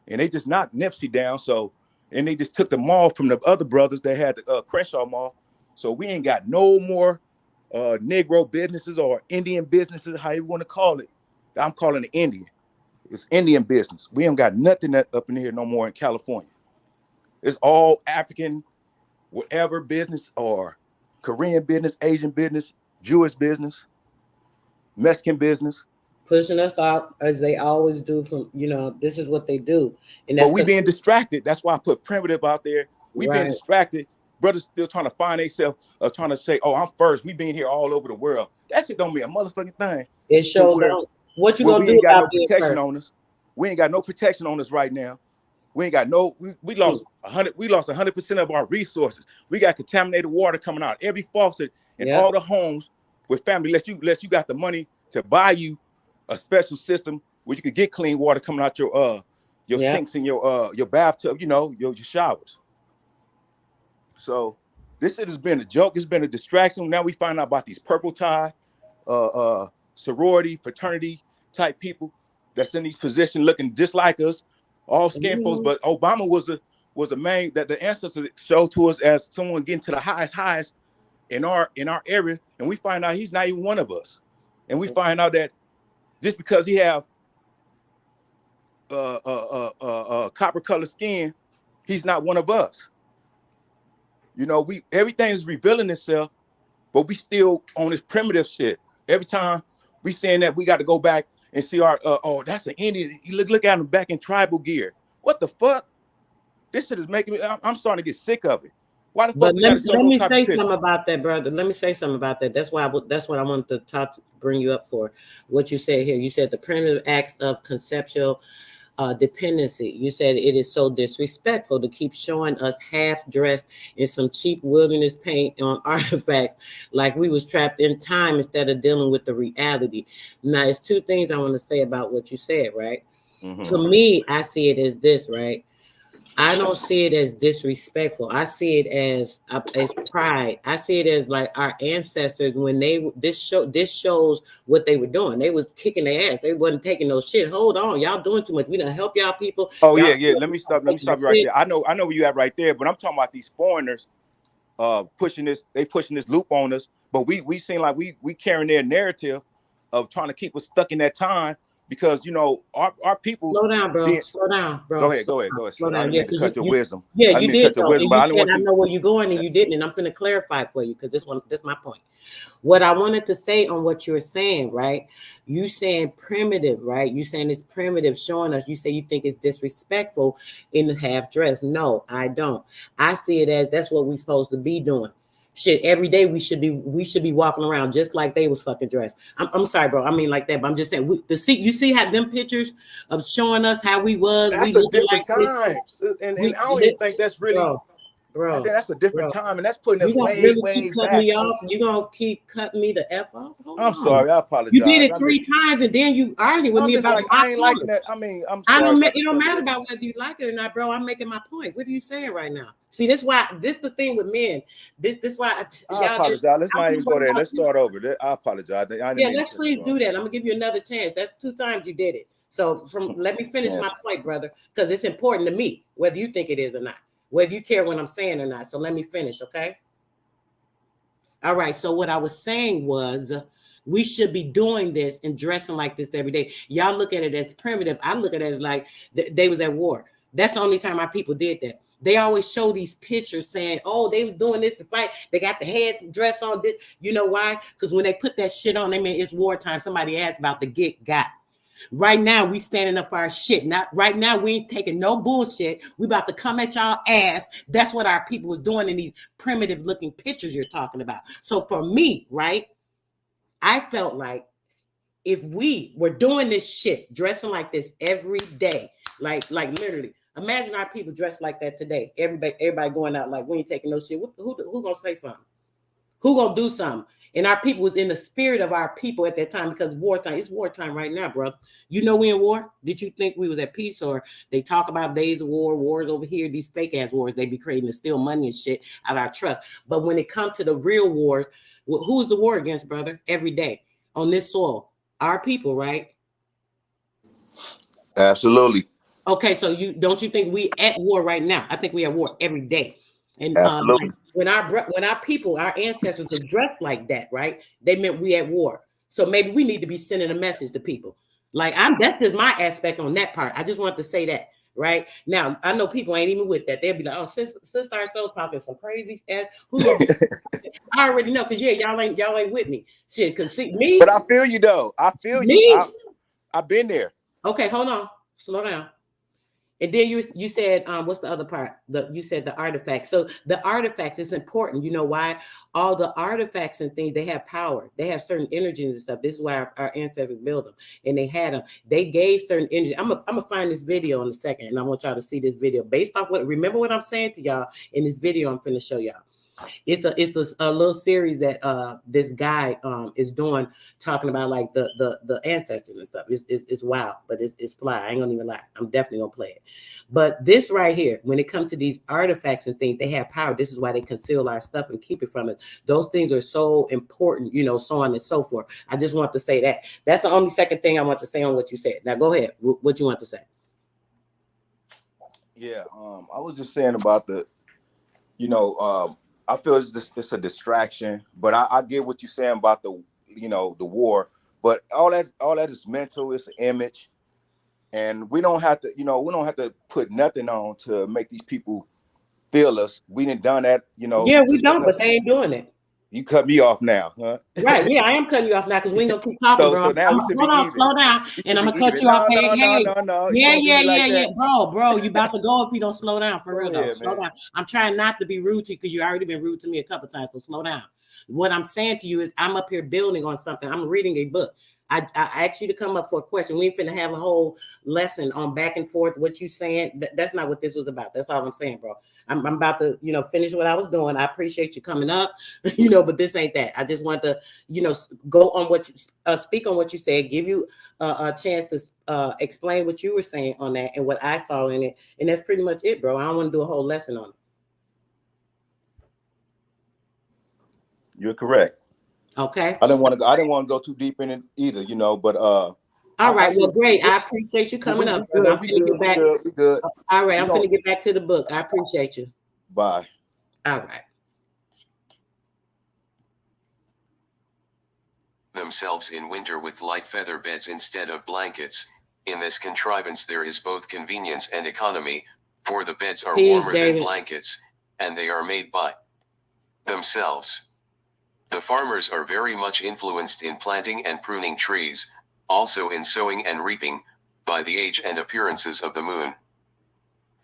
and they just knocked Nipsey down. So, and they just took the mall from the other brothers that had the Crenshaw mall. So we ain't got no more Negro businesses or Indian businesses, how you want to call it. I'm calling it Indian. It's Indian business. We ain't got nothing up in here no more in California. It's all African, whatever business, or Korean business, Asian business, Jewish business, Mexican business. Pushing us out as they always do. From, you know, this is what they do. And but we being distracted. That's why I put primitive out there. We being distracted. Brothers still trying to find themselves, trying to say, "Oh, I'm first." We been here all over the world. That shit don't mean a motherfucking thing. It sure don't. What you gonna do? We ain't got no protection on us. We ain't got no protection on us right now. We ain't got no. We lost 100. We lost 100% of our resources. We got contaminated water coming out every faucet in all the homes with family. Unless you got the money to buy you a special system where you could get clean water coming out your sinks and your bathtub. You know, your showers. So this shit has been a joke. It's been a distraction. Now we find out about these purple tie, sorority, fraternity type people that's in these positions looking just like us, all skin folks. But Obama was the main, that the ancestors showed to us as someone getting to the highest in our area, and we find out he's not even one of us. And we find out that just because he have copper colored skin, he's not one of us. You know, everything is revealing itself, but we still on this primitive shit. Every time we saying that we got to go back and see our oh, that's an Indian. You look at them back in tribal gear. What the fuck? This shit is making me. I'm starting to get sick of it. Why the fuck But we got to show let those me type say of pictures? something about that, brother. Let me say something about that. That's why that's what I wanted to bring you up for. What you said here. You said the primitive acts of conceptual dependency. You said it is so disrespectful to keep showing us half dressed in some cheap wilderness paint on artifacts like we was trapped in time instead of dealing with the reality. Now, it's two things I want to say about what you said, right? Mm-hmm. To me, I see it as this, right? I don't see it as disrespectful. I see it as pride. I see it as like our ancestors when this shows what they were doing. They was kicking their ass. They wasn't taking no shit. Hold on, y'all doing too much. We done help y'all people. Oh y'all yeah. Let me stop you right there. I know where you at right there, but I'm talking about these foreigners pushing this loop on us, but we seem like we carrying their narrative of trying to keep us stuck in that time because you know our people. Slow down, bro. Slow down, bro. Go ahead. Slow I down. didn't Yeah, mean to cut your wisdom. Yeah, I you didn't mean to did cut your though. wisdom, And but you I didn't said want I you. know where you're going, and you didn't. And I'm going to clarify for you because that's my point. What I wanted to say on what you're saying, right? You saying primitive, right? You saying it's primitive, showing us. You say you think it's disrespectful in the half dress. No, I don't. I see it as that's what we're supposed to be doing. Shit, every day we should be walking around just like they was fucking dressed. I'm sorry, bro. I mean like that, but I'm just saying you see how them pictures of showing us how we was. That's We a looking different like time, and I don't this, even think that's really. bro. I think that's a different time, and that's putting us You gonna way, really keep way cutting back. me off? You gonna keep cutting me the F off? Hold I'm on. sorry, I apologize. You did it three times, and then you argued with me about like, I ain't liking that. I mean, I'm sorry. it don't matter about whether you like it or not, bro. I'm making my point. What are you saying right now? See, this the thing with men. This why I apologize. Let's not even go there. Let's start over. I apologize. Let's please do that. I'm gonna give you another chance. That's 2 times you did it. So let me finish my point, brother, because it's important to me whether you think it is or not, whether you care what I'm saying or not. So let me finish, okay? All right. So what I was saying was we should be doing this and dressing like this every day. Y'all look at it as primitive. I look at it as like they was at war. That's the only time our people did that. They always show these pictures saying, oh, they was doing this to fight. They got the head dress on this. You know why? Because when they put that shit on, they mean it's wartime. Somebody asked about the get got. Right now, we standing up for our shit. Not right now, we ain't taking no bullshit. We about to come at y'all ass. That's what our people was doing in these primitive looking pictures you're talking about. So for me, right, I felt like if we were doing this shit, dressing like this every day, like literally, imagine our people dressed like that today. Everybody going out like we ain't taking no shit. Who gonna say something? Who gonna do something? And our people was in the spirit of our people at that time because wartime. It's wartime right now, bro. You know we in war. Did you think we was at peace, or they talk about days of war, wars over here? These fake ass wars they be creating to steal money and shit out of our trust. But when it comes to the real wars, who's the war against, brother? Every day on this soil, our people, right? Absolutely. Okay, so don't you think we at war right now? I think we at war every day. And absolutely. When our people, our ancestors were dressed like that, right? They meant we at war. So maybe we need to be sending a message to people. Like that's just my aspect on that part. I just want to say that, right? Now I know people ain't even with that. They'll be like, "Oh, sister so talking some crazy ass." Who gonna be? I already know, cause y'all ain't with me. Shit, cause see me. But I feel you though. I feel you. I've been there. Okay, hold on, slow down. And then you said, what's the other part? You said the artifacts. So the artifacts is important. You know why? All the artifacts and things, they have power. They have certain energies and stuff. This is why our ancestors built them. And they had them. They gave certain energy. I'm gonna find this video in a second, and I want y'all to see this video. Based off remember what I'm saying to y'all in this video I'm finna show y'all. It's a little series that this guy is doing, talking about like the ancestors and stuff. It's wild, but it's fly. I ain't gonna even lie. I'm definitely gonna play it. But this right here, when it comes to these artifacts and things, they have power. This is why they conceal our stuff and keep it from us. Those things are so important, so on and so forth. I just want to say that. That's the only second thing I want to say on what you said. Now go ahead. What you want to say? Yeah, I was just saying about the, I feel it's a distraction, but I get what you're saying about the war, but all that is mental. It's an image, and we don't have to put nothing on to make these people feel us. We didn't done that, you know. Yeah, we don't, but they ain't doing it. You cut me off now, huh? Right, yeah, I am cutting you off now because we ain't gonna keep talking, bro. So now we should be hold on, even. slow down, and I'm gonna cut you off. No. Yeah, bro. You about to go if you don't slow down for real though. Slow down. I'm trying not to be rude to you because you already been rude to me a couple times. So slow down. What I'm saying to you is I'm up here building on something. I'm reading a book. I asked you to come up for a question. We ain't finna have a whole lesson on back and forth what you saying. That's not what this was about. That's all I'm saying, bro. I'm about to, finish what I was doing. I appreciate you coming up, but this ain't that. I just want to, go on what you, speak on what you said, give you a chance to explain what you were saying on that and what I saw in it. And that's pretty much it, bro. I don't want to do a whole lesson on it. You're correct. Okay. I didn't want to go too deep in it either, but all right, well, great. I appreciate you coming up. We good. All right, I'm going to get back to the book. I appreciate you. Bye. All right. Themselves in winter with light feather beds instead of blankets. In this contrivance there is both convenience and economy, for the beds are warmer than blankets, and they are made by themselves. The farmers are very much influenced in planting and pruning trees, also in sowing and reaping, by the age and appearances of the moon.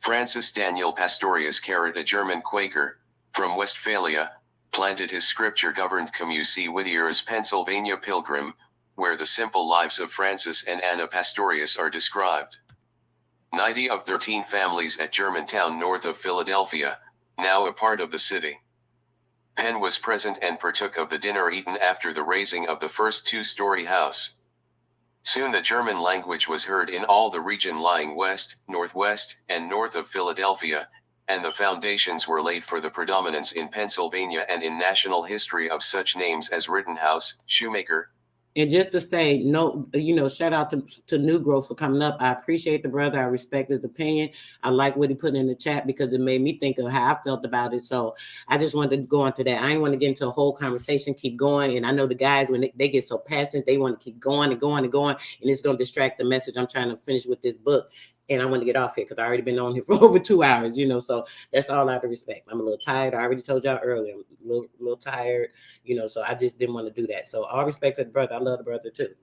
Francis Daniel Pastorius Carrot, a German Quaker, from Westphalia, planted his scripture-governed Community Whittier's Pennsylvania Pilgrim, where the simple lives of Francis and Anna Pastorius are described. 90 of 13 families at Germantown north of Philadelphia, now a part of the city. Penn was present and partook of the dinner eaten after the raising of the first two-story house. Soon the German language was heard in all the region lying west, northwest, and north of Philadelphia, and the foundations were laid for the predominance in Pennsylvania and in national history of such names as Rittenhouse, Shoemaker. And just to say, shout out to New Growth for coming up. I appreciate the brother. I respect his opinion. I like what he put in the chat because it made me think of how I felt about it. So I just wanted to go on to that. I didn't want to get into a whole conversation, keep going. And I know the guys, when they get so passionate, they want to keep going and going and going. And it's going to distract the message I'm trying to finish with this book. And I want to get off here because I already been on here for over 2 hours, so that's all out of respect. I'm a little tired. I already told y'all earlier, I'm a little tired, so I just didn't want to do that. So all respect to the brother. I love the brother too,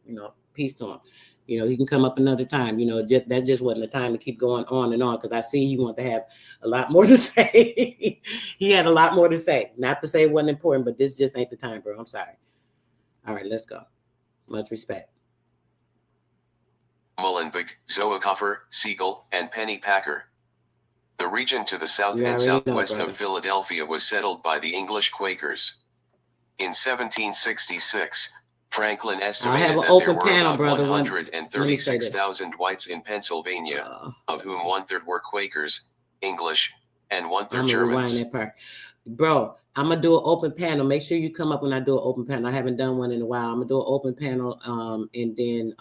peace to him. He can come up another time, that just wasn't the time to keep going on and on because I see he wants to have a lot more to say. He had a lot more to say. Not to say it wasn't important, but this just ain't the time, bro. I'm sorry. All right, let's go. Much respect. Muhlenberg, Zoekofer, Siegel, and Penny Packer. The region to the south and southwest of Philadelphia was settled by the English Quakers. In 1766, Franklin estimated that there were about 136,000 whites in Pennsylvania, of whom 1/3 were Quakers, English, and 1/3 Germans. Bro, I'm going to do an open panel. Make sure you come up when I do an open panel. I haven't done one in a while. I'm going to do an open panel, and then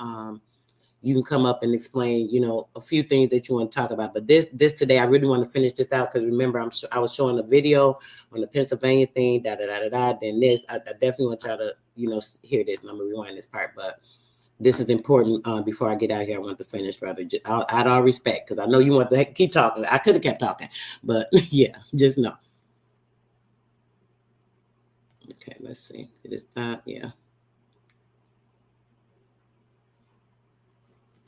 you can come up and explain, a few things that you want to talk about. But this today, I really want to finish this out because remember, I was showing a video on the Pennsylvania thing, Then this, I definitely want y'all to, hear this. And I'm going to rewind this part, but this is important. Before I get out here, I want to finish, brother. Out of all respect, because I know you want to keep talking. I could have kept talking, but yeah, just know. Okay, let's see. It is not, yeah.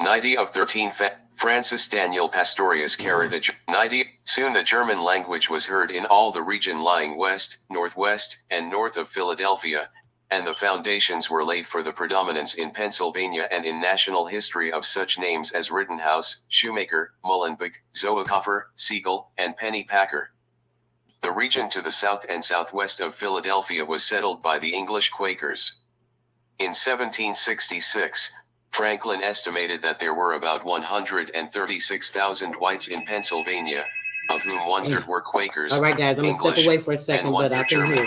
90 of 13 Francis Daniel Pastorius Carrot. 90. Soon the German language was heard in all the region lying west, northwest, and north of Philadelphia, and the foundations were laid for the predominance in Pennsylvania and in national history of such names as Rittenhouse, Shoemaker, Muhlenberg, Zoekofer, Siegel, and Penny Packer. The region to the south and southwest of Philadelphia was settled by the English Quakers. In 1766, Franklin estimated that there were about 136,000 whites in Pennsylvania, of whom 1/3 were Quakers. All right, guys, I'm going to step away for a second, but I can hear.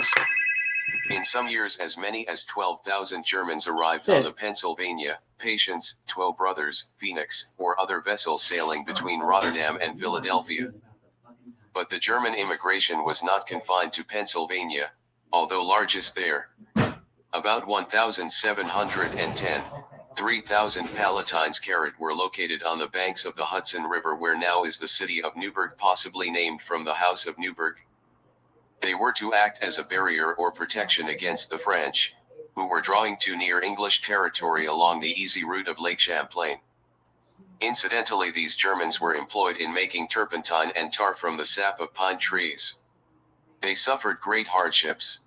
In some years, as many as 12,000 Germans arrived on the Pennsylvania, Patience, Twoe Brothers, Phoenix, or other vessels sailing between Rotterdam and Philadelphia. But the German immigration was not confined to Pennsylvania, although largest there. About 1,710, 3,000 palatines carat were located on the banks of the Hudson River where now is the city of Newburgh, possibly named from the House of Newburgh. They were to act as a barrier or protection against the French, who were drawing too near English territory along the easy route of Lake Champlain. Incidentally, these Germans were employed in making turpentine and tar from the sap of pine trees. They suffered great hardships.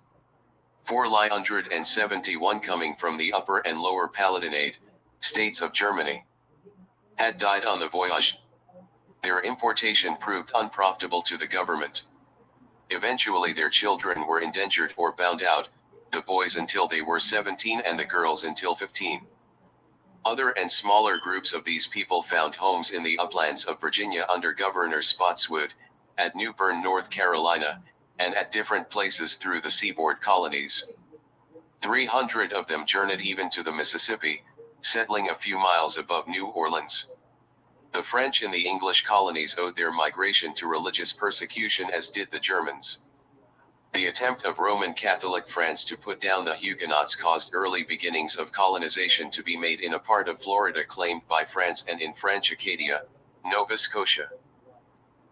471 coming from the Upper and Lower Palatinate, states of Germany, had died on the voyage. Their importation proved unprofitable to the government. Eventually their children were indentured or bound out, the boys until they were 17 and the girls until 15. Other and smaller groups of these people found homes in the uplands of Virginia under Governor Spotswood, at New Bern, North Carolina, and at different places through the seaboard colonies. 300 of them journeyed even to the Mississippi, settling a few miles above New Orleans. The French in the English colonies owed their migration to religious persecution, as did the Germans. The attempt of Roman Catholic France to put down the Huguenots caused early beginnings of colonization to be made in a part of Florida claimed by France and in French Acadia, Nova Scotia.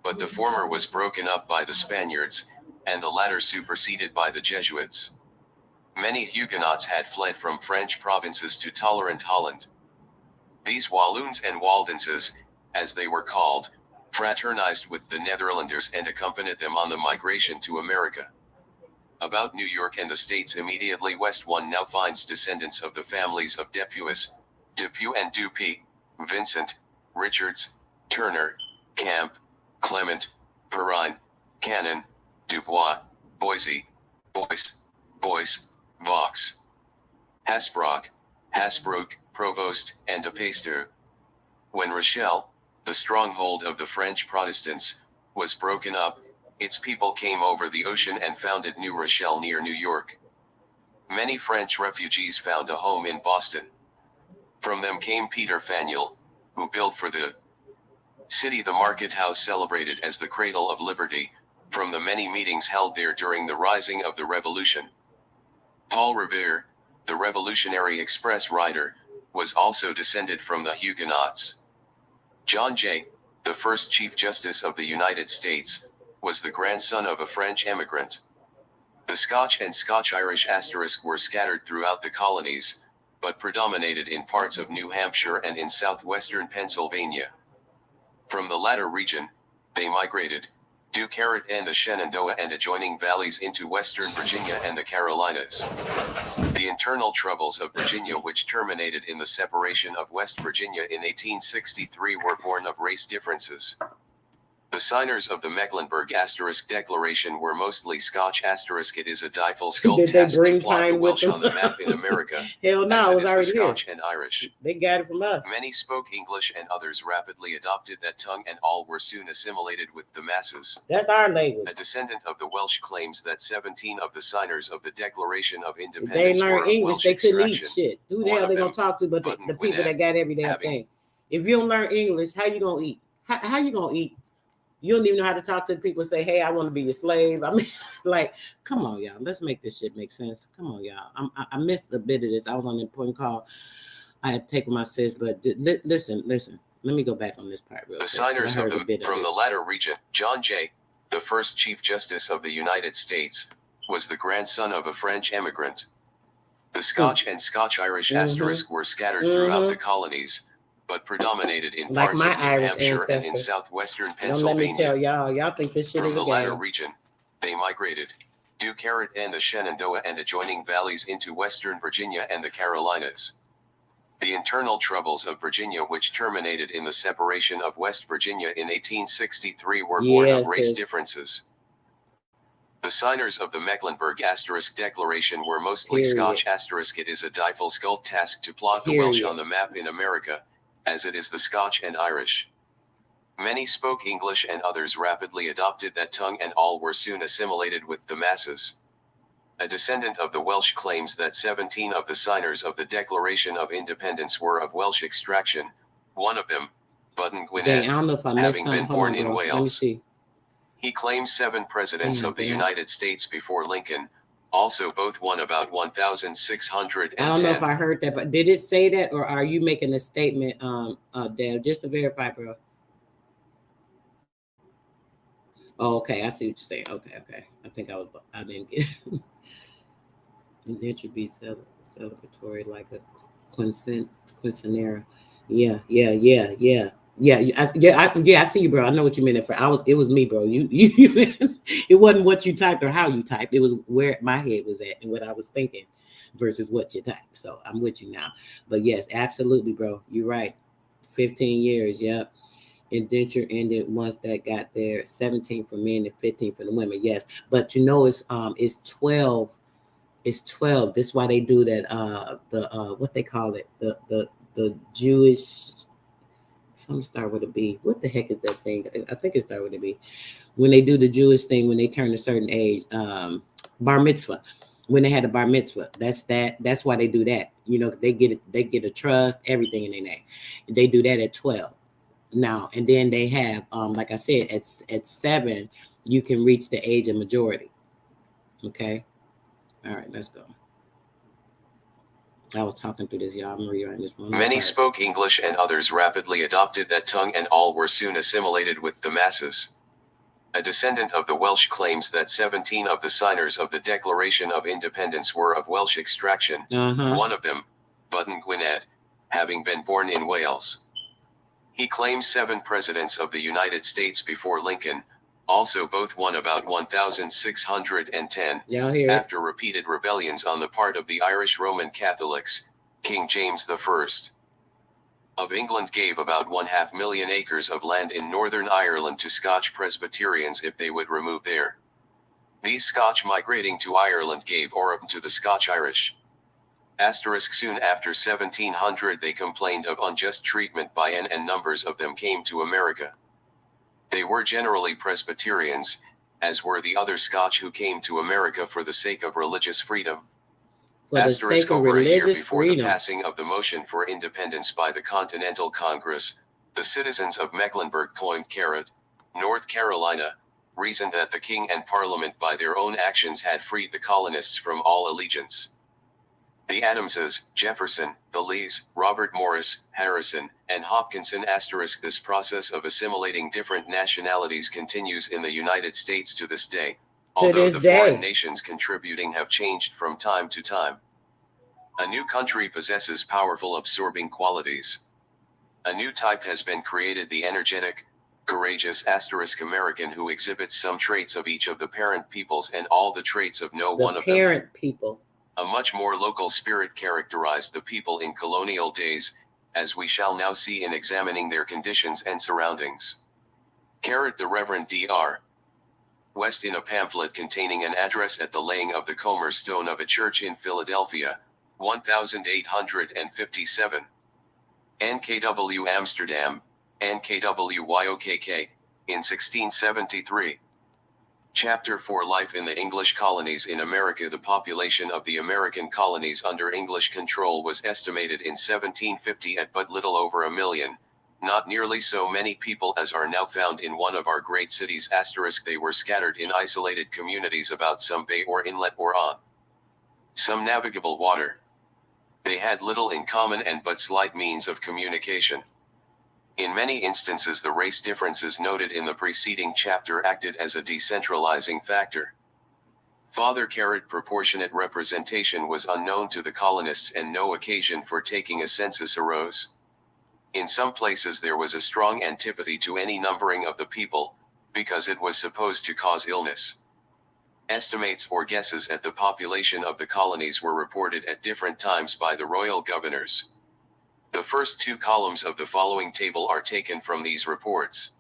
But the former was broken up by the Spaniards, and the latter superseded by the Jesuits. Many Huguenots had fled from French provinces to tolerant Holland. These Walloons and Waldenses, as they were called, fraternized with the Netherlanders and accompanied them on the migration to America. About New York and the states immediately west, one now finds descendants of the families of Dupuis, Depew and Dupy, Vincent, Richards, Turner, Camp, Clement, Perrine, Cannon, Dubois, Boise, Boyce, Vaux, Hasbrook, Provost, and de Pasteur. When Rochelle, the stronghold of the French Protestants, was broken up, its people came over the ocean and founded New Rochelle near New York. Many French refugees found a home in Boston. From them came Peter Faneuil, who built for the city the market house celebrated as the cradle of liberty, from the many meetings held there during the rising of the Revolution. Paul Revere, the Revolutionary Express rider, was also descended from the Huguenots. John Jay, the first Chief Justice of the United States, was the grandson of a French emigrant. The Scotch and Scotch-Irish * were scattered throughout the colonies, but predominated in parts of New Hampshire and in southwestern Pennsylvania. From the latter region, they migrated, du Carrot and the Shenandoah and adjoining valleys into western Virginia and the Carolinas. The internal troubles of Virginia, which terminated in the separation of West Virginia in 1863, were born of race differences. The signers of the Mecklenburg * Declaration were mostly Scotch *. It is a difficult task to plot the Welsh on the map in America, Hell no, as it it was is the already Scotch here. and Irish. They got it from us. Many spoke English and others rapidly adopted that tongue, and all were soon assimilated with the masses. That's our language. A descendant of the Welsh claims that 17 of the signers of the Declaration of If Independence they were learn of English, Welsh they couldn't eat extraction. shit. Who the One hell of they gonna them, talk to but the Button people that Gwinnett, got every damn having thing? If you don't learn English, how you gonna eat? How you gonna eat? You don't even know how to talk to the people and say, hey, I want to be your slave. I mean, like, come on, y'all. Let's make this shit make sense. Come on, y'all. I missed a bit of this. I was on an important call. I had taken my sis, but listen. Let me go back on this part real quick. The signers of them from the latter region, John Jay, the first Chief Justice of the United States, was the grandson of a French emigrant. The Scotch and Scotch-Irish * were scattered throughout the colonies, but predominated in like parts my of New Irish Hampshire and in ancestors. southwestern Don't let me Pennsylvania. tell y'all think this shit From is the a latter game. region, they migrated, du Carrot and the Shenandoah and adjoining valleys into western Virginia and the Carolinas. The internal troubles of Virginia, which terminated in the separation of West Virginia in 1863, were born of race differences. The signers of the Mecklenburg * Declaration were mostly Scotch *. It is a difficult task to plot the Welsh on the map in America, as it is the Scotch and Irish. Many spoke English and others rapidly adopted that tongue, and all were soon assimilated with the masses. A descendant of the Welsh claims that 17 of the signers of the Declaration of Independence were of Welsh extraction, one of them, Button Gwinnett, having been born in Wales. He claims 7 presidents of the United States before Lincoln, Also, both won about 1,610. I don't know if I heard that, but did it say that, or are you making a statement, Dale, just to verify, bro? Oh, okay, I see what you're saying. Okay. I think I didn't get indenture be celebratory like a quinceanera. Yeah. I see you, bro. I know what you meant. It was me, bro. You it wasn't what you typed or how you typed. It was where my head was at and what I was thinking versus what you typed. So I'm with you now. But yes, absolutely, bro. You're right. 15 years, yep. Indenture ended once that got there. 17 for men and 15 for the women. Yes. But you know it's 12. It's 12. This is why they do that, what they call it, the Jewish, some start with a B. What the heck is that thing? I think it started with a B. When they do the Jewish thing, when they turn a certain age, bar mitzvah. When they had a bar mitzvah, that's why they do that. You know, they get a trust, everything in their name. They do that at 12. Now, and then they have, like I said, at 7, you can reach the age of majority. Okay. All right, let's go. I was talking through this, y'all. I'm rewriting this one. Many spoke English and others rapidly adopted that tongue, and all were soon assimilated with the masses. A descendant of the Welsh claims that 17 of the signers of the Declaration of Independence were of Welsh extraction, one of them, Button Gwynedd, having been born in Wales. He claims 7 presidents of the United States before Lincoln, also both won about 1,610, after repeated rebellions on the part of the Irish Roman Catholics. King James I of England gave about 500,000 acres of land in Northern Ireland to Scotch Presbyterians if they would remove there. These Scotch migrating to Ireland gave Orab to the Scotch-Irish. Soon after 1700 they complained of unjust treatment by and numbers of them came to America. They were generally Presbyterians, as were the other Scotch who came to America for the sake of religious freedom. Over a year before the passing of the motion for independence by the Continental Congress, the citizens of Mecklenburg coined North Carolina, reasoned that the king and parliament by their own actions had freed the colonists from all allegiance. The Adamses, Jefferson, the Lees, Robert Morris, Harrison, and Hopkinson *. This process of assimilating different nationalities continues in the United States to this day, although the foreign nations contributing have changed from time to time. A new country possesses powerful absorbing qualities. A new type has been created, the energetic, courageous * American, who exhibits some traits of each of the parent peoples and all the traits of no one of them. Parent people. A much more local spirit characterized the people in colonial days, as we shall now see in examining their conditions and surroundings. The Reverend Dr. West, in a pamphlet containing an address at the laying of the Comer stone of a church in Philadelphia, 1857. NKW Amsterdam, NKWYOKK, in 1673. Chapter 4 Life in the English Colonies in America. The population of the American colonies under English control was estimated in 1750 at but little over 1 million, not nearly so many people as are now found in one of our great cities *. They were scattered in isolated communities about some bay or inlet or on some navigable water. They had little in common and but slight means of communication. In many instances the race differences noted in the preceding chapter acted as a decentralizing factor. Proportionate representation was unknown to the colonists and no occasion for taking a census arose. In some places there was a strong antipathy to any numbering of the people, because it was supposed to cause illness. Estimates or guesses at the population of the colonies were reported at different times by the royal governors. The first 2 columns of the following table are taken from these reports.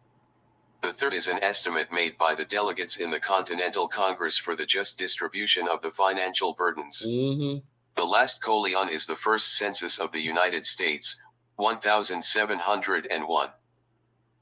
The third is an estimate made by the delegates in the Continental Congress for the just distribution of the financial burdens. The last colon is the first census of the United States, 1701.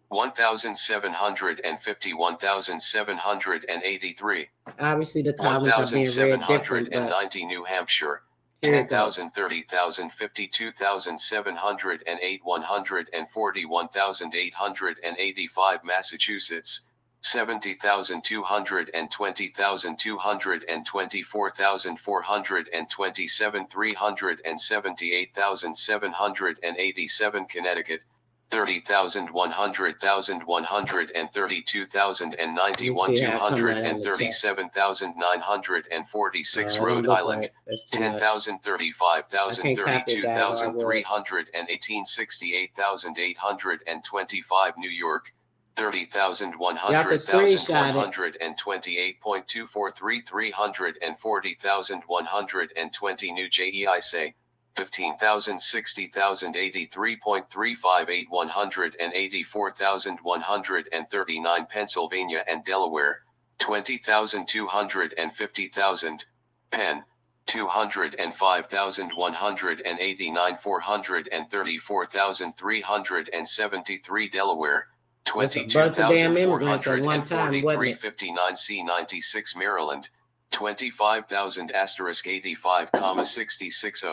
1750, 1783. Obviously, the columns are being read different. 1790 New Hampshire. 10,000, 30,000, 52,708, 140, 1,885 Massachusetts, 70,200 and 20,200 and 24,427 378,787 Connecticut 30,100 and 32,000 and 91,237,946 Rhode Island 10,000 35,000 32,318 68,825 New York 30,100,128.243 340,120 New Jersey 15,000 60,000 83.358 184,139 Pennsylvania and Delaware 20,200 and 50,000 Penn 205,189 434,373 Delaware 22,443 59 C96 Maryland 25,000 *85, 660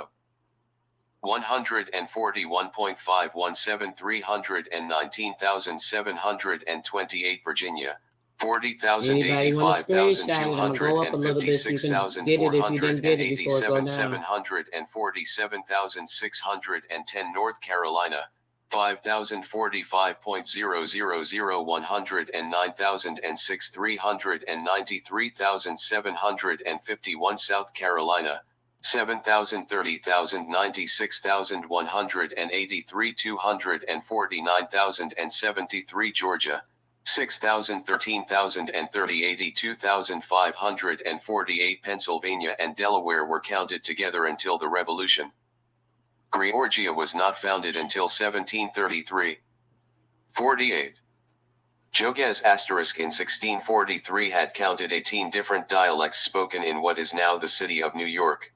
141.517 319,728 Virginia 40,000 85,256,487 747,610 North Carolina 5,045.000 109,006 393,751 South Carolina 7,000 30,000 96,183 249,073 Georgia 6,000 13,000 and 30 82,548 Pennsylvania and Delaware were counted together until the Revolution. Georgia was not founded until 1733. 48. Jogues * in 1643 had counted 18 different dialects spoken in what is now the city of New York.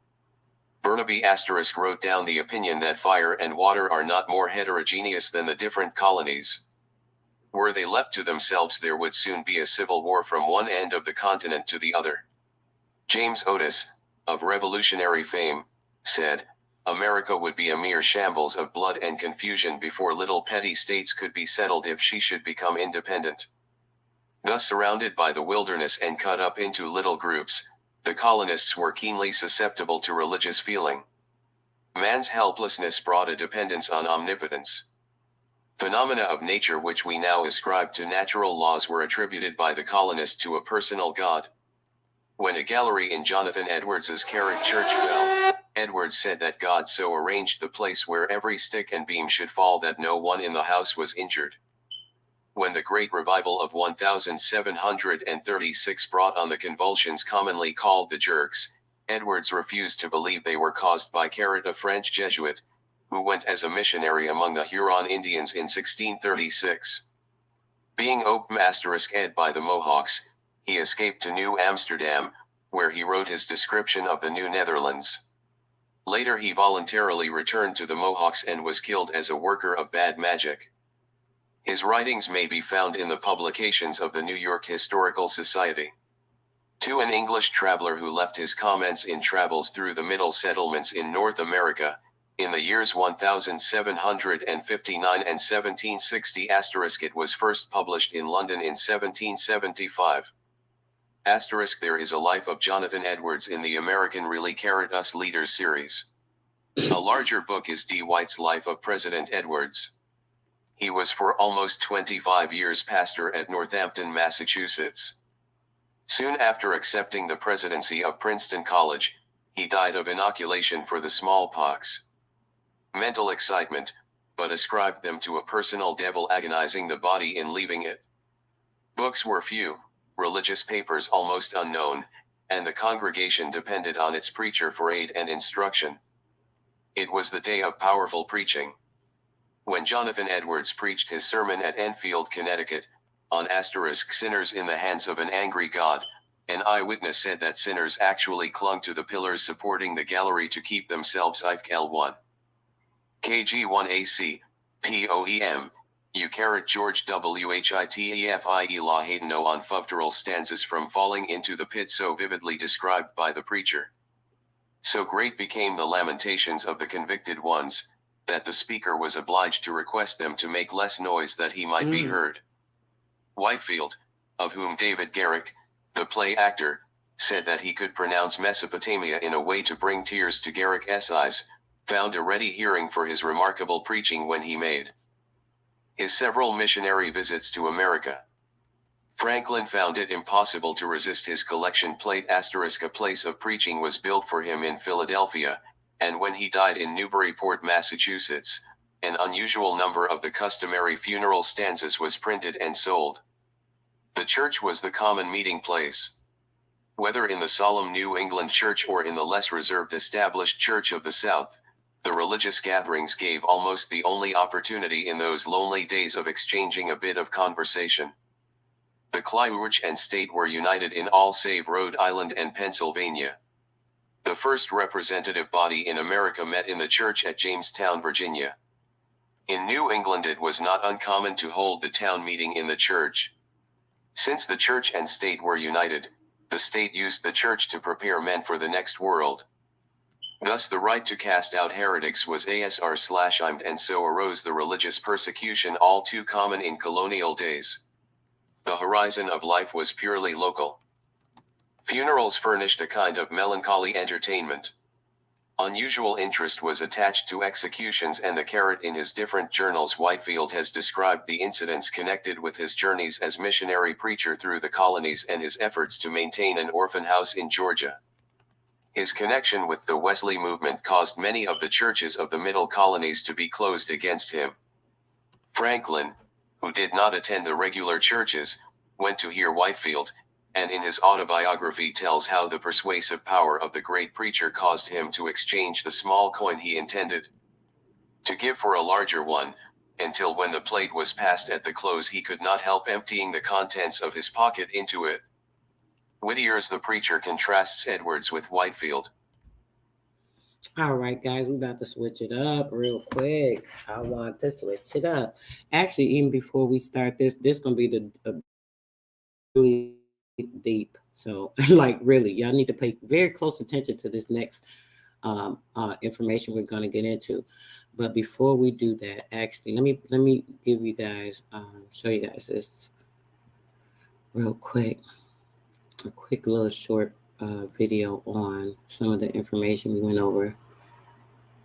Burnaby * wrote down the opinion that fire and water are not more heterogeneous than the different colonies. Were they left to themselves, there would soon be a civil war from one end of the continent to the other. James Otis, of Revolutionary fame, said, America would be a mere shambles of blood and confusion before little petty states could be settled if she should become independent. Thus surrounded by the wilderness and cut up into little groups, the colonists were keenly susceptible to religious feeling. Man's helplessness brought a dependence on omnipotence. Phenomena of nature which we now ascribe to natural laws were attributed by the colonist to a personal god. When a gallery in Jonathan Edwards's Carrick Church fell, Edwards said that God so arranged the place where every stick and beam should fall that no one in the house was injured. When the Great Revival of 1736 brought on the convulsions commonly called the jerks, Edwards refused to believe they were caused by Carrot, a French Jesuit, who went as a missionary among the Huron Indians in 1636. Being *ed by the Mohawks, he escaped to New Amsterdam, where he wrote his description of the New Netherlands. Later he voluntarily returned to the Mohawks and was killed as a worker of bad magic. His writings may be found in the publications of the New York Historical Society. To an English traveler who left his comments in Travels Through the Middle Settlements in North America, in the years 1759 and 1760 *, it was first published in London in 1775. * There is a life of Jonathan Edwards in the American Really Carrot Us Leaders series. A larger book is D. White's Life of President Edwards. He was for almost 25 years pastor at Northampton, Massachusetts. Soon after accepting the presidency of Princeton College, he died of inoculation for the smallpox. Mental excitement, but ascribed them to a personal devil agonizing the body in leaving it. Books were few, religious papers almost unknown, and the congregation depended on its preacher for aid and instruction. It was the day of powerful preaching. When Jonathan Edwards preached his sermon at Enfield, Connecticut, on * sinners in the hands of an angry God, an eyewitness said that sinners actually clung to the pillars supporting the gallery to keep themselves L1. KG1AC, POEM, Eucharit George WHITEFIE La Haydeno on Fufteral stanzas from falling into the pit so vividly described by the preacher. So great became the lamentations of the convicted ones, that the speaker was obliged to request them to make less noise that he might be heard. Whitefield, of whom David Garrick, the play actor, said that he could pronounce Mesopotamia in a way to bring tears to Garrick's eyes, found a ready hearing for his remarkable preaching when he made his several missionary visits to America. Franklin found it impossible to resist his collection plate ***. A place of preaching was built for him in Philadelphia, and when he died in Newburyport, Massachusetts, an unusual number of the customary funeral stanzas was printed and sold. The church was the common meeting place. Whether in the solemn New England church or in the less reserved established church of the South, the religious gatherings gave almost the only opportunity in those lonely days of exchanging a bit of conversation. The Church and state were united in all save Rhode Island and Pennsylvania. The first representative body in America met in the church at Jamestown, Virginia. In New England it was not uncommon to hold the town meeting in the church. Since the church and state were united, the state used the church to prepare men for the next world. Thus the right to cast out heretics was asr/imed, and so arose the religious persecution all too common in colonial days. The horizon of life was purely local. Funerals furnished a kind of melancholy entertainment. Unusual interest was attached to executions, and the carrot in his different journals Whitefield has described the incidents connected with his journeys as missionary preacher through the colonies and his efforts to maintain an orphan house in Georgia. His connection with the Wesley movement caused many of the churches of the middle colonies to be closed against him. Franklin, who did not attend the regular churches, went to hear Whitefield, and in his autobiography tells how the persuasive power of the great preacher caused him to exchange the small coin he intended to give for a larger one, until when the plate was passed at the close he could not help emptying the contents of his pocket into it. Whittier's The Preacher contrasts Edwards with Whitefield. All right, guys, we're about to switch it up real quick. I want to switch it up. Actually, even before we start this going to be the really deep. So, like, really, y'all need to pay very close attention to this next information we're going to get into. But before we do that, actually, let me give you guys, show you guys this real quick. A quick little short video on some of the information we went over.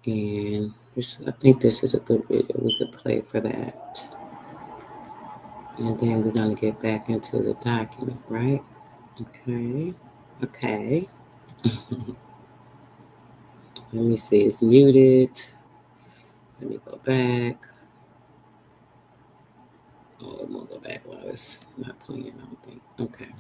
And this, I think this is a good video we could play for that. And then we're going to get back into the document, right? Okay. Let me see, it's muted. Let me go back. Oh, I'm going to go back while it's not playing, I don't think. Okay.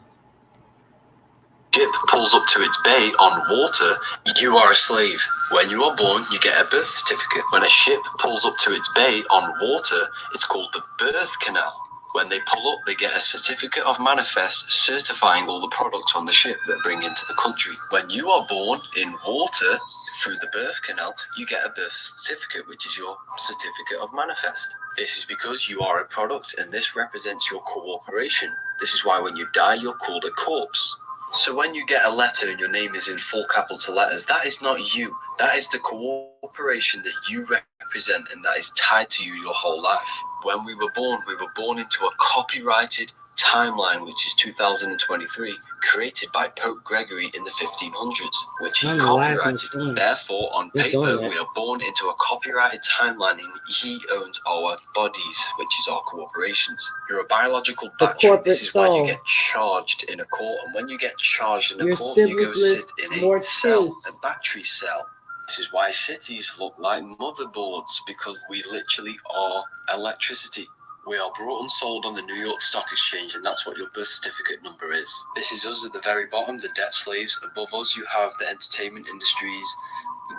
Ship pulls up to its bay on water, you are a slave. When you are born, you get a birth certificate. When a ship pulls up to its bay on water, it's called the birth canal. When they pull up, they get a certificate of manifest certifying all the products on the ship that bring into the country. When you are born in water, through the birth canal, you get a birth certificate, which is your certificate of manifest. This is because you are a product, and this represents your cooperation. This is why when you die, you're called a corpse. So when you get a letter and your name is in full capital letters, that is not you. That is the cooperation that you represent, and that is tied to you your whole life. When we were born into a copyrighted timeline, which is 2023, created by Pope Gregory in the 1500s, which he copyrighted. Therefore, on paper, we are born into a copyrighted timeline, and he owns our bodies, which is our corporations. You're a biological battery. This is when you get charged in a court, and when you get charged in a court, you go sit in a cell, a battery cell. This is why cities look like motherboards, because we literally are electricity. We are bought and sold on the New York Stock Exchange, and that's what your birth certificate number is. This is us at the very bottom, the debt slaves. Above us, you have the entertainment industries,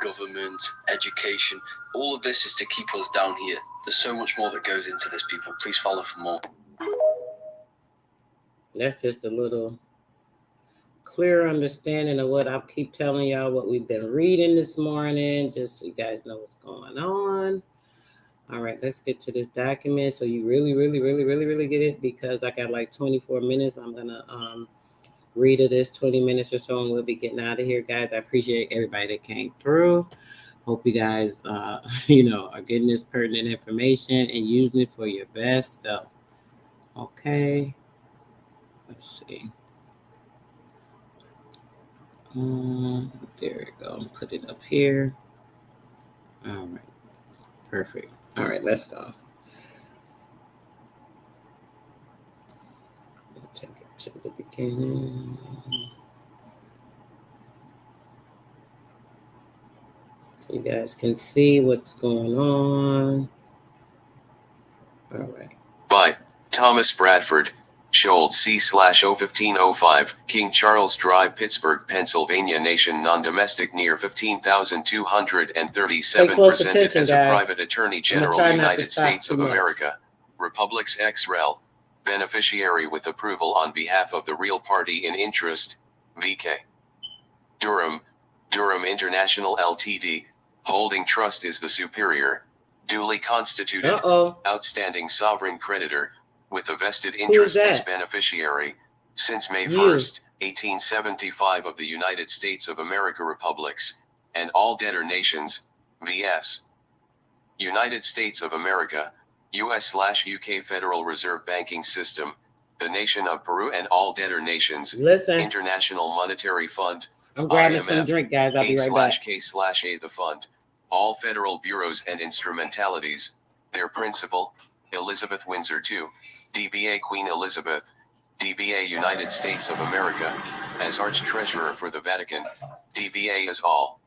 government, education. All of this is to keep us down here. There's so much more that goes into this, people. Please follow for more. That's just a little clear understanding of what I keep telling y'all, what we've been reading this morning, just so you guys know what's going on. All right, let's get to this document so you really get it, because I got like 24 minutes. I'm going to read it this 20 minutes or so, and we'll be getting out of here, guys. I appreciate everybody that came through. Hope you guys, are getting this pertinent information and using it for your best self. Okay. Let's see. There we go. Put it up here. All right. Perfect. All right, let's go. Take it to the beginning. So you guys can see what's going on. All right. By Thomas Bradford, Schultz C/01505, King Charles Drive, Pittsburgh, Pennsylvania. Nation non-domestic near 15,237 presented as a private attorney general, United States of America. Republics ex rel. Beneficiary with approval on behalf of the real party in interest, VK. Durham International Ltd. Holding trust is the superior, duly constituted, outstanding sovereign creditor, with a vested interest as beneficiary, since May 1st, 1875 of the United States of America republics, and all debtor nations, vs. United States of America, US/UK Federal Reserve Banking System, the nation of Peru and all debtor nations, International Monetary Fund, I'm grabbing some drink, guys. I'll be right back. A/K/A the fund, all federal bureaus and instrumentalities, their principal, Elizabeth Windsor II, DBA Queen Elizabeth, DBA United States of America, as Arch-Treasurer for the Vatican, DBA is all.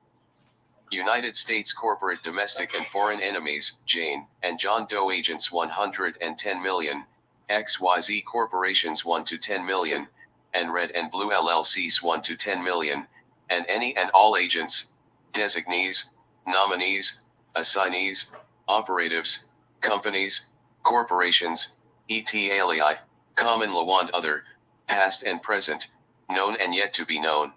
United States corporate domestic and foreign enemies, Jane and John Doe agents 110 million, XYZ corporations 1 to 10 million, and Red and Blue LLCs 1 to 10 million, and any and all agents, designees, nominees, assignees, operatives, companies, corporations, et al., common law and other, past and present, known and yet to be known.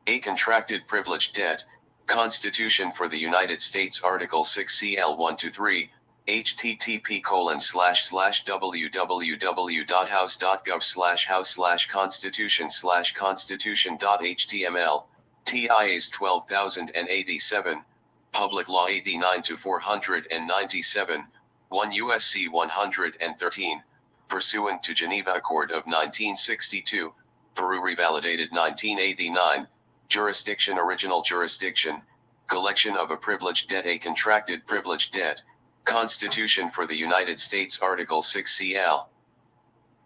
A contracted privileged debt, Constitution for the United States Article 6 CL 123, http://www.house.gov/house/constitution/constitution.html, TIAs 12087, Public Law 89-497, 1 U.S.C. 113, pursuant to Geneva Accord of 1962, Peru revalidated 1989, jurisdiction original jurisdiction, collection of a privileged debt a contracted privileged debt, Constitution for the United States Article 6 CL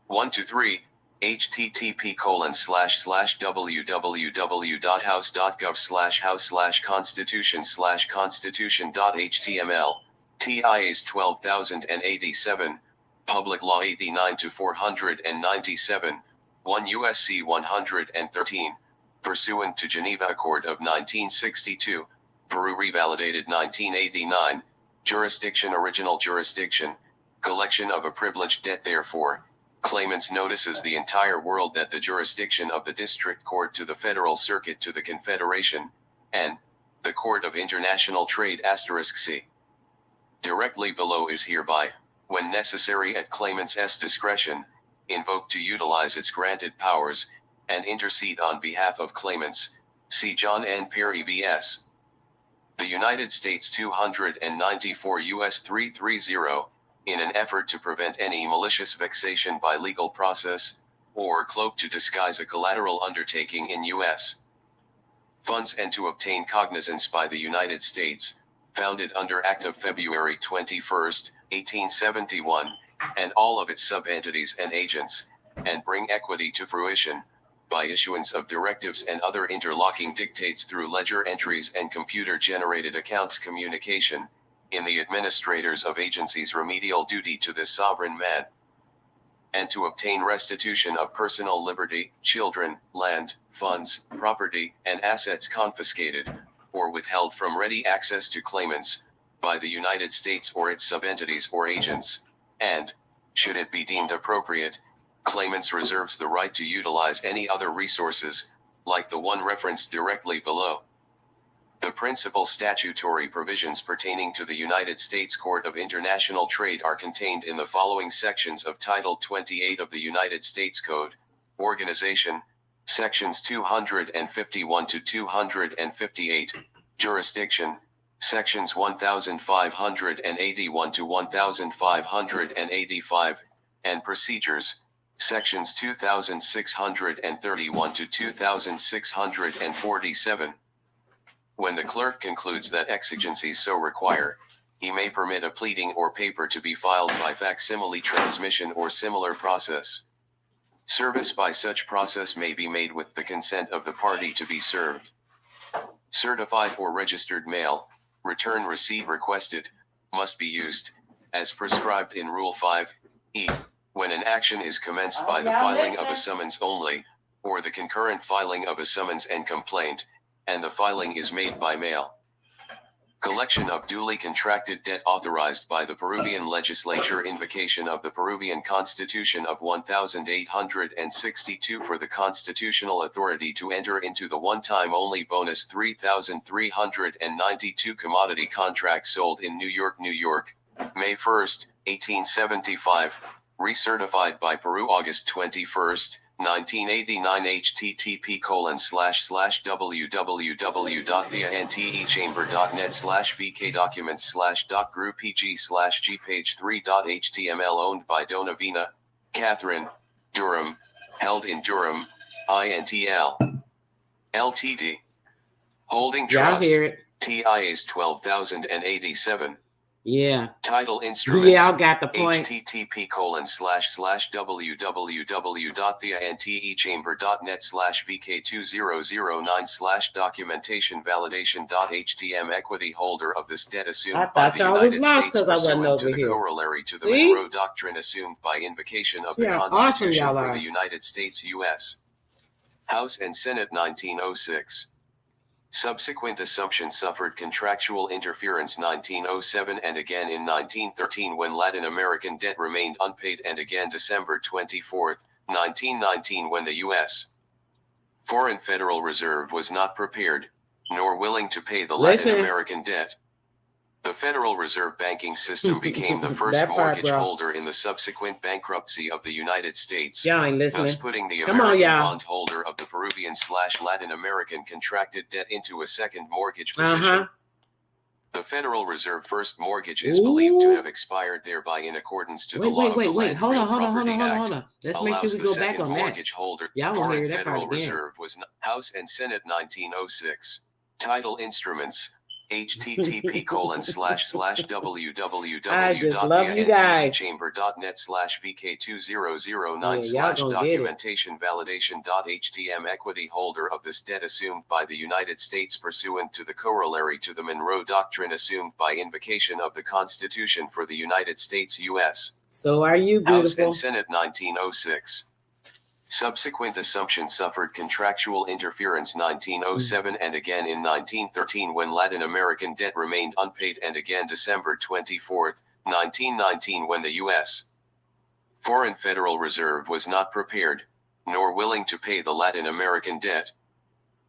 123, http://www.house.gov/house/constitution/constitution.html, TIAs 12087, Public Law 89-497, 1 U.S.C. 113, pursuant to Geneva Accord of 1962, Peru revalidated 1989, jurisdiction original jurisdiction, collection of a privileged debt therefore, claimants notices the entire world that the jurisdiction of the District Court to the Federal Circuit to the Confederation, and the Court of International Trade *C. Directly below is hereby, when necessary at claimant's discretion, invoked to utilize its granted powers, and intercede on behalf of claimants, see John N. Perry vs. The United States 294 U.S. 330, in an effort to prevent any malicious vexation by legal process, or cloak to disguise a collateral undertaking in U.S. funds and to obtain cognizance by the United States, founded under Act of February 21, 1871, and all of its sub-entities and agents, and bring equity to fruition, by issuance of directives and other interlocking dictates through ledger entries and computer-generated accounts communication, in the administrators of agencies' remedial duty to this sovereign man, and to obtain restitution of personal liberty, children, land, funds, property, and assets confiscated, or withheld from ready access to claimants, by the United States or its sub-entities or agents, and, should it be deemed appropriate, claimants reserves the right to utilize any other resources, like the one referenced directly below. The principal statutory provisions pertaining to the United States Court of International Trade are contained in the following sections of Title 28 of the United States Code, Organization, Sections 251 to 258, Jurisdiction, Sections 1581 to 1585, and Procedures, Sections 2631 to 2647. When the clerk concludes that exigencies so require, he may permit a pleading or paper to be filed by facsimile transmission or similar process. Service by such process may be made with the consent of the party to be served. Certified or registered mail, return receipt requested, must be used, as prescribed in Rule 5E, when an action is commenced by the filing of a summons only, or the concurrent filing of a summons and complaint, and the filing is made by mail. Collection of duly contracted debt authorized by the Peruvian legislature. Invocation of the Peruvian Constitution of 1862 for the constitutional authority to enter into the one-time only bonus 3,392 commodity contracts sold in New York, May 1st, 1875, recertified by Peru August 21st, 1989. http://www.theantechamber.net/vk-documents/doc-group-pg/g-page3.html owned by Donavina, Catherine, Durham, held in Durham, INTL. Ltd. Holding Trust. Y'all hear it? TIAs 12,087. Yeah. Title instruments. Yeah, I got the point. http://www.theantechamber.net/vk2009/documentation validation.htm equity holder of this debt assumed I by the thought y'all was United lost States 'cause I wasn't pursuant to over the here. corollary to the See? Monroe Doctrine assumed by invocation of See the how awesome Constitution y'all for are. the United States U.S. House and Senate 1906. Subsequent assumption suffered contractual interference 1907 and again in 1913 when Latin American debt remained unpaid and again December 24, 1919 when the U.S. Foreign Federal Reserve was not prepared, nor willing to pay the Latin American debt. The Federal Reserve banking system became the first mortgage holder in the subsequent bankruptcy of the United States, Y'all ain't listening. thus putting the Come on, American y'all. bondholder of the Peruvian/Latin American contracted debt into a second mortgage position. The Federal Reserve first mortgage is believed to have expired thereby in accordance to the law of the Land Hold Real on. Property Act. Let's make sure we go back on that. Mortgage holder. Y'all won't Foreign hear that part Federal again. Reserve was House and Senate 1906. Title instruments. http://www.theantechamber.net/vk2009/documentation validation.htm equity holder of this debt assumed by the United States pursuant to the corollary to the Monroe Doctrine assumed by invocation of the Constitution for the United States U.S. So are you beautiful? House and Senate 1906. Subsequent assumption suffered contractual interference 1907 and again in 1913 when Latin American debt remained unpaid and again December 24, 1919 when the U.S. Foreign Federal Reserve was not prepared, nor willing to pay the Latin American debt.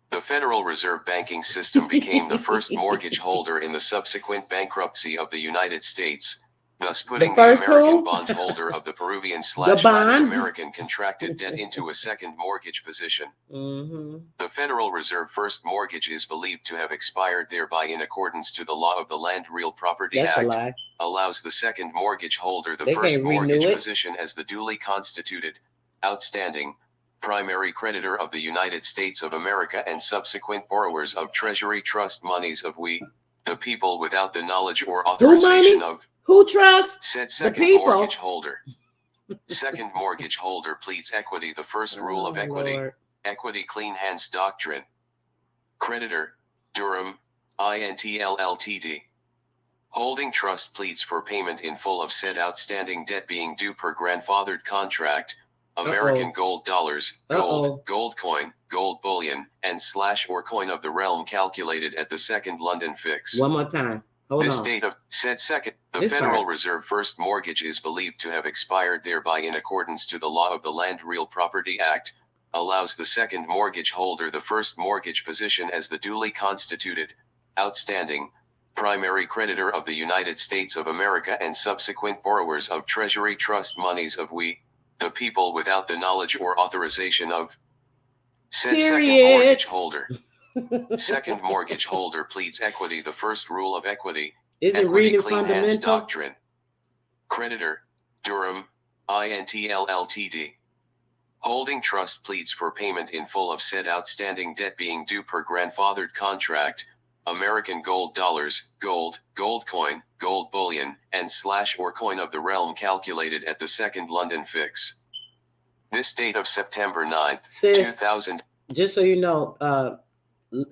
The Federal Reserve banking system became the first mortgage holder in the subsequent bankruptcy of the United States, thus putting the American bondholder of the Peruvian/Latin American contracted debt into a second mortgage position. The Federal Reserve first mortgage is believed to have expired thereby in accordance to the law of the Land Real Property Act, allows the second mortgage holder the first mortgage position as the duly constituted, outstanding, primary creditor of the United States of America and subsequent borrowers of Treasury Trust monies of we, the people without the knowledge or authorization of who trusts said second the people? Mortgage holder. Second mortgage holder pleads equity. The first rule of equity. Lord. Equity clean hands doctrine. Creditor, Durham, INTL Ltd. Holding trust pleads for payment in full of said outstanding debt being due per grandfathered contract, American gold dollars, gold coin, gold bullion, and / or coin of the realm calculated at the second London fix. One more time. Hold this on. date of said second, the Federal Reserve first mortgage is believed to have expired thereby in accordance to the law of the Land Real Property Act, allows the second mortgage holder the first mortgage position as the duly constituted, outstanding, primary creditor of the United States of America and subsequent borrowers of Treasury Trust monies of we, the people without the knowledge or authorization of said second mortgage holder. Second mortgage holder pleads equity. The first rule of equity. Isn't reading fundamental? Doctrine. Creditor, Durham, INTL Ltd. Holding trust pleads for payment in full of said outstanding debt being due per grandfathered contract, American gold dollars, gold, gold coin, gold bullion, and / or coin of the realm calculated at the second London fix. This date of September 9th, 2000. Just so you know,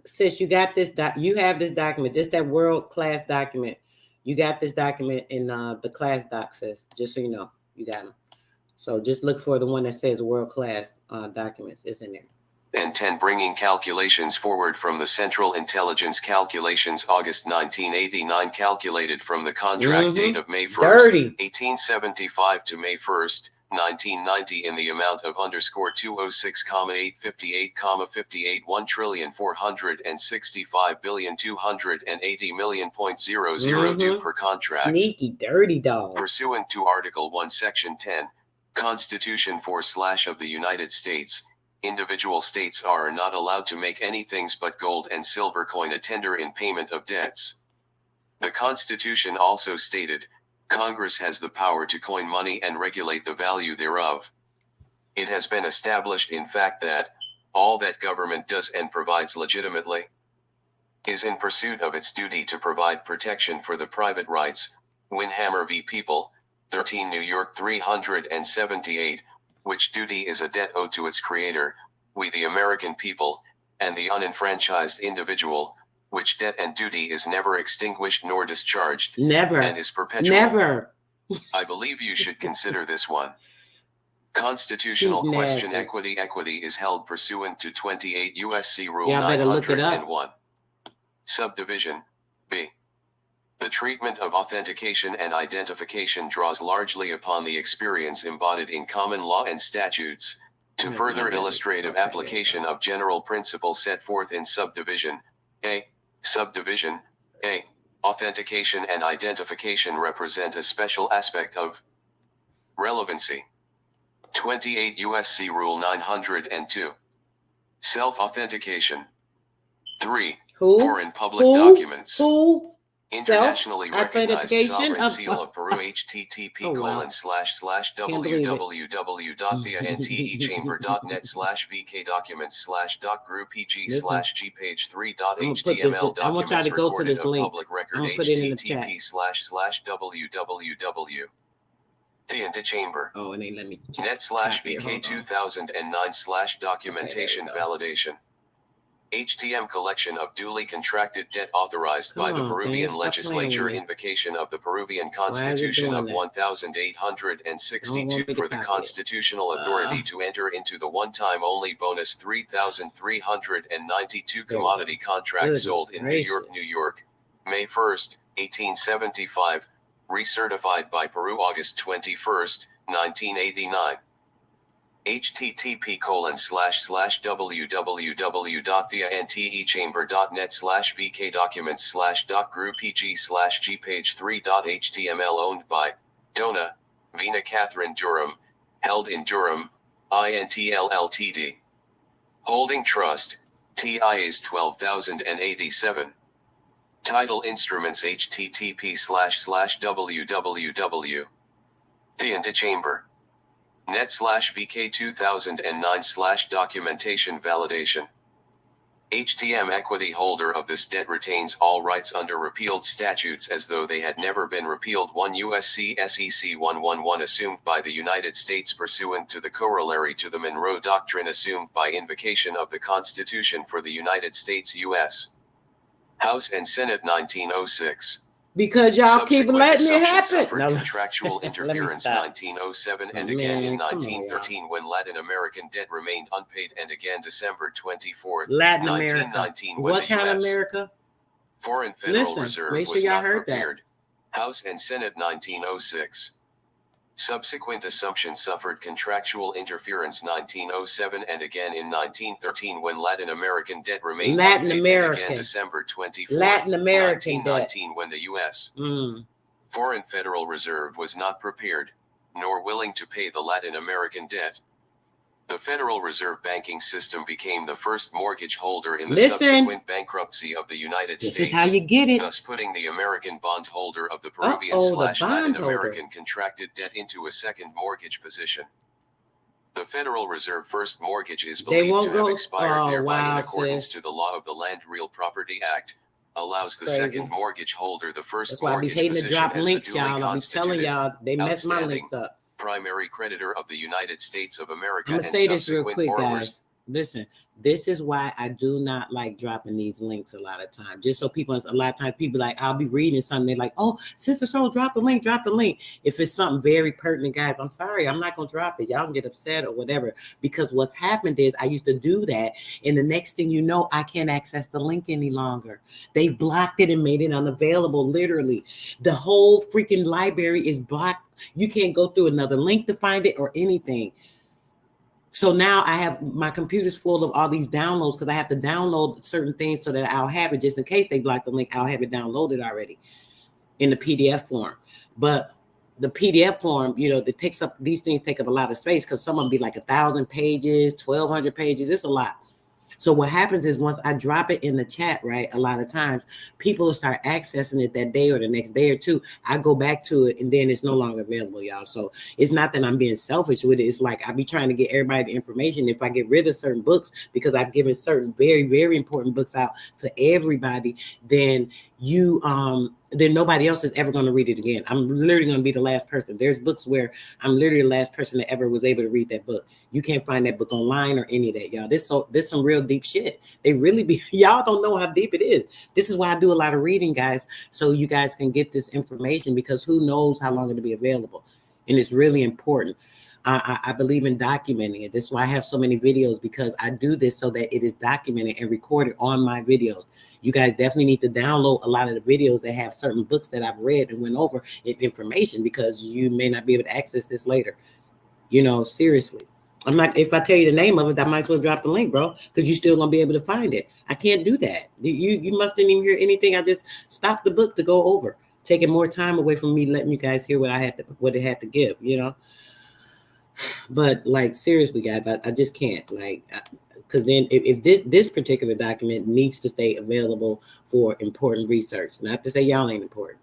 sis, you got this, you have this document. This that world-class document. You got this document in the class doc, sis. Just so you know, you got them. So just look for the one that says world-class documents. It's in there. And 10 bringing calculations forward from the Central Intelligence Calculations August 1989 calculated from the contract date of May 1st, 1875 to May 1st, 1990 in the amount of _206,858,58 $1,465,280,000,000.00 due per contract. Sneaky dirty dog. Pursuant to Article 1, Section 10, Constitution 4/ of the United States, individual states are not allowed to make any things but gold and silver coin a tender in payment of debts. The Constitution also stated, Congress has the power to coin money and regulate the value thereof. It has been established in fact that, all that government does and provides legitimately, is in pursuit of its duty to provide protection for the private rights, Winhammer v. People, 13 New York 378, which duty is a debt owed to its creator, we the American people, and the unenfranchised individual, which debt and duty is never extinguished nor discharged, never, and is perpetual. Never. I believe you should consider this one. Constitutional question equity. Equity is held pursuant to 28 U.S.C. Rule 901. Subdivision B. The treatment of authentication and identification draws largely upon the experience embodied in common law and statutes, to further illustrative application of general principles set forth in Subdivision A. Subdivision A. Authentication and identification represent a special aspect of relevancy. 28 U.S.C. Rule 902. Self-authentication. 3. Foreign public documents. Internationally recognized sovereign seal of Peru. http://www.theantechambr.net/vk-documents/doc-group-pg/gpage3.html.www. The Antechamber. Oh, and they let me. Net/VK 2009/documentation validation. HTM collection of duly contracted debt authorized by the Peruvian legislature. Invocation of the Peruvian Constitution of 1862 for the constitutional authority to enter into the one-time only bonus 3,392 commodity contracts sold in New York, May 1st, 1875, recertified by Peru August 21st, 1989. http://www.theantechambr.net/vk-documents/doc-group-pg/gpage3.html owned by Dona, Vina Catherine Durham, held in Durham, INTL Ltd. Holding Trust, TIAs 12,087. Title Instruments http://www. The Antechamber. Net/VK 2009/documentation validation. HTM equity holder of this debt retains all rights under repealed statutes as though they had never been repealed. 1 U.S.C. SEC 111 assumed by the United States pursuant to the corollary to the Monroe Doctrine assumed by invocation of the Constitution for the United States U.S. House and Senate 1906. Because y'all keep letting it happen. Suffered contractual interference 1907 and again in 1913 when Latin American debt remained unpaid and again December 24th, 1919 when what the kind U.S. of America? Foreign Federal Reserve was not prepared. House and Senate 1906. Subsequent assumption suffered contractual interference 1907 and again in 1913 when Latin American debt remained unpaid and again December 24, 1919 when the U.S. Foreign Federal Reserve was not prepared, nor willing to pay the Latin American debt. The Federal Reserve banking system became the first mortgage holder in the subsequent bankruptcy of the United States. This is how you get it. Thus putting the American bondholder of the Peruvian/Latin American contracted debt into a second mortgage position. The Federal Reserve First Mortgage is They believed won't to have go. expired Oh, thereby in wow, accordance sis. to the law of the Land Real Property Act, allows the Crazy. second mortgage holder the first That's why I be mortgage hating to position drop as the links, duly y'all. I be telling constituted, y'all, they mess my outstanding, links up. primary creditor of the United States of America I'm and gonna say this real subsequent quick, borrowers. guys. Listen, this is why I do not like dropping these links a lot of times. Just so people, a lot of times people like, I'll be reading something, they're like, oh, Sister Soul, drop the link, drop the link. If it's something very pertinent, guys, I'm sorry, I'm not gonna drop it. Y'all can get upset or whatever. Because what's happened is I used to do that, and the next thing you know, I can't access the link any longer. They've blocked it and made it unavailable, literally. The whole freaking library is blocked. You can't go through another link to find it or anything. So now I have my computer's full of all these downloads because I have to download certain things so that I'll have it just in case they block the link. I'll have it downloaded already in the PDF form. But the PDF form, you know, that takes up, these things take up a lot of space because some of them be like 1,000 pages, 1,200 pages. It's a lot. So what happens is once I drop it in the chat, right, a lot of times people will start accessing it that day or the next day or two. I go back to it and then it's no longer available, y'all. So it's not that I'm being selfish with it. It's like I be trying to get everybody the information. If I get rid of certain books because I've given certain very, very important books out to everybody, then then nobody else is ever going to read it again. I'm literally going to be the last person. There's books where I'm literally the last person that ever was able to read that book. You can't find that book online or any of that, y'all. This some real deep shit. They really be, y'all don't know how deep it is. This is why I do a lot of reading, guys, so you guys can get this information because who knows how long it'll be available. And it's really important. I believe in documenting it. This is why I have so many videos, because I do this so that it is documented and recorded on my videos. You guys definitely need to download a lot of the videos that have certain books that I've read and went over information, because you may not be able to access this later. You know, seriously. I'm not, if I tell you the name of it, I might as well drop the link, bro, because you're still gonna be able to find it. I can't do that. You mustn't even hear anything. I just stopped the book to go over, taking more time away from me letting you guys hear what it had to give, you know. But like seriously, guys, I just can't, like, because then if this particular document needs to stay available for important research. Not to say y'all ain't important.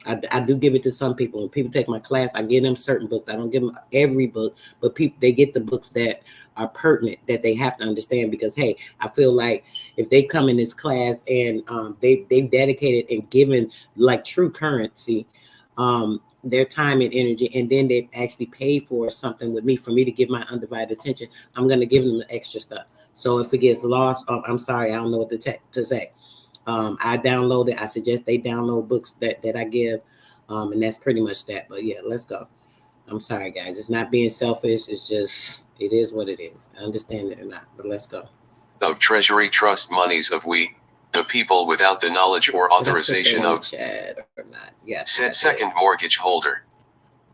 I do give it to some people. When people take my class, I give them certain books. I don't give them every book, but they get the books that are pertinent, that they have to understand. Because hey, I feel like if they come in this class and they've dedicated and given like true currency, their time and energy, and then they've actually paid for something with me for me to give my undivided attention, I'm going to give them the extra stuff. So if it gets lost, I'm sorry, I don't know what to say. I download it. I suggest they download books that I give, and that's pretty much that. But yeah, let's go. I'm sorry, guys. It's not being selfish. It's just, it is what it is. I understand it or not, but let's go. Of Treasury Trust monies of we, the people, without the knowledge or authorization of Chad or not. Yeah. Said second mortgage holder.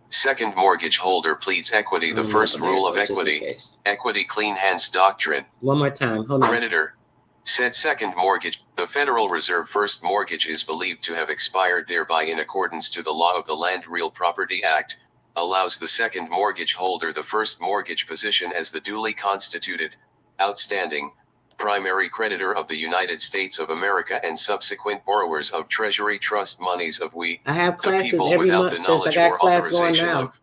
Second mortgage holder pleads equity. The first rule of equity. Equity clean hands doctrine. One more time. Hold on. Creditor. Said second mortgage. The Federal Reserve First Mortgage is believed to have expired thereby in accordance to the law of the Land Real Property Act, allows the second mortgage holder the first mortgage position as the duly constituted, outstanding, primary creditor of the United States of America and subsequent borrowers of Treasury Trust monies of we, I have the classes people, every without month the since knowledge I got or class going authorization now. of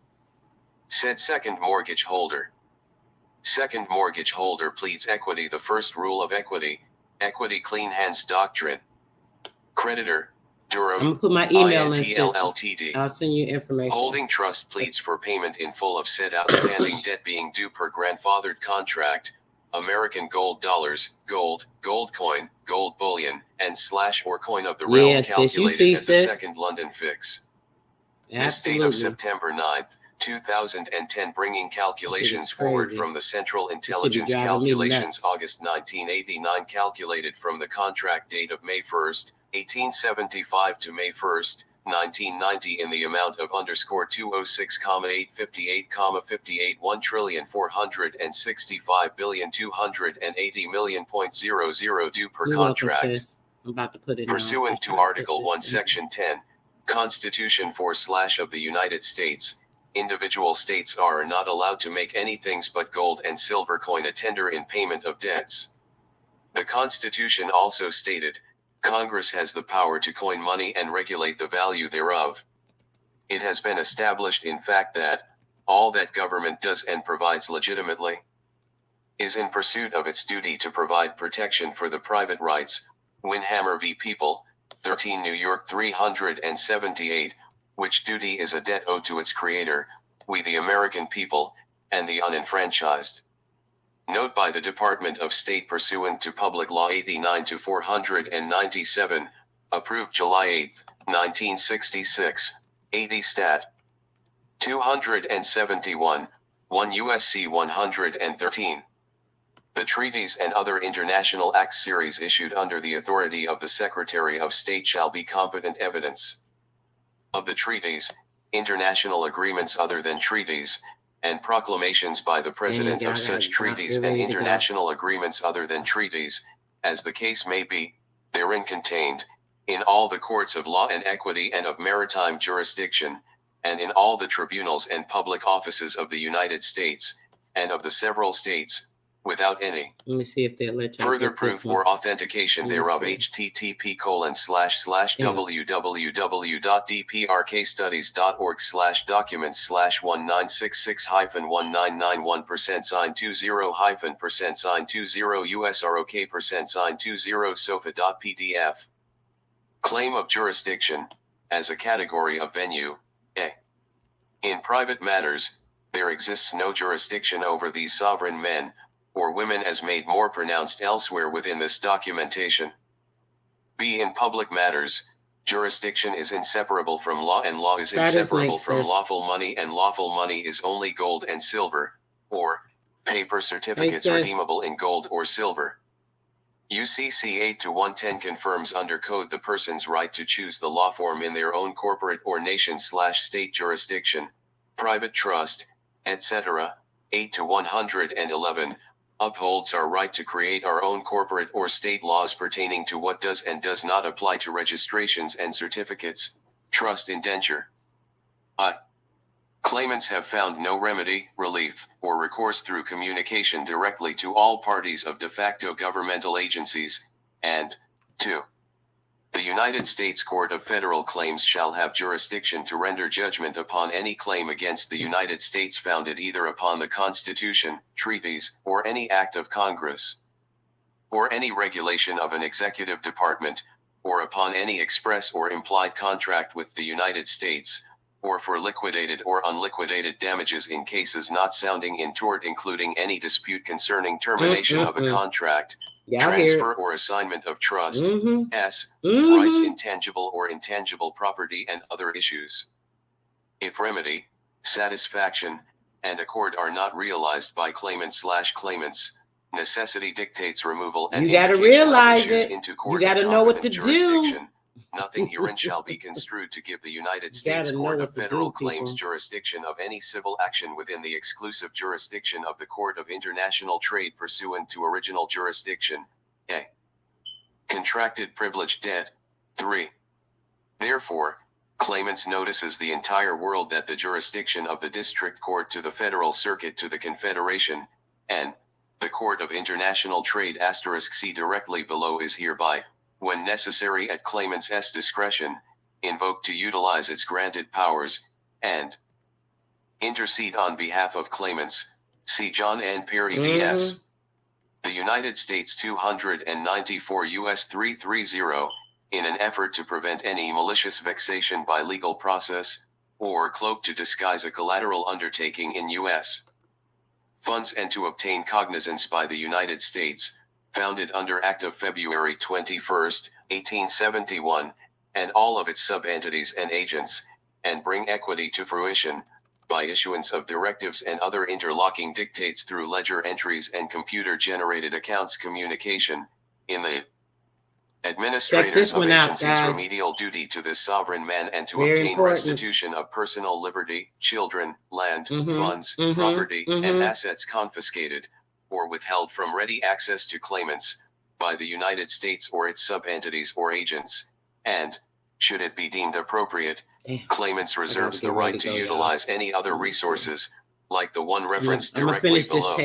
said second mortgage holder. Second mortgage holder pleads equity. The first rule of equity. Equity clean hands doctrine. Creditor. Durham. I'm gonna put my email in. INTL-LTD. I'll send you information. Holding trust pleads for payment in full of said outstanding debt being due per grandfathered contract. American gold dollars, gold, gold coin, gold bullion, and / or coin of the realm calculated at the second London fix. This date of September 9th, 2010, bringing calculations forward from the Central Intelligence Calculations August 1989, calculated from the contract date of May 1st, 1875 to May 1st, 1990 in the amount of $206,858,58 $1,465,280,000,000.00 due per contract. I'm about to put it pursuant to Article 1, Section 10, Constitution 4/ of the United States, individual states are not allowed to make any things but gold and silver coin a tender in payment of debts. The Constitution also stated, Congress has the power to coin money and regulate the value thereof. It has been established in fact that, all that government does and provides legitimately is in pursuit of its duty to provide protection for the private rights. Winhammer v. People, 13 New York 378, which duty is a debt owed to its creator, we the American people, and the unenfranchised. Note by the Department of State pursuant to Public Law 89-497, approved July 8, 1966, 80 Stat. 271, 1 U.S.C. 113. The treaties and other international acts series issued under the authority of the Secretary of State shall be competent evidence of the treaties, international agreements other than treaties, and proclamations by the President of such treaties and international agreements other than treaties, as the case may be, therein contained, in all the courts of law and equity and of maritime jurisdiction, and in all the tribunals and public offices of the United States, and of the several states, without any Let me see if they'll let you further proof or authentication thereof. http://www.dprkstudies.org/documents/1966-1991% sign 20% 20 USROK% 20 SOFA.pdf. Claim of jurisdiction, as a category of venue. In private matters, there exists no jurisdiction over these sovereign men, or women as made more pronounced elsewhere within this documentation. B. In public matters, jurisdiction is inseparable from law and law is inseparable from lawful money and lawful money is only gold and silver, or paper certificates redeemable in gold or silver. UCC 8-110 confirms under code the person's right to choose the law form in their own corporate or nation/state jurisdiction, private trust, etc. 8-111 upholds our right to create our own corporate or state laws pertaining to what does and does not apply to registrations and certificates, trust indenture. Claimants have found no remedy, relief, or recourse through communication directly to all parties of de facto governmental agencies, and 2. The United States Court of Federal Claims shall have jurisdiction to render judgment upon any claim against the United States founded either upon the Constitution, treaties, or any act of Congress, or any regulation of an executive department, or upon any express or implied contract with the United States, or for liquidated or unliquidated damages in cases not sounding in tort, including any dispute concerning termination of a contract, transfer or assignment of trust, rights, intangible or intangible property, and other issues. If remedy, satisfaction, and accord are not realized by claimant/claimants, necessity dictates removal and you gotta realize it. You gotta know what to do. Nothing herein shall be construed to give the United States Court of Federal Claims jurisdiction of any civil action within the exclusive jurisdiction of the Court of International Trade pursuant to original jurisdiction. A. Contracted privileged debt. 3. Therefore, claimants notices the entire world that the jurisdiction of the District Court to the Federal Circuit to the Confederation, and the Court of International Trade *C directly below is hereby, when necessary at claimant's discretion, invoked to utilize its granted powers, and intercede on behalf of claimants. See John N. Perry v.S. The United States 294 U.S. 330, in an effort to prevent any malicious vexation by legal process, or cloak to disguise a collateral undertaking in U.S. funds and to obtain cognizance by the United States, founded under Act of February 21, 1871, and all of its sub-entities and agents, and bring equity to fruition, by issuance of directives and other interlocking dictates through ledger entries and computer-generated accounts communication, in the administrators of agencies' remedial duty to this sovereign man and to obtain restitution of personal liberty, children, land, funds, property, and assets confiscated, or withheld from ready access to claimants, by the United States or its sub-entities or agents, and, should it be deemed appropriate, claimants reserves the right to utilize any other resources, like the one referenced directly below.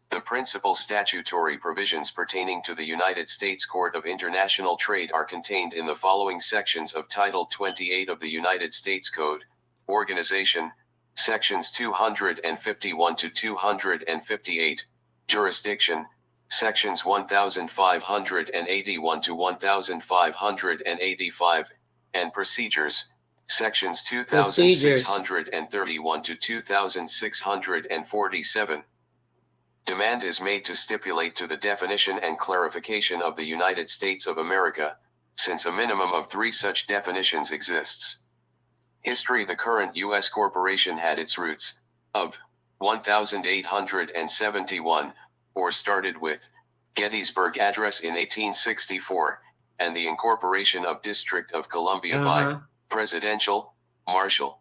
The principal statutory provisions pertaining to the United States Court of International Trade are contained in the following sections of Title 28 of the United States Code: Organization, Sections 251 to 258. Jurisdiction. Sections 1581 to 1585. And procedures. Sections 2631 to 2647. Demand is made to stipulate to the definition and clarification of the United States of America, since a minimum of 3 such definitions exists. History. The current U.S. corporation had its roots of 1871, or started with Gettysburg Address in 1864, and the incorporation of District of Columbia by presidential, martial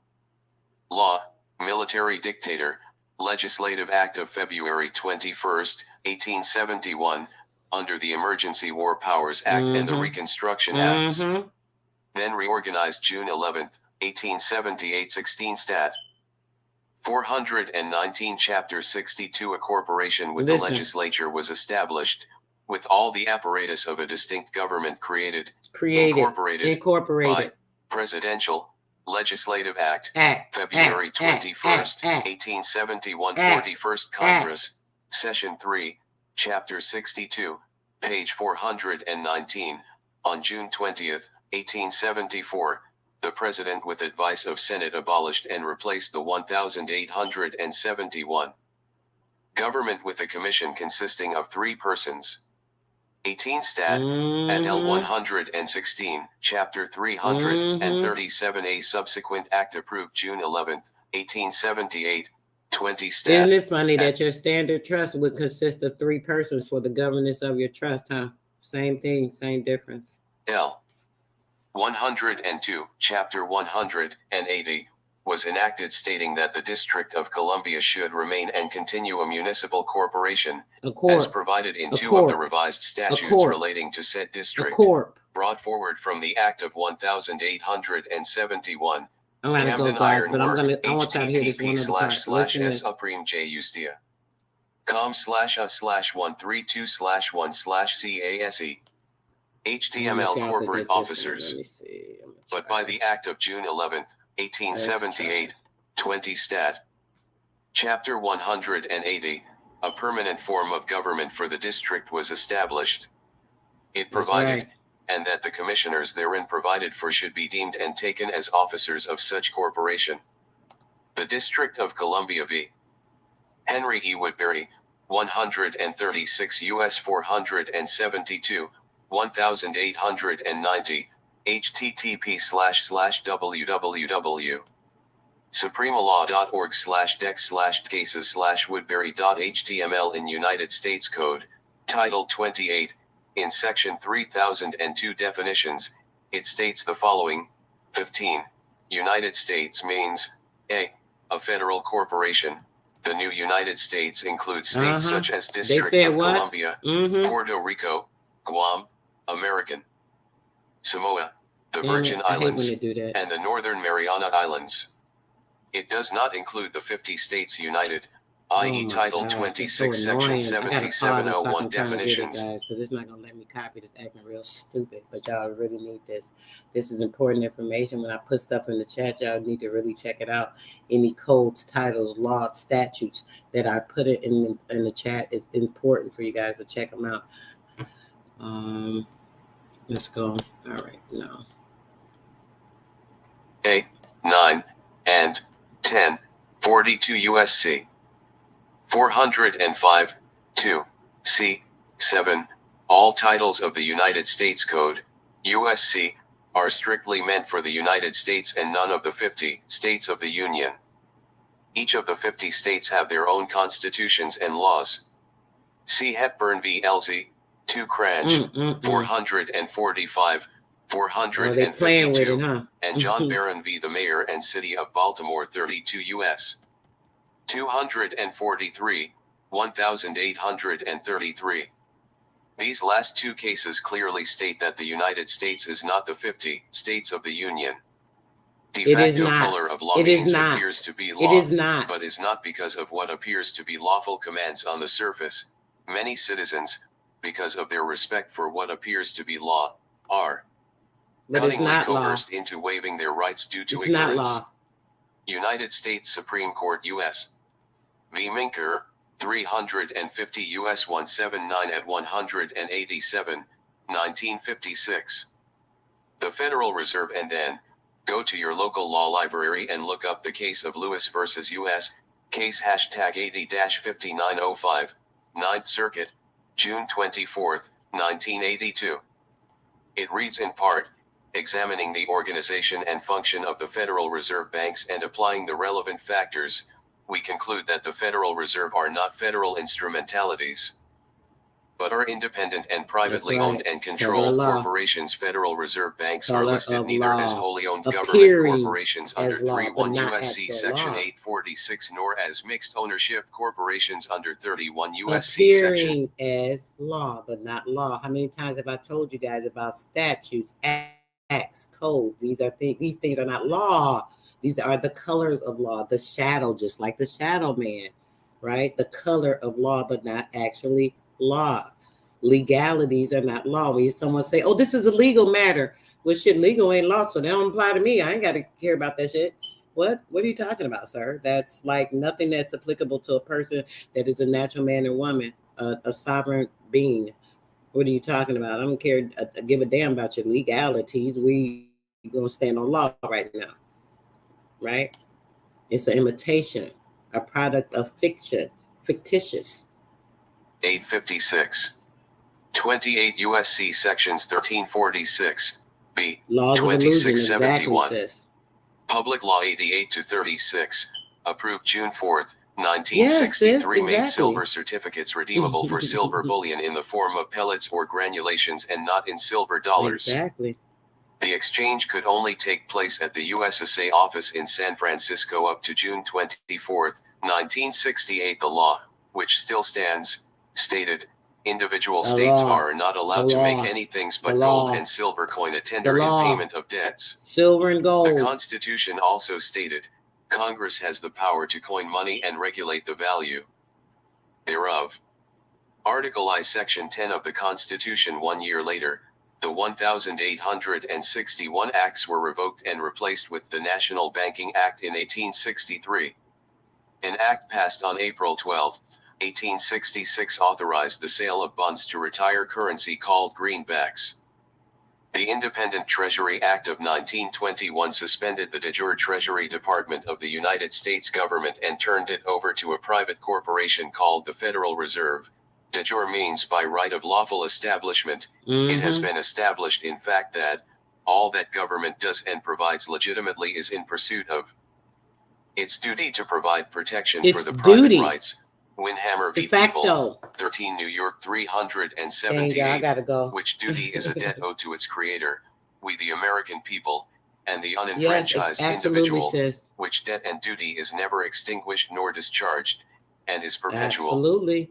law, military dictator, Legislative Act of February 21, 1871, under the Emergency War Powers Act and the Reconstruction Acts. Then reorganized June 11, 1878, 16 Stat. 419 Chapter 62. A corporation with the legislature was established, with all the apparatus of a distinct government created, incorporated by Presidential Legislative Act, February 21st, 1871, 41st Congress, Session 3, Chapter 62, page 419, on June 20th, 1874, the President with advice of Senate abolished and replaced the 1871 government with a commission consisting of 3 persons. 18 Stat. And L 116, Chapter 337A. Subsequent Act approved June 11th, 1878, 20 Stat. Isn't it funny that your standard trust would consist of 3 persons for the governance of your trust, huh? Same thing, same difference. L 102, Chapter 180, was enacted stating that the District of Columbia should remain and continue a municipal corporation, as provided in 2 of the revised statutes relating to said district, brought forward from the Act of 1871. I'm gonna go, guys, but I want y'all to hear this one other part. /s upreme j justia com/132/1/case HTML corporate officers. But by the Act of June 11th, 1878, 20 Stat. Chapter 180, a permanent form of government for the district was established. It provided, and that the commissioners therein provided for should be deemed and taken as officers of such corporation. The District of Columbia v. Henry E. Woodbury, 136 U.S. 472, 1890, http://www. supremalaw.org/dex/cases/woodbury.html. In United States Code, Title 28, in Section 3002 Definitions, it states the following. 15. United States means a federal corporation. The new United States includes states such as District of Columbia, Puerto Rico, Guam, American Samoa, the Virgin Islands, and the Northern Mariana Islands. It does not include the 50 states united, i.e. Title 26, Section 7701 definitions. Because it's not going to let me copy this, acting real stupid, but y'all really need this. This is important information. When I put stuff in the chat, y'all need to really check it out. Any codes, titles, laws, statutes that I put it in the chat is important for you guys to check them out. Let's go. All right, no. 8, 9, and 10, 42 USC 405, 2, C, 7. All titles of the United States Code, USC, are strictly meant for the United States and none of the 50 states of the Union. Each of the 50 states have their own constitutions and laws. See Hepburn v. Elsie, 2 Cranch, 445, 452, and John Barron v. the Mayor and City of Baltimore, 32 U.S. 243, 1833. These last 2 cases clearly state that the United States is not the 50 states of the Union. De facto color of law means appears to be law, but is not because of what appears to be lawful commands on the surface. Many citizens, because of their respect for what appears to be law, are cunningly coerced into waiving their rights due to ignorance. United States Supreme Court U.S. v. Minker, 350 U.S. 179 at 187, 1956. The Federal Reserve. And then, go to your local law library and look up the case of Lewis versus U.S., case hashtag 80-5905, 9th Circuit, June 24, 1982. It reads in part, examining the organization and function of the Federal Reserve banks and applying the relevant factors, we conclude that the Federal Reserve are not federal instrumentalities, but are independent and privately owned and controlled corporations. Federal Reserve banks are listed neither as wholly owned government corporations under 31 U.S.C. Section 846 nor as mixed ownership corporations under 31 U.S.C. Section. Appearing as law, but not law. How many times have I told you guys about statutes, acts, code? These things are not law. These are the colors of law, the shadow, just like the shadow man, right? The color of law, but not actually law. Legalities are not law. When someone say, oh, this is a legal matter. Well, shit, legal ain't law, so they don't apply to me. I ain't got to care about that shit. What are you talking about, sir? That's like nothing that's applicable to a person that is a natural man or woman, a sovereign being. What are you talking about? I don't care, give a damn about your legalities. We gonna stand on law right now, right? It's an imitation, a product of fiction, fictitious. 856. 28 U.S.C. Sections 1346, B, Laws 2671. Exactly, Public Law 88-36, approved June 4th, 1963, made silver certificates redeemable for silver bullion in the form of pellets or granulations and not in silver dollars. Exactly. The exchange could only take place at the USSA office in San Francisco up to June 24, 1968. The law, which still stands, stated, individual states are not allowed to make anything but gold and silver coin a tender in payment of debts. Silver and gold. The Constitution also stated, Congress has the power to coin money and regulate the value thereof. Article I, Section 10 of the Constitution. 1 year later, the 1861 acts were revoked and replaced with the National Banking Act in 1863. An act passed on April 12, 1866 authorized the sale of bonds to retire currency called greenbacks. The Independent Treasury Act of 1921 suspended the de jure Treasury Department of the United States government and turned it over to a private corporation called the Federal Reserve. De jure means by right of lawful establishment. It has been established in fact that all that government does and provides legitimately is in pursuit of its duty to provide protection for the private rights. Winhammer v. People, 13 New York 378, which duty is a debt owed to its creator, we the American people, and the unenfranchised individual, which debt and duty is never extinguished nor discharged, and is perpetual. Absolutely.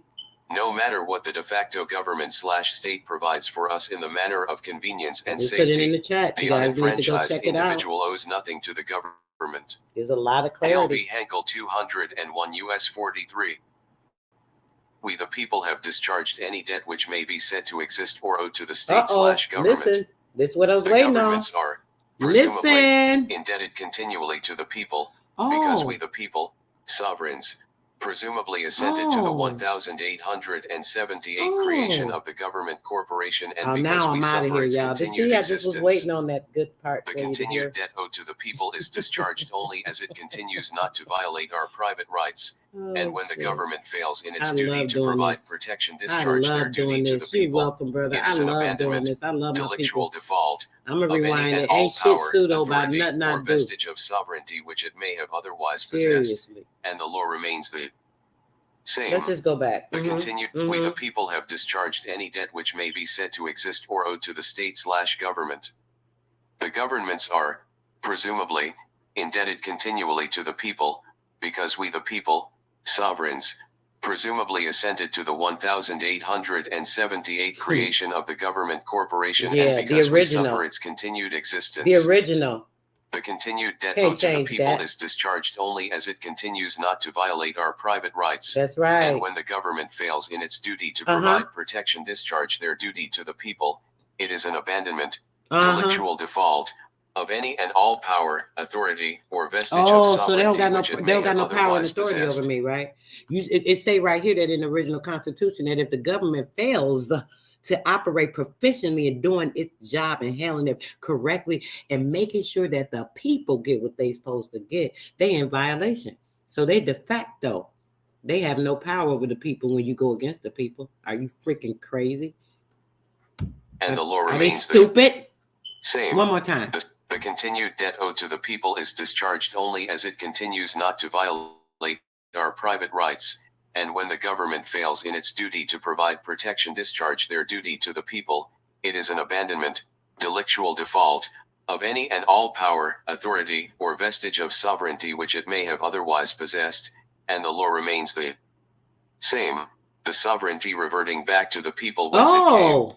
No matter what the de facto government/state provides for us in the manner of convenience and safety, the unenfranchised individual owes nothing to the government. There's a lot of clarity. A.L.B. Henkel 201 U.S. 43. We the people have discharged any debt which may be said to exist or owed to the state/government. Listen, this is what I was waiting on. The governments are presumably indebted continually to the people, because we the people, sovereigns, presumably assented to the 1878 creation of the government corporation, and because we suffer its continued existence. I just was waiting on that good part. The continued debt owed to the people is discharged only as it continues not to violate our private rights, and when the government fails in its duty to provide protection, discharge their duty to the people. Welcome, brother. It is an abandonment, delictual default, of any and all power, authority, or vestige of sovereignty which it may have otherwise possessed, and the law remains the same. Let's just go back. The continued, we the people have discharged any debt which may be said to exist or owed to the state/government. The governments are, presumably, indebted continually to the people, because we the people, sovereigns, presumably assented to the 1878 creation of the government corporation, and because we suffer its continued existence. The original. The continued debt owed to the people is discharged only as it continues not to violate our private rights. That's right. And when the government fails in its duty to provide protection, discharge their duty to the people, it is an abandonment, delictual default, of any and all power, authority, or vestige of Oh, so sovereignty they don't got no which it they may don't got have no power and otherwise authority possessed. over me, right? It say right here that in the original Constitution that if the government fails to operate proficiently in doing its job and handling it correctly and making sure that the people get what they supposed to get, they in violation. So they de facto, they have no power over the people when you go against the people. Are you freaking crazy? And the law Are they remains stupid? Same. One more time. The continued debt owed to the people is discharged only as it continues not to violate our private rights, and when the government fails in its duty to provide protection, discharge their duty to the people, it is an abandonment, delictual default, of any and all power, authority, or vestige of sovereignty which it may have otherwise possessed, and the law remains the same, the sovereignty reverting back to the people whence it came.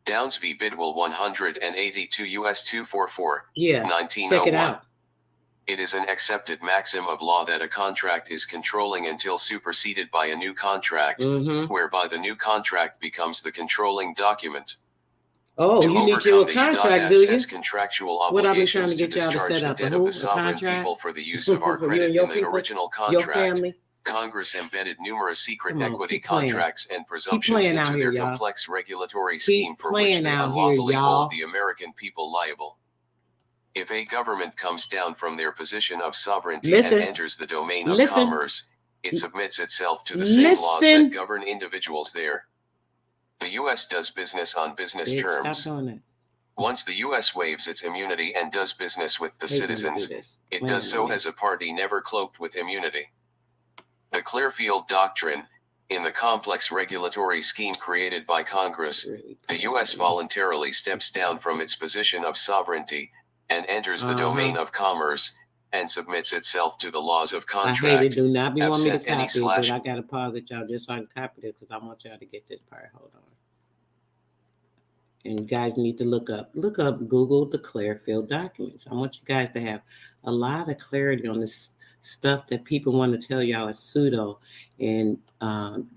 Downs v. Bidwell 182 U.S. 244, Yeah, 1901. check it out. It is an accepted maxim of law that a contract is controlling until superseded by a new contract, whereby the new contract becomes the controlling document. Oh, to you need you a contract, do you? Contractual What I've been trying obligations to get y'all to discharge set the up, debt a of who? the A sovereign contract? people for the use of our For you credit and your in the people? original Your contract. family? Congress embedded numerous secret Come on, equity keep playing. contracts and Keep presumptions playing out into here, their y'all. complex regulatory Keep scheme for which playing they out here, unlawfully y'all. hold the American people liable. If a government comes down from their position of sovereignty and enters the domain of commerce, it submits itself to the same laws that govern individuals there. The U.S. does business on business terms. Stop doing that. Once the U.S. waives its immunity and does business with the citizens, it does so as a party never cloaked with immunity. The Clearfield Doctrine, in the complex regulatory scheme created by Congress, the U.S. voluntarily steps down from its position of sovereignty and enters the domain of commerce and submits itself to the laws of contract. I hate it. Do not be want me to Absent any copy it, but slash- I got to pause it, y'all, just so I can copy it because I want y'all to get this part. Hold on. And you guys need to look up, Google the Clearfield documents. I want you guys to have a lot of clarity on this stuff that people want to tell y'all is pseudo, and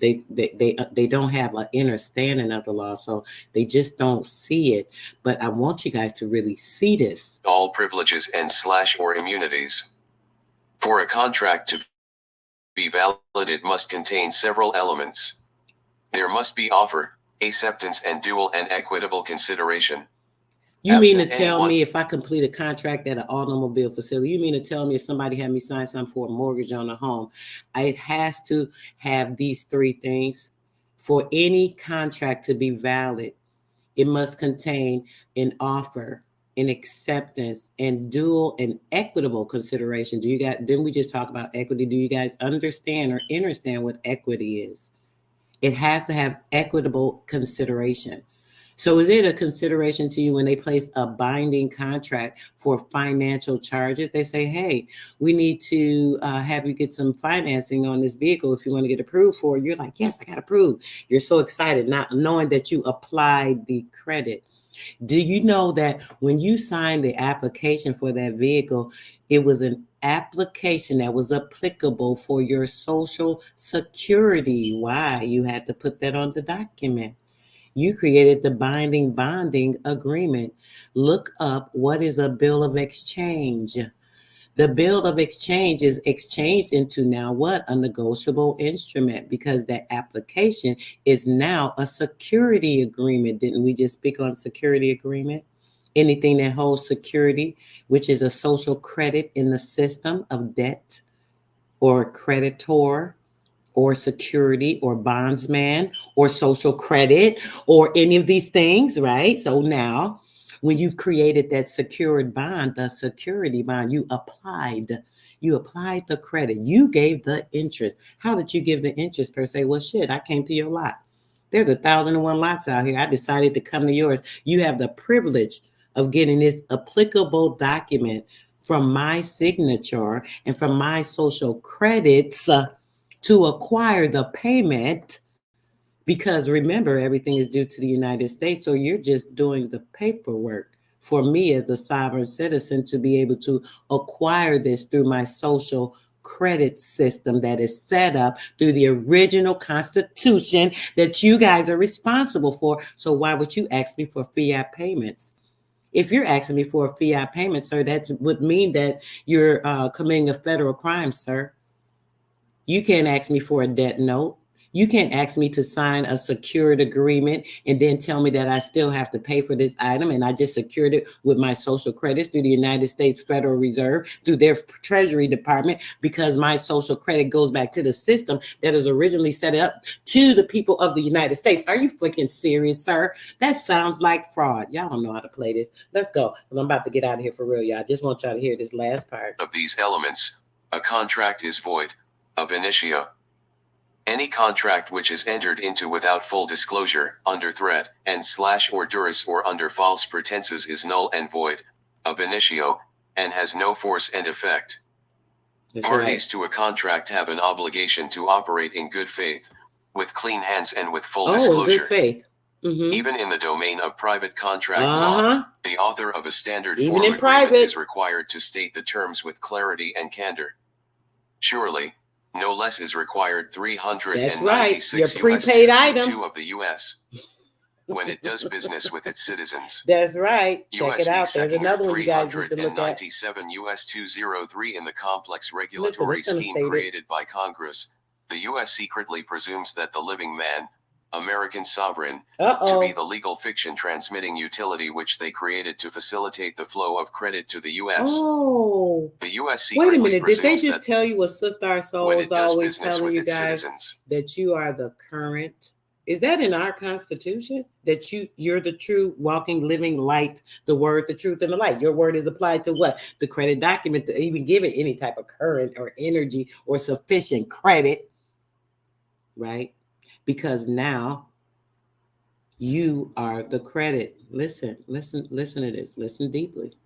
they don't have an understanding of the law, so they just don't see it. But I want you guys to really see this. All privileges and or immunities. For a contract to be valid, it must contain several elements. There must be offer, acceptance, and dual and equitable consideration. You mean to tell me if I complete a contract at an automobile facility, you mean to tell me if somebody had me sign something for a mortgage on a home, it has to have these three things? For any contract to be valid, it must contain an offer, an acceptance, and dual and equitable consideration. Didn't we just talk about equity? Do you guys understand what equity is? It has to have equitable consideration. So is it a consideration to you when they place a binding contract for financial charges? They say, hey, we need to have you get some financing on this vehicle if you want to get approved for it. You're like, yes, I got approved. You're so excited, not knowing that you applied the credit. Do you know that when you signed the application for that vehicle, it was an application that was applicable for your Social Security? Why? You had to put that on the document. You created the bonding agreement. Look up what is a bill of exchange. The bill of exchange is exchanged into now what? A negotiable instrument, because that application is now a security agreement. Didn't we just speak on security agreement? Anything that holds security, which is a social credit in the system of debt or creditor, or security, or bondsman, or social credit, or any of these things, right? So now, when you've created that secured bond, the security bond, you applied the credit. You gave the interest. How did you give the interest per se? Well, shit, I came to your lot. There's 1,001 lots out here. I decided to come to yours. You have the privilege of getting this applicable document from my signature and from my social credits to acquire the payment, because remember, everything is due to the United States. So you're just doing the paperwork for me as the sovereign citizen to be able to acquire this through my social credit system that is set up through the original Constitution that you guys are responsible for. So why would you ask me for fiat payments? If you're asking me for a fiat payment, sir, that would mean that you're committing a federal crime, sir. You can't ask me for a debt note. You can't ask me to sign a secured agreement and then tell me that I still have to pay for this item, and I just secured it with my social credits through the United States Federal Reserve, through their Treasury Department, because my social credit goes back to the system that is originally set up to the people of the United States. Are you freaking serious, sir? That sounds like fraud. Y'all don't know how to play this. Let's go. I'm about to get out of here for real, y'all. I just want y'all to hear this last part. Of these elements, a contract is void, ab initio. Any contract which is entered into without full disclosure, under threat, and/or duress or under false pretenses is null and void, ab initio, and has no force and effect. Parties to a contract have an obligation to operate in good faith, with clean hands and with full disclosure. Good faith. Even in the domain of private contract law, the author of a standard form agreement is required to state the terms with clarity and candor. Surely, no less is required 396 Your prepaid item. 2 of the U.S. when it does business with its citizens. That's right. Check it out. There's another one you guys need to look at. 397 U.S. 203 in the complex regulatory scheme created by Congress, the U.S. secretly presumes that the living man, American sovereign, to be the legal fiction transmitting utility which they created to facilitate the flow of credit to the U.S. The U.S. secretly Wait a minute, did they presumes just tell you what Sister Soul is always telling you guys? Citizens. That you are the current? Is that in our Constitution? That you're the true walking, living light, the word, the truth, and the light. Your word is applied to what? The credit document to even give it any type of current or energy or sufficient credit, right? Because now you are the credit. Listen to this. Listen deeply.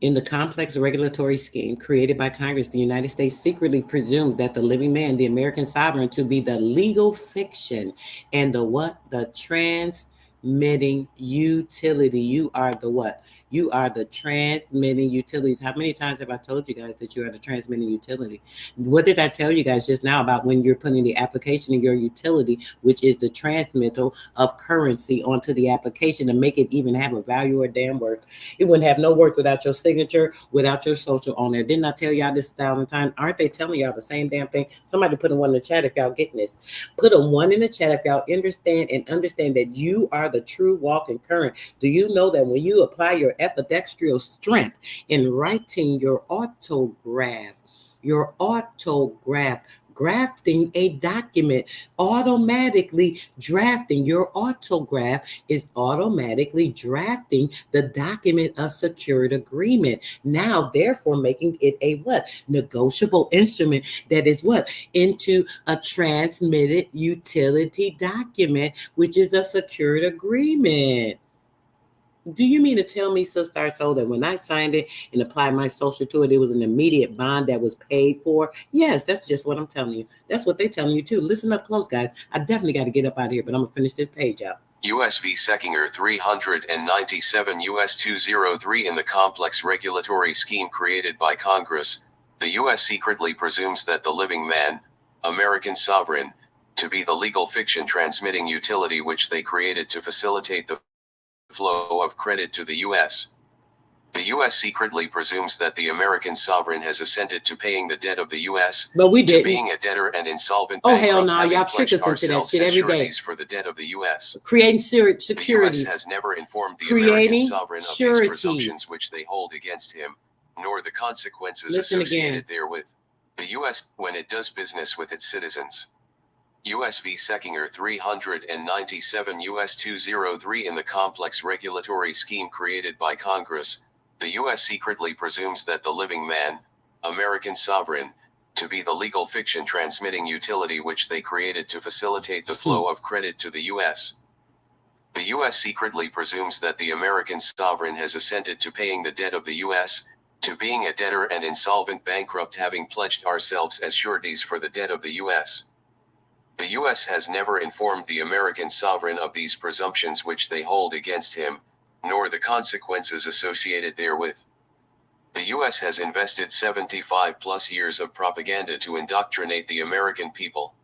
In the complex regulatory scheme created by Congress, the United States secretly presumes that the living man, the American sovereign, to be the legal fiction and the what? The transmitting utility. You are the what? You are the transmitting utilities. How many times have I told you guys that you are the transmitting utility? What did I tell you guys just now about when you're putting the application in your utility, which is the transmittal of currency onto the application to make it even have a value or damn worth? It wouldn't have no worth without your signature, without your social on there. Didn't I tell y'all this 1,000 times? Aren't they telling y'all the same damn thing? Somebody put a 1 in the chat if y'all getting this. Put a 1 in the chat if y'all understand that you are the true walking current. Do you know that when you apply your epidextrial strength in writing your autograph, grafting a document, automatically drafting your autograph is automatically drafting the document of secured agreement. Now, therefore, making it a what? Negotiable instrument that is what? Into a transmitted utility document, which is a secured agreement. Do you mean to tell me, Sister Soul, that when I signed it and applied my social to it, it was an immediate bond that was paid for? Yes, that's just what I'm telling you. That's what they're telling you too. Listen up close, guys. I definitely got to get up out of here, but I'm going to finish this page out. U.S. v. Seckinger 397 U.S. 203 in the complex regulatory scheme created by Congress, the U.S. secretly presumes that the living man, American sovereign, to be the legal fiction transmitting utility which they created to facilitate the flow of credit to the U.S. The U.S. secretly presumes that the American sovereign has assented to paying the debt of the U.S. But we didn't. To being a debtor and insolvent. Oh hell no! Y'all trick us into that shit every day. For the debt of the U.S. Creating securities. The U.S. has never informed the American sovereign of these presumptions which they hold against him, nor the consequences associated therewith. The U.S. when it does business with its citizens. U.S. v. Seckinger 397 U.S. 203 in the complex regulatory scheme created by Congress, the U.S. secretly presumes that the living man, American sovereign, to be the legal fiction transmitting utility which they created to facilitate the flow of credit to the U.S. The U.S. secretly presumes that the American sovereign has assented to paying the debt of the U.S., to being a debtor and insolvent bankrupt having pledged ourselves as sureties for the debt of the U.S. The U.S. has never informed the American sovereign of these presumptions which they hold against him, nor the consequences associated therewith. The U.S. has invested 75 plus years of propaganda to indoctrinate the American people.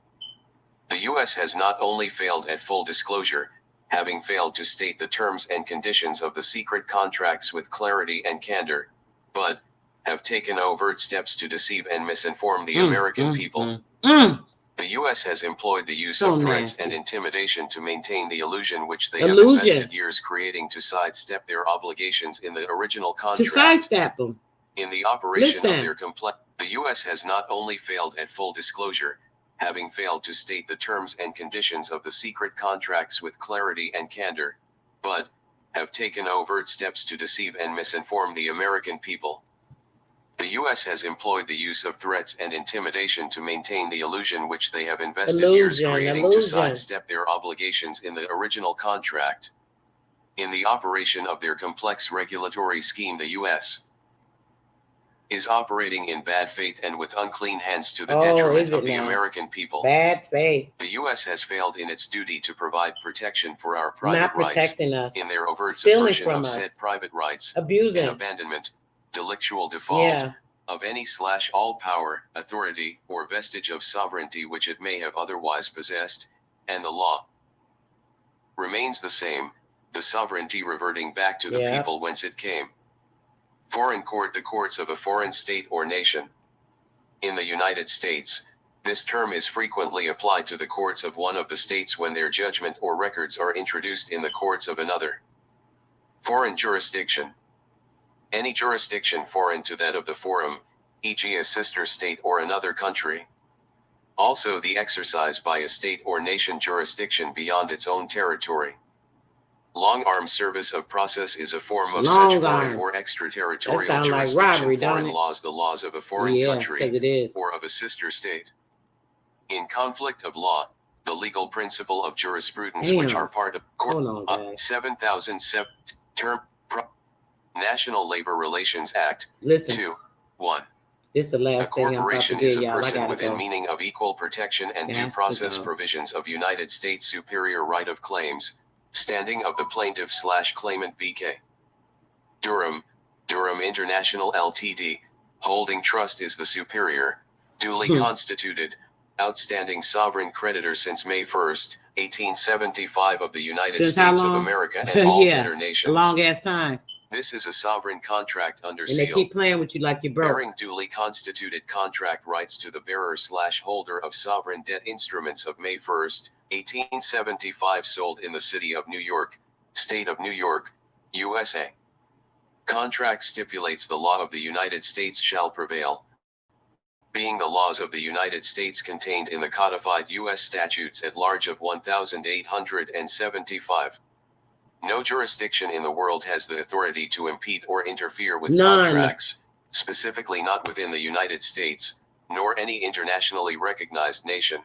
The U.S. has not only failed at full disclosure, having failed to state the terms and conditions of the secret contracts with clarity and candor, but have taken overt steps to deceive and misinform the American people. The U.S. has employed the use of threats and intimidation to maintain the illusion which they have invested years creating to sidestep their obligations in the original contract. To sidestep them. In the operation of their the U.S. has not only failed at full disclosure, having failed to state the terms and conditions of the secret contracts with clarity and candor, but have taken overt steps to deceive and misinform the American people. The U.S. has employed the use of threats and intimidation to maintain the illusion which they have invested years creating to sidestep their obligations in the original contract. In the operation of their complex regulatory scheme, the U.S. is operating in bad faith and with unclean hands to the detriment of the American people. Bad faith. The U.S. has failed in its duty to provide protection for our private rights in their overt Stealing subversion of said private rights, abusing, and abandonment, delictual default of any / all power, authority, or vestige of sovereignty which it may have otherwise possessed, and the law remains the same, the sovereignty reverting back to the people whence it came. Foreign court, the courts of a foreign state or nation. In the United States, this term is frequently applied to the courts of one of the states when their judgment or records are introduced in the courts of another. Foreign jurisdiction. Any jurisdiction foreign to that of the forum, e.g. a sister state or another country. Also the exercise by a state or nation jurisdiction beyond its own territory. Long-arm service of process is a form of such foreign or extraterritorial jurisdiction foreign laws, the laws of a foreign country or of a sister state. In conflict of law, the legal principle of jurisprudence which are part of 7007 term National Labor Relations Act. 2.1. This is the last a corporation is a person within meaning of equal protection and due process provisions of United States superior right of claims, standing of the plaintiff / claimant BK. Durham International Ltd. Holding trust is the superior, duly constituted, outstanding sovereign creditor since May 1st, 1875 of the United States of America and all debtor nations. A long ass time. This is a sovereign contract under seal. And they keep playing with you like you're broke. Bearing duly constituted contract rights to the bearer / holder of sovereign debt instruments of May 1st, 1875 sold in the city of New York, State of New York, USA. Contract stipulates the law of the United States shall prevail, being the laws of the United States contained in the codified U.S. statutes at large of 1875. No jurisdiction in the world has the authority to impede or interfere with contracts, specifically not within the United States, nor any internationally recognized nation.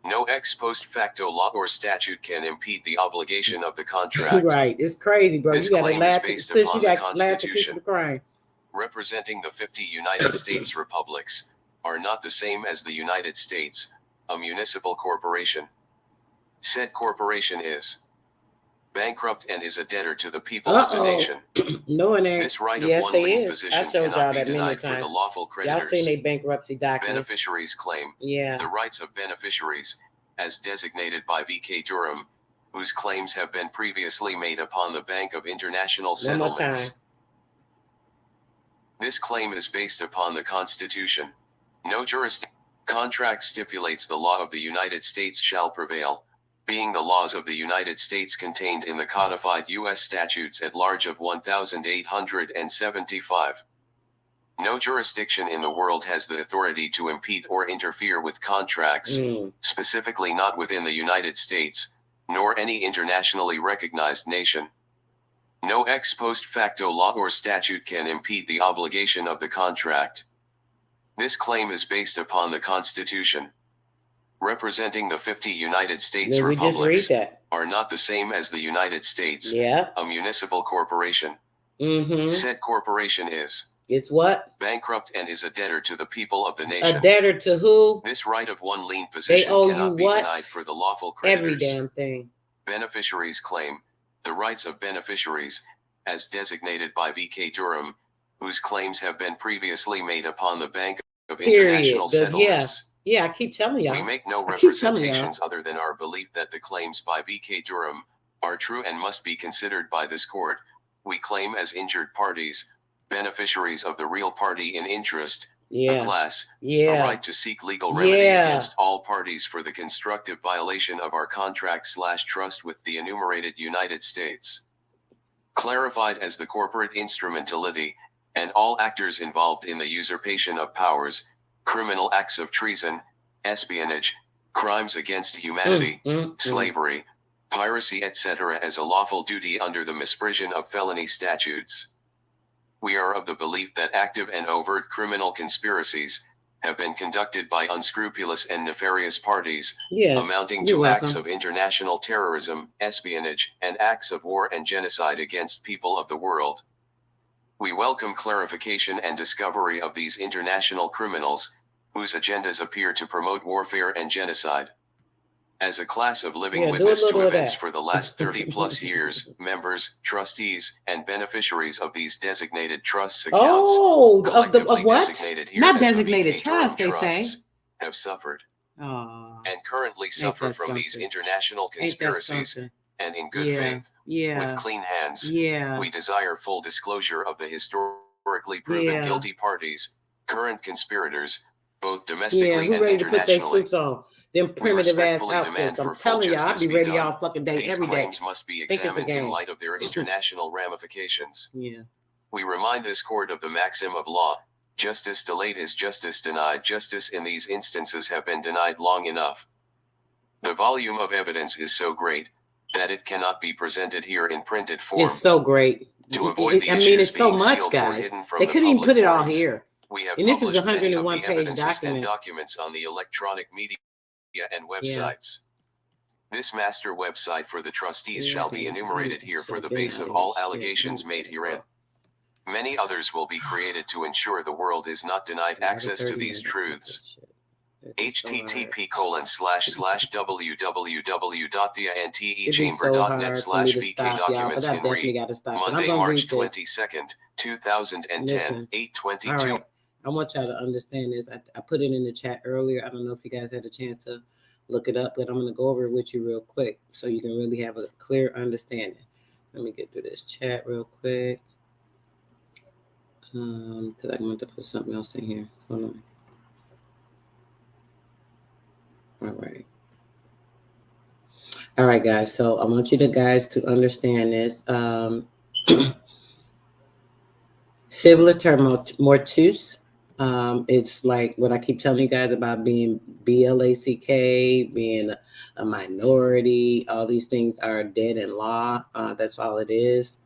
No ex post facto law or statute can impede the obligation of the contract. Right, it's crazy, bro. This You gotta claim laugh. is based Sis, upon you the got to laugh to keep Constitution. from crying. Representing the 50 United States republics, are not the same as the United States, a municipal corporation. Said corporation is bankrupt and is a debtor to the people of the nation. This right of one lien position cannot be denied for the lawful creditors. Y'all seen they bankruptcy documents. Beneficiaries claim the rights of beneficiaries, as designated by V.K. Durham, whose claims have been previously made upon the Bank of International Settlements. This claim is based upon the Constitution. No jurisdiction. Contract stipulates the law of the United States shall prevail, being the laws of the United States contained in the codified U.S. statutes at large of 1875. No jurisdiction in the world has the authority to impede or interfere with contracts, specifically not within the United States, nor any internationally recognized nation. No ex post facto law or statute can impede the obligation of the contract. This claim is based upon the Constitution. Representing the 50 United States republics are not the same as the United States, a municipal corporation. Said corporation is bankrupt and is a debtor to the people of the nation. A debtor to who? This right of one lien position cannot be denied for the lawful creditors. Every damn thing. Beneficiaries claim the rights of beneficiaries, as designated by V.K. Durham, whose claims have been previously made upon the Bank of International Settlements. Yeah, I keep telling y'all. We make no representations other than our belief that the claims by V.K. Durham, are true and must be considered by this court. We claim as injured parties, beneficiaries of the real party in interest, a class, the right to seek legal remedy against all parties for the constructive violation of our contract/trust with the enumerated United States. Clarified as the corporate instrumentality, and all actors involved in the usurpation of powers, criminal acts of treason, espionage, crimes against humanity, slavery, piracy, etc. as a lawful duty under the misprision of felony statutes. We are of the belief that active and overt criminal conspiracies have been conducted by unscrupulous and nefarious parties, amounting to acts of international terrorism, espionage, and acts of war and genocide against people of the world. We welcome clarification and discovery of these international criminals, whose agendas appear to promote warfare and genocide. As a class of living witness to events for the last 30 plus years, members, trustees, and beneficiaries of these designated trusts accounts, collectively designated here as designated trust, they say, have suffered and currently suffer from these international conspiracies, and in good faith, with clean hands, we desire full disclosure of the historically proven guilty parties, current conspirators, both domestically and internationally. Them primitive ass outfits. I'm telling you, I'll be ready all fucking day, These every day. claims must be examined in light of their international ramifications. We remind this court of the maxim of law: justice delayed is justice denied. Justice in these instances have been denied long enough. The volume of evidence is so great that it cannot be presented here in printed form. It's so great. To avoid the issues it's so being much, sealed guys. or hidden from They the couldn't even public put it all forums, here. we have And this is a published many of the 101-page evidences document. and documents on the electronic media and websites. This master website for the trustees shall be enumerated here for the base of all allegations made herein. Many others will be created to ensure the world is not denied access to these truths. http://www.theantechamber.net/vkdocuments Monday, March 22nd, 2010, 8:22. I want y'all to understand this. I put it in the chat earlier. I don't know if you guys had a chance to look it up, but I'm going to go over it with you real quick so you can really have a clear understanding. Let me get through this chat real quick. Because I want to put something else in here. Hold on. All right, guys. So I want you guys to understand this. Civiliter mortuus. It's like what I keep telling you guys about being BLACK, being a minority. All these things are dead in law. That's all it is.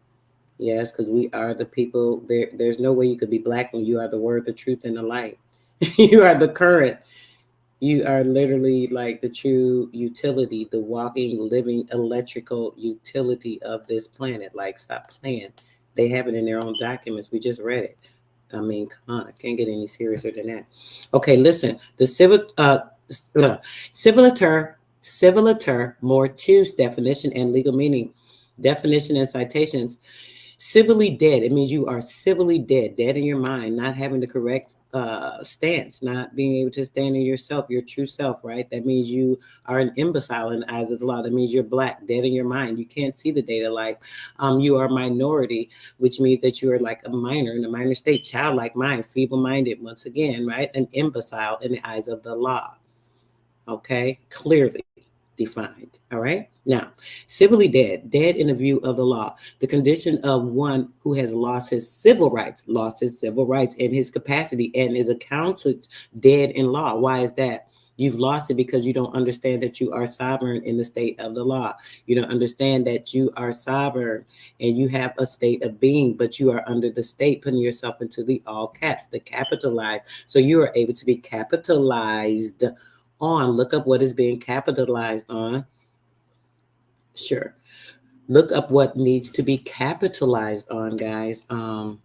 Yes, because we are the people. There's no way you could be black when you are the word, the truth, and the light. You are the current. You are literally like the true utility, the walking, living, electrical utility of this planet. Like, stop playing. They have it in their own documents. We just read it. I mean, come on. I can't get any seriouser than that. Okay, listen. The civiliter mortuus definition and legal meaning. Definition and citations. Civilly dead. It means you are civilly dead. Dead in your mind. Not having the correct stance, not being able to stand in yourself, your true self, right? That means you are an imbecile in the eyes of the law. That means you're black, dead in your mind. You can't see the data. Like you are a minority, which means that you are like a minor in a minor state, childlike mind, feeble-minded, once again, right? An imbecile in the eyes of the law. Okay, clearly defined. All right. Now, civilly dead, dead in the view of the law, the condition of one who has lost his civil rights in his capacity and is accounted dead in law. Why is that? You've lost it because you don't understand that you are sovereign in the state of the law. You don't understand that you are sovereign and you have a state of being, but you are under the state, putting yourself into the all caps, the capitalized. So you are able to be capitalized on. Look up what is being capitalized on. Sure. Look up what needs to be capitalized on, guys. And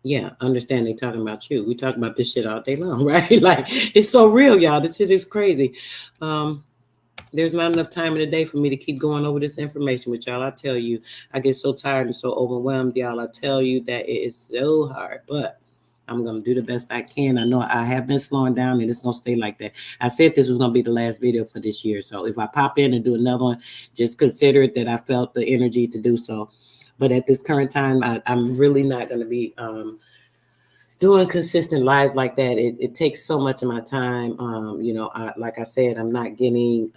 yeah, understand they talking about you. We talk about this shit all day long, right? Like, it's so real, y'all. This shit is crazy. There's not enough time in the day for me to keep going over this information with y'all. I tell you, I get so tired and so overwhelmed, y'all. I tell you that it is so hard, but I'm going to do the best I can. I know I have been slowing down, and it's going to stay like that. I said this was going to be the last video for this year. So if I pop in and do another one, just consider it that I felt the energy to do so. But at this current time, I'm really not going to be doing consistent lives like that. It takes so much of my time. Like I said, I'm not getting,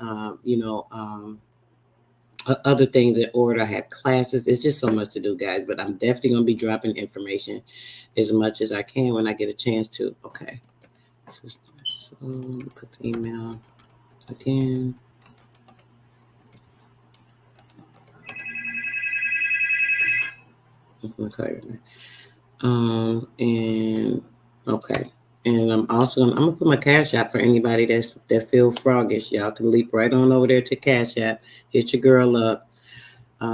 other things in order. I have classes. It's just so much to do, guys. But I'm definitely going to be dropping information as much as I can when I get a chance to. Okay. So put the email again. Okay. And okay. And I'm gonna put my Cash App for anybody that feel froggish. Y'all can leap right on over there to Cash App. Hit your girl up.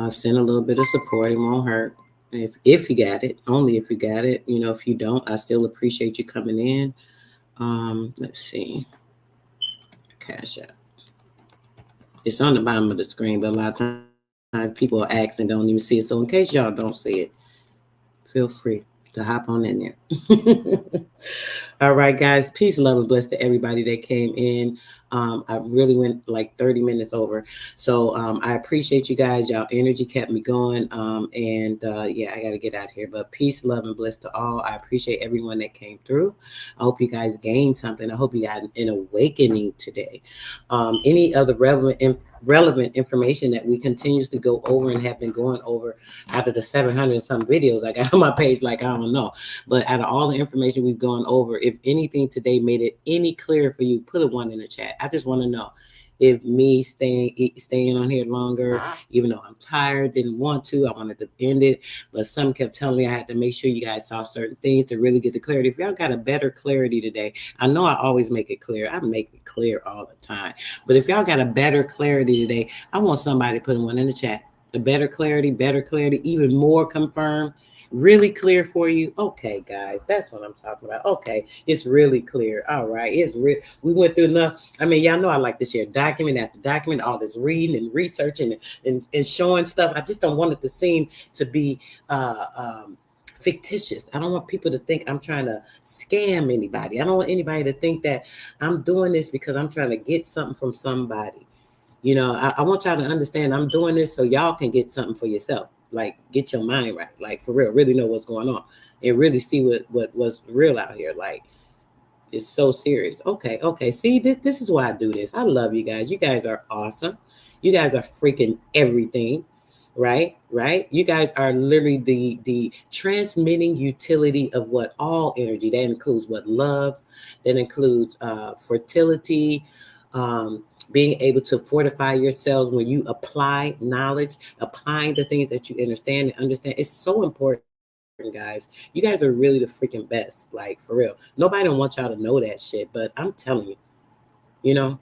Send a little bit of support. It won't hurt. If you got it, only if you got it. If you don't, I still appreciate you coming in. Let's see. Cash App. It's on the bottom of the screen, but a lot of times people ask and don't even see it. So in case y'all don't see it, feel free to hop on in there. All right, guys. Peace, love, and bless to everybody that came in. I really went like 30 minutes over. So I appreciate you guys. Y'all energy kept me going. I got to get out of here. But peace, love, and bless to all. I appreciate everyone that came through. I hope you guys gained something. I hope you got an awakening today. Any other relevant information that we continuously go over and have been going over out of the 700 and some videos I got on my page, like, I don't know. But out of all the information we've gone over, if anything today made it any clearer for you, put a 1 in the chat. I just want to know if me staying on here longer, even though I'm tired, didn't want to, I wanted to end it, but some kept telling me I had to make sure you guys saw certain things to really get the clarity. If y'all got a better clarity today, I know I always make it clear. I make it clear all the time. But if y'all got a better clarity today, I want somebody to put 1 in the chat. The better clarity, even more confirmed. Really clear for you? Okay, guys, that's what I'm talking about. Okay, it's really clear. All right, it's real. We went through enough. I mean, y'all know I like to share document after document, all this reading and researching and showing stuff. I just don't want it to seem to be fictitious. I don't want people to think I'm trying to scam anybody. I don't want anybody to think that I'm doing this because I'm trying to get something from somebody. I want y'all to understand I'm doing this so y'all can get something for yourself. Like, get your mind right. Like, for real, really know what's going on and really see what's real out here. Like, it's so serious. Okay. See, this is why I do this. I love you guys. You guys are awesome. You guys are freaking everything, right? You guys are literally the transmitting utility of what all energy. That includes what love, that includes fertility, being able to fortify yourselves when you apply knowledge, applying the things that you understand. It's so important, guys. You guys are really the freaking best, like, for real. Nobody don't want y'all to know that shit, but I'm telling you, no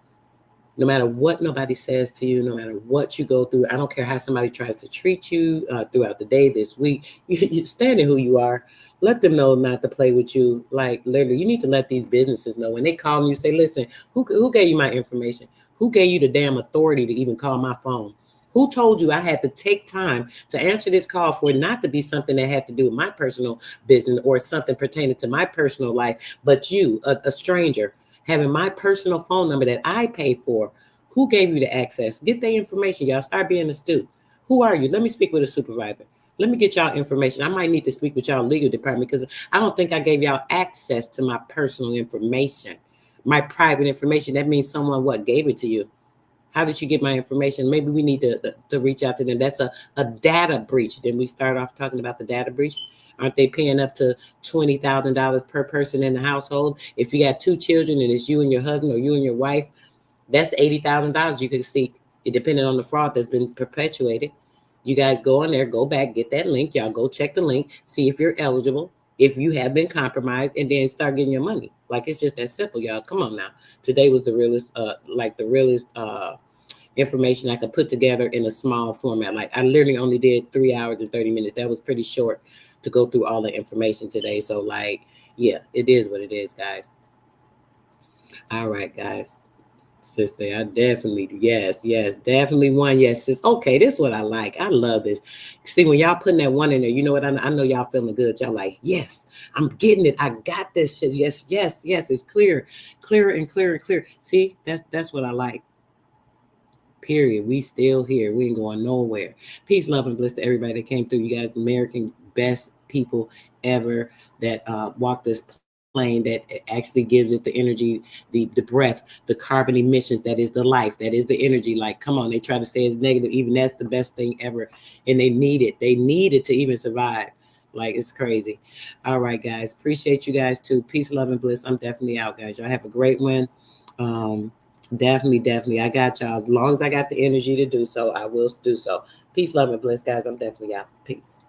matter what nobody says to you, no matter what you go through, I don't care how somebody tries to treat you throughout the day, this week, you stand in who you are. Let them know not to play with you. Like, literally, you need to let these businesses know. When they call you, say, listen, who gave you my information? Who gave you the damn authority to even call my phone? Who told you I had to take time to answer this call for it not to be something that had to do with my personal business or something pertaining to my personal life, but you, a stranger, having my personal phone number that I paid for? Who gave you the access? Get their information, y'all. Start being astute. Who are you? Let me speak with a supervisor. Let me get y'all information. I might need to speak with y'all legal department because I don't think I gave y'all access to my personal information, my private information. That means someone gave it to you. How did you get my information? Maybe we need to reach out to them. That's a data breach. Then we start off talking about the data breach. Aren't they paying up to $20,000 per person in the household? If you got 2 children and it's you and your husband or you and your wife, that's $80,000 you could seek. It depending on the fraud that's been perpetuated. You guys go in there, go back, get that link. Y'all go check the link, see if you're eligible, if you have been compromised, and then start getting your money. Like, it's just that simple, y'all. Come on now. Today was the realest information I could put together in a small format. Like, I literally only did 3 hours and 30 minutes. That was pretty short to go through all the information today. So, like, yeah, it is what it is, guys. All right, guys. Sis say, I definitely, yes, definitely one. Yes, sis. Okay, this is what I like. I love this. See, when y'all putting that one in there, you know what? I know y'all feeling good. Y'all like, yes, I'm getting it. I got this shit. Yes. It's clearer and clearer. See, that's what I like. Period. We still here. We ain't going nowhere. Peace, love, and bliss to everybody that came through. You guys, American best people ever that walk this plane, that actually gives it the energy, the breath, the carbon emissions. That is the life. That is the energy. Like, come on, they try to say it's negative. Even that's the best thing ever. And they need it. They need it to even survive. Like, it's crazy. All right, guys. Appreciate you guys too. Peace, love, and bliss. I'm definitely out, guys. Y'all have a great one. Definitely. I got y'all. As long as I got the energy to do so, I will do so. Peace, love, and bliss, guys. I'm definitely out. Peace.